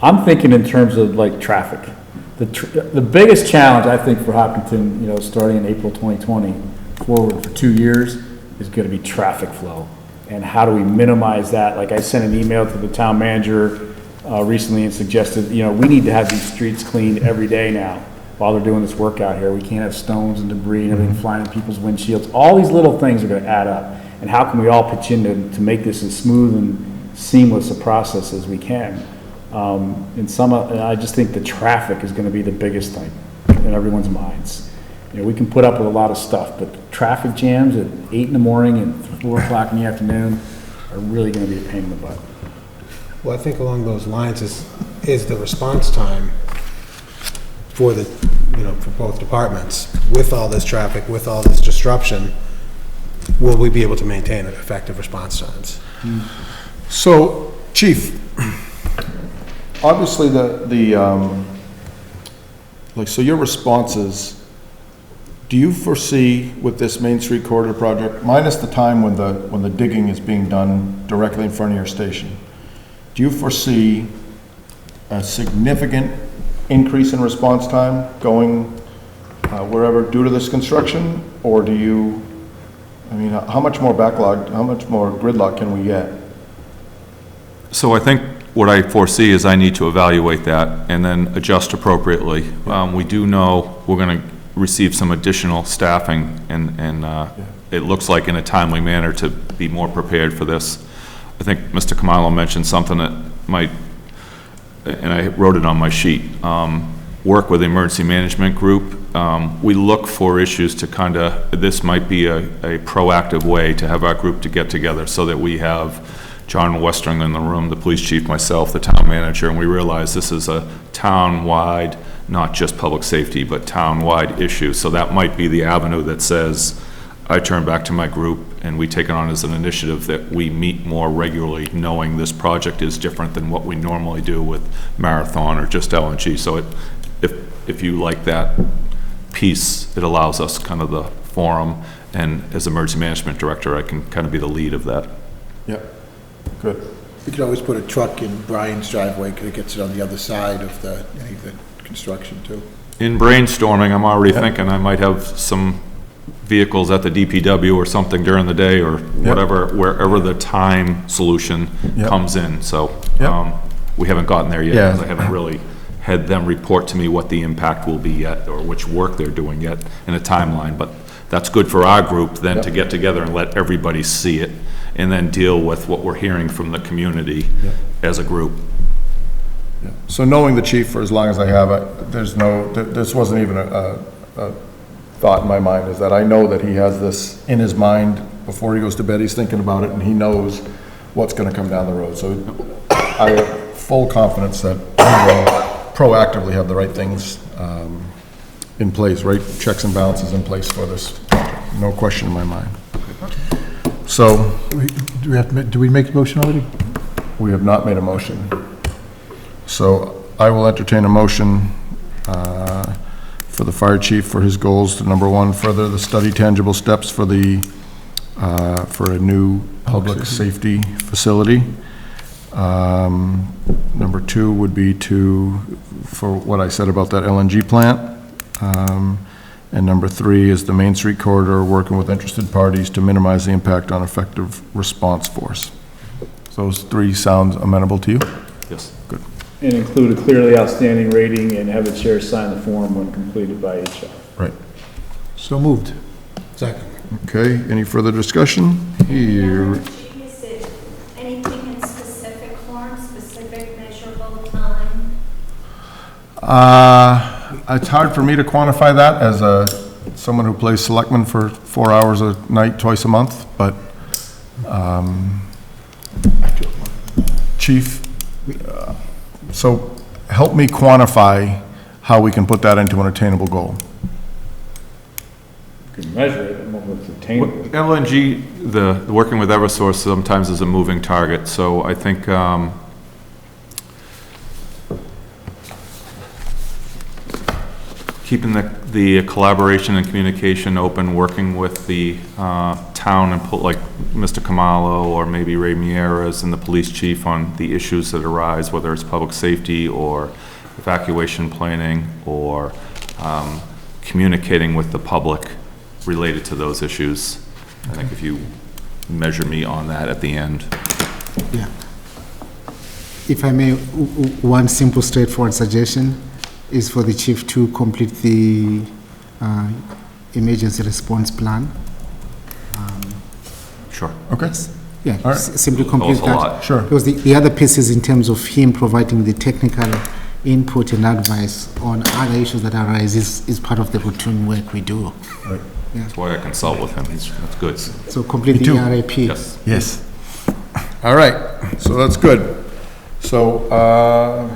S2: I'm thinking in terms of like traffic. The biggest challenge, I think, for Hopkinton, starting in April 2020 forward for 2 years is going to be traffic flow. And how do we minimize that? Like I sent an email to the town manager recently and suggested, we need to have these streets cleaned every day now while they're doing this work out here. We can't have stones and debris and everything flying in people's windshields. All these little things are going to add up. And how can we all pitch in to make this as smooth and seamless a process as we can? And I just think the traffic is going to be the biggest thing in everyone's minds. We can put up with a lot of stuff, but traffic jams at 8 in the morning and 4 o'clock in the afternoon are really going to be a pain in the butt.
S11: Well, I think along those lines is the response time for for both departments, with all this traffic, with all this disruption, will we be able to maintain effective response times?
S1: So, Chief, obviously so your responses, do you foresee with this Main Street Corridor project, minus the time when the digging is being done directly in front of your station, do you foresee a significant increase in response time going wherever due to this construction? Or do you, I mean, how much more backlog, how much more gridlock can we get?
S16: So I think what I foresee is I need to evaluate that and then adjust appropriately. We do know we're going to receive some additional staffing, and it looks like in a timely manner to be more prepared for this. I think Mr. Kamalo mentioned something that might, and I wrote it on my sheet, work with the emergency management group. We look for issues to kind of, this might be a proactive way to have our group to get together so that we have John Westring in the room, the police chief, myself, the town manager, and we realize this is a town-wide, not just public safety, but town-wide issue. So that might be the avenue that says, I turn back to my group and we take it on as an initiative that we meet more regularly, knowing this project is different than what we normally do with Marathon or just LNG. So if you like that piece, it allows us kind of the forum, and as emergency management director, I can kind of be the lead of that.
S1: Yep. Good.
S10: We could always put a truck in Brian's driveway because it gets it on the other side of the construction too.
S16: In brainstorming, I'm already thinking I might have some vehicles at the DPW or something during the day or whatever, wherever the time solution comes in. So we haven't gotten there yet because I haven't really had them report to me what the impact will be yet or which work they're doing yet in a timeline. But that's good for our group then to get together and let everybody see it and then deal with what we're hearing from the community as a group.
S1: So knowing the chief for as long as I have, there's no, this wasn't even a thought in my mind, is that I know that he has this in his mind before he goes to bed. He's thinking about it and he knows what's going to come down the road. So I have full confidence that he will proactively have the right things in place, right checks and balances in place for this. No question in my mind. So
S10: do we make a motion already?
S1: We have not made a motion. So I will entertain a motion for the fire chief for his goals to, number one, further the study tangible steps for the for a new public safety facility. Number two would be for what I said about that LNG plant. And number three is the Main Street corridor, working with interested parties to minimize the impact on effective response force. So those three sound amenable to you?
S16: Yes.
S1: Good.
S2: And include a clearly outstanding rating and have the chair sign the form when completed by HR.
S1: Right.
S10: So moved. Second.
S1: Okay, any further discussion? Here.
S13: Is it anything in specific form, specific measurable time?
S1: It's hard for me to quantify that as someone who plays selectman for 4 hours a night, twice a month, but Chief, so help me quantify how we can put that into an attainable goal.
S2: You can measure it, and what's attainable.
S16: LNG, the working with Eversource sometimes is a moving target, so I think keeping the collaboration and communication open, working with the town and like Mr. Kamalo or maybe Ray Mieras and the police chief on the issues that arise, whether it's public safety or evacuation planning or communicating with the public related to those issues. I think if you measure me on that at the end.
S12: Yeah. If I may, one simple, straightforward suggestion is for the chief to complete the emergency response plan.
S16: Sure.
S1: Okay.
S12: Yeah,
S1: All right.
S12: simply complete
S16: That was a lot.
S1: Sure.
S12: Because the other pieces in terms of him providing the technical input and advice on other issues that arise is part of the routine work we do.
S1: Right.
S12: Yeah.
S16: That's why I consult with him. That's good.
S12: So complete
S1: Me
S12: the
S1: too.
S12: RAP.
S16: Yes.
S1: Yes. All right, so that's good. So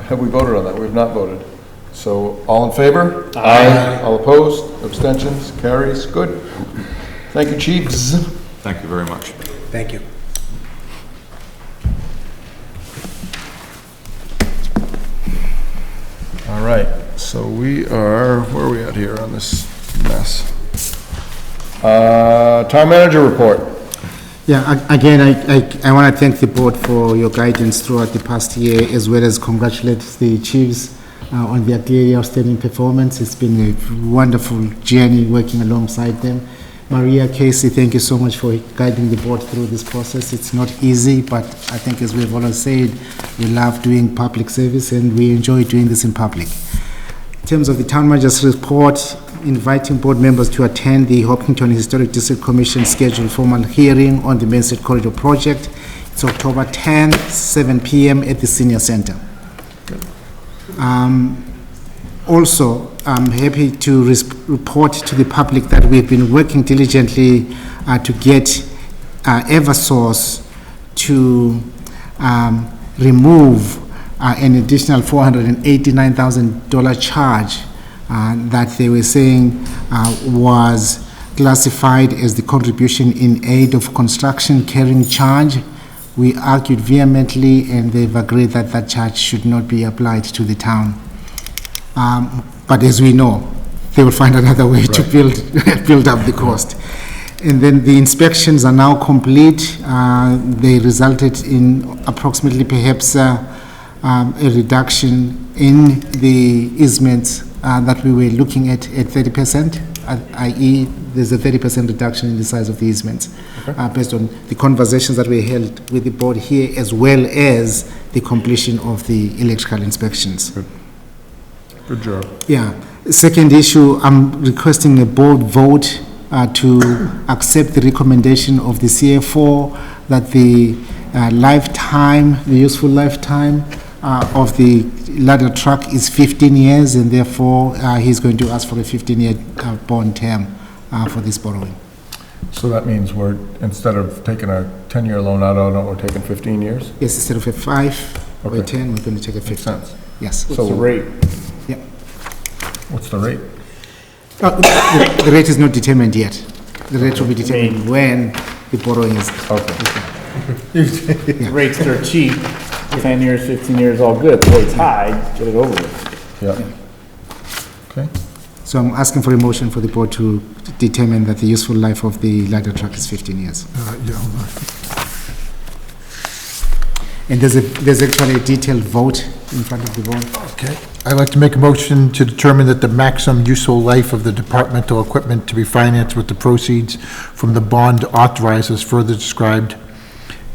S1: have we voted on that? We have not voted. So all in favor? Aye. All opposed? Abstentions? Carries? Good. Thank you, chiefs.
S16: Thank you very much.
S11: Thank you.
S1: All right, so we are, where are we at here on this mess? Town manager report.
S12: Yeah, again, I want to thank the board for your guidance throughout the past year, as well as congratulate the chiefs on their clearly outstanding performance. It's been a wonderful journey working alongside them. Maria, Casey, thank you so much for guiding the board through this process. It's not easy, but I think, as we've always said, we love doing public service and we enjoy doing this in public. In terms of the town manager's report, inviting board members to attend the Hopkinton Historic District Commission scheduled formal hearing on the Main Street Corridor project. It's October 10th, 7 p.m. at the Senior Center. Also, I'm happy to report to the public that we've been working diligently to get Eversource to remove an additional $489,000 charge that they were saying was classified as the contribution in aid of construction carrying charge. We argued vehemently, and they've agreed that that charge should not be applied to the town. But as we know, they will find another way to build up the cost. And then the inspections are now complete. They resulted in approximately perhaps a reduction in the easements that we were looking at 30%, i.e. there's a 30% reduction in the size of the easements, based on the conversations that we held with the board here, as well as the completion of the electrical inspections.
S1: Good job.
S12: Yeah. Second issue, I'm requesting a board vote to accept the recommendation of the CFO that the useful lifetime of the ladder truck is 15 years, and therefore he's going to ask for a 15-year bond term for this borrowing.
S1: So that means we're, instead of taking a 10-year loan out on it, we're taking 15 years?
S12: Yes, instead of a 5 or a 10, we're going to take a 15.
S1: Makes sense.
S12: Yes.
S2: What's the rate?
S12: Yeah.
S1: What's the rate?
S12: The rate is not determined yet. The rate will be determined when the borrowing is.
S2: The rates that are cheap, 10 years, 15 years, all good. The rate's high, get it over with.
S1: Yeah. Okay.
S12: So I'm asking for a motion for the board to determine that the useful life of the ladder truck is 15 years. And there's actually a detailed vote in front of the board.
S10: Okay. I'd like to make a motion to determine that the maximum useful life of the departmental equipment to be financed with the proceeds from the bond authorized as further described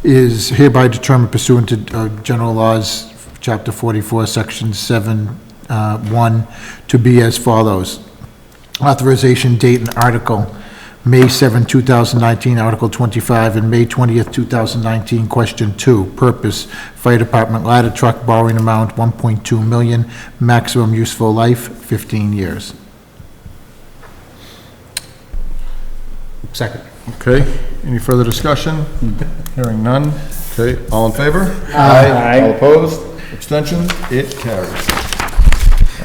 S10: is hereby determined pursuant to General Laws, Chapter 44, Section 7(1), to be as follows. Authorization date and article, May 7, 2019, Article 25, and May 20th, 2019, Question 2. Purpose, Fire Department ladder truck, borrowing amount $1.2 million, maximum useful life 15 years.
S11: Second.
S1: Okay, any further discussion? Hearing none. Okay, all in favor?
S2: Aye.
S1: All opposed? Abstentions? It carries.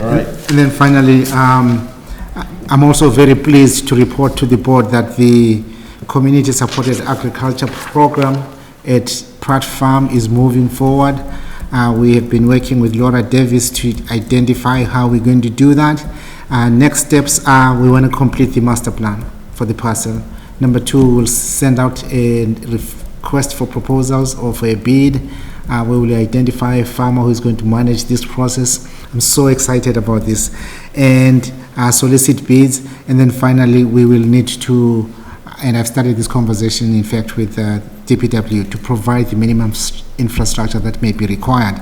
S1: All right.
S12: And then finally, I'm also very pleased to report to the board that the community-supported agriculture program at Pratt Farm is moving forward. We have been working with Laura Davis to identify how we're going to do that. Next steps are we want to complete the master plan for the parcel. Number 2, we'll send out a request for proposals or for a bid. We will identify a farmer who is going to manage this process. I'm so excited about this. And solicit bids. And then finally, we will need to, and I've started this conversation, in fact, with DPW to provide the minimum infrastructure that may be required.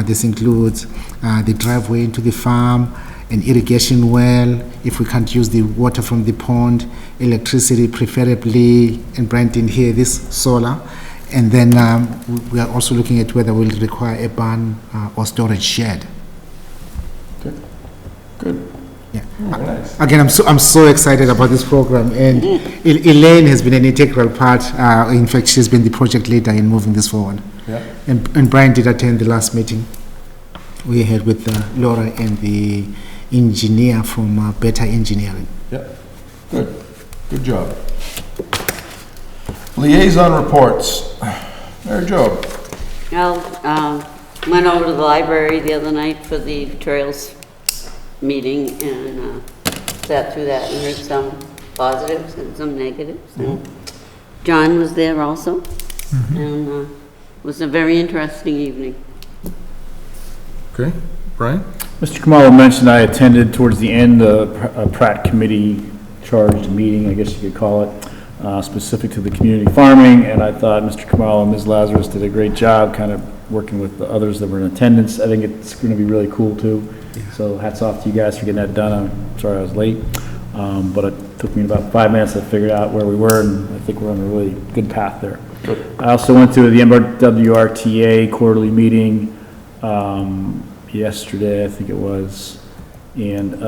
S12: This includes the driveway into the farm, an irrigation well, if we can't use the water from the pond, electricity preferably, and Brandon here, this solar. And then we are also looking at whether we'll require a barn or storage shed.
S1: Okay. Good.
S12: Yeah.
S1: Nice.
S12: Again, I'm so excited about this program, and Elaine has been an integral part. In fact, she's been the project leader in moving this forward.
S1: Yeah.
S12: And Brian did attend the last meeting we had with Laura and the engineer from Better Engineering.
S1: Yeah. Good. Good job. Liaison reports. Mary Jo.
S14: Went over to the library the other night for the Trails meeting and sat through that and heard some positives and some negatives. And John was there also, and it was a very interesting evening.
S1: Okay, Brian?
S2: Mr. Kamala mentioned I attended towards the end a Pratt committee charged meeting, I guess you could call it, specific to the community farming, and I thought Mr. Kamala and Ms. Lazarus did a great job kind of working with the others that were in attendance. I think it's going to be really cool too. So hats off to you guys for getting that done. I'm sorry I was late, but it took me about 5 minutes to figure out where we were, and I think we're on a really good path there. I also went to the MWRTA quarterly meeting yesterday, I think it was, and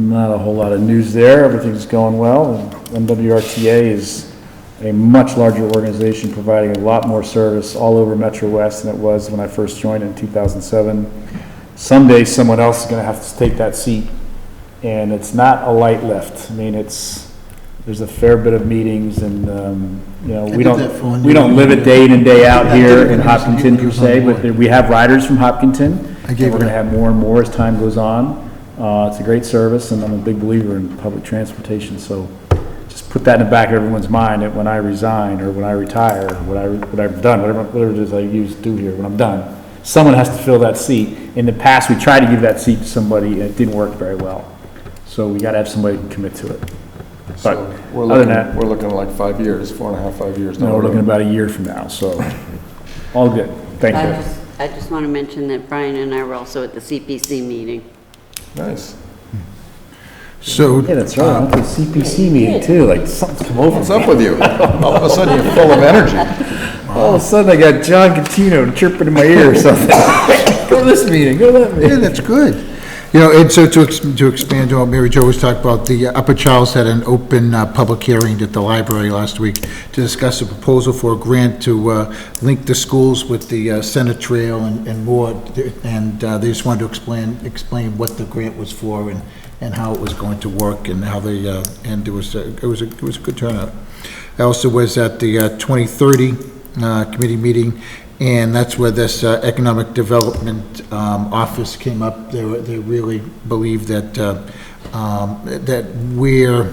S2: not a whole lot of news there. Everything's going well. MWRTA is a much larger organization providing a lot more service all over Metro West than it was when I first joined in 2007. Someday someone else is going to have to take that seat, and it's not a light lift. I mean, there's a fair bit of meetings, and you know, we don't live it day in and day out here in Hopkinton per se, but we have riders from Hopkinton. We're going to have more and more as time goes on. It's a great service, and I'm a big believer in public transportation. So just put that in the back of everyone's mind that when I resign or when I retire, or what I've done, whatever it is I do here, when I'm done, someone has to fill that seat. In the past, we tried to give that seat to somebody, and it didn't work very well. So we got to have somebody commit to it. But
S1: We're
S2: other than that,
S1: looking like 5 years, 4.5, 5 years.
S2: no, we're looking about a year from now. So all good. Thank you.
S14: I just want to mention that Brian and I were also at the CPC meeting.
S1: Nice.
S10: So,
S2: Yeah, that's right. I went to the CPC meeting too. Like something's come over.
S1: What's up with you? All of a sudden, you're full of energy.
S2: All of a sudden, I got John Catino chirping in my ear or something. Go to this meeting. Go to that meeting.
S10: yeah, that's good. You know, and so to expand on what Mary Jo was talking about, the Upper Charles had an open public hearing at the library last week to discuss a proposal for a grant to link the schools with the Center Trail and more, and they just wanted to explain what the grant was for and how it was going to work and how they, and it was a good turnout. I also was at the 2030 committee meeting, and that's where this economic development office came up. They really believe that that where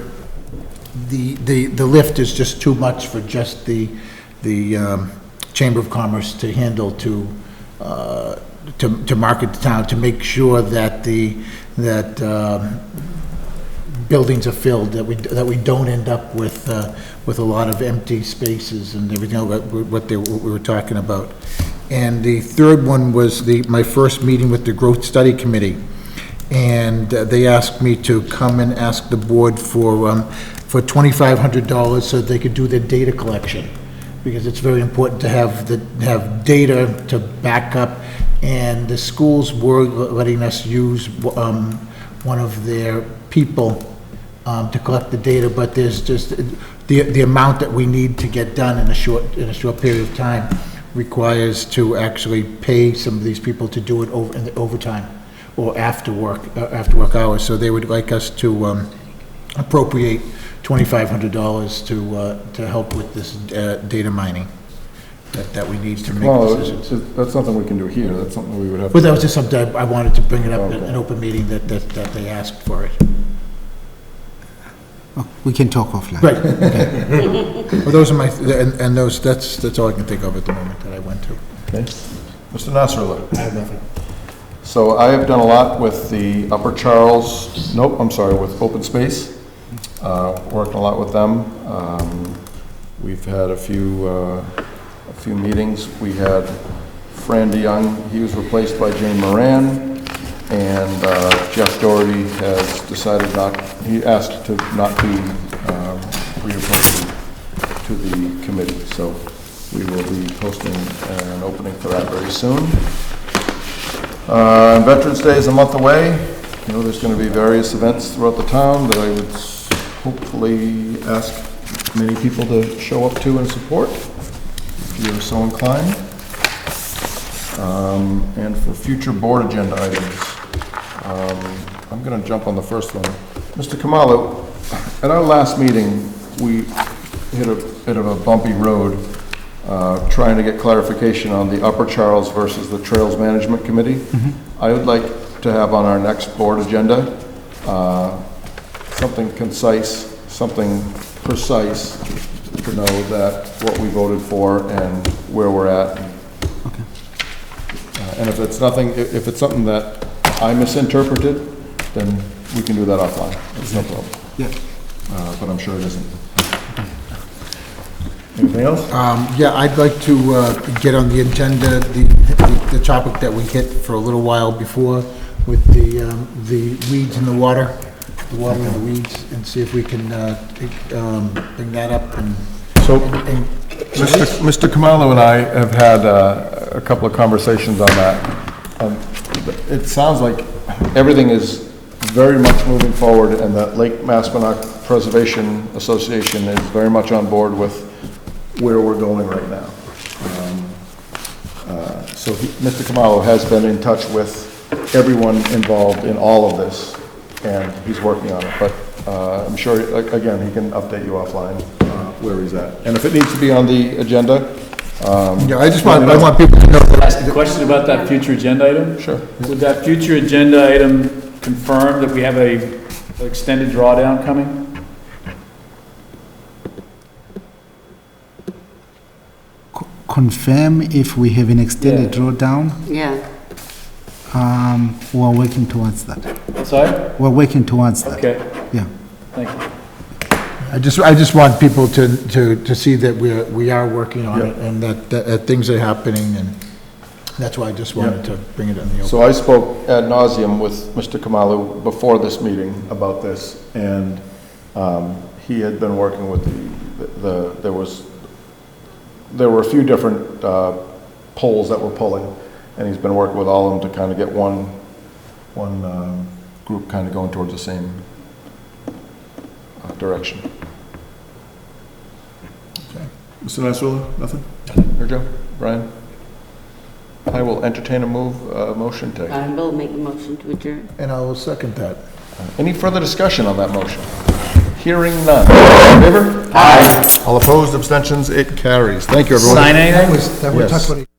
S10: the lift is just too much for just the Chamber of Commerce to handle to market the town, to make sure that buildings are filled, that we don't end up with a lot of empty spaces and everything else, what we were talking about. And the third one was my first meeting with the Growth Study Committee, and they asked me to come and ask the board for $2,500 so they could do their data collection, because it's very important to have data to back up. And the schools were letting us use one of their people to collect the data, but there's just the amount that we need to get done in a short period of time requires to actually pay some of these people to do it in the overtime or after work hours. So they would like us to appropriate $2,500 to help with this data mining that we need to make decisions.
S1: That's something we can do here. That's something we would have.
S10: But that was just something I wanted to bring it up in an open meeting that they asked for it.
S12: Oh, we can talk offline.
S10: Right. Okay. Well, those are that's all I can think of at the moment that I went to.
S1: Okay. Mr. Nasrallah.
S10: I have nothing.
S1: So I have done a lot with the Upper Charles, with Open Space. Worked a lot with them. We've had a few meetings. We had Fran DeYoung, he was replaced by Jane Moran, and Jeff Doherty has decided he asked to not be reappointed to the committee. So we will be posting an opening for that very soon. Veterans Day is a month away. You know, there's going to be various events throughout the town that I would hopefully ask many people to show up to and support, if you're so inclined. And for future board agenda items, I'm going to jump on the first one. Mr. Kamala, at our last meeting, we hit a bit of a bumpy road trying to get clarification on the Upper Charles versus the Trails Management Committee. Mm-hmm. I would like to have on our next board agenda something concise, something precise to know that what we voted for and where we're at.
S12: Okay.
S1: And if it's nothing, if it's something that I misinterpreted, then we can do that offline. There's no problem.
S12: Yeah.
S1: But I'm sure it isn't. Anything else?
S10: Yeah, I'd like to get on the agenda, the topic that we hit for a little while before with the weeds in the water, the water and the weeds, and see if we can bring that up and...
S1: So, Mr. Kamalo and I have had a couple of conversations on that. It sounds like everything is very much moving forward, and that Lake Maspinock Preservation Association is very much on board with where we're going right now. So Mr. Kamalo has been in touch with everyone involved in all of this, and he's working on it. But I'm sure, again, he can update you offline where he's at. And if it needs to be on the agenda,
S10: Yeah, I want people to know that...
S2: Ask a question about that future agenda item?
S1: Sure.
S2: Would that future agenda item confirm that we have an extended drawdown coming?
S12: Confirm if we have an extended drawdown.
S14: Yeah.
S12: We're working towards that.
S2: Sorry?
S12: We're working towards that.
S2: Okay,
S12: Yeah.
S2: thank you.
S10: I just want people to see that we are working on it, and that things are happening, and that's why I just wanted to bring it in the open.
S1: So I spoke ad nauseum with Mr. Kamalu before this meeting about this, and he had been working with there were a few different polls that were pulling, and he's been working with all of them to kind of get one group kind of going towards the same direction. Okay. Mr. Nasrullah, nothing? Here, Joe? Brian? I will entertain a motion to...
S14: I will make a motion to adjourn.
S10: And I will second that.
S1: Any further discussion on that motion? Hearing none. All in favor? Aye. All opposed, abstentions, it carries. Thank you, everyone.
S2: Sign anything?
S10: That was
S1: Yes.
S10: talked about...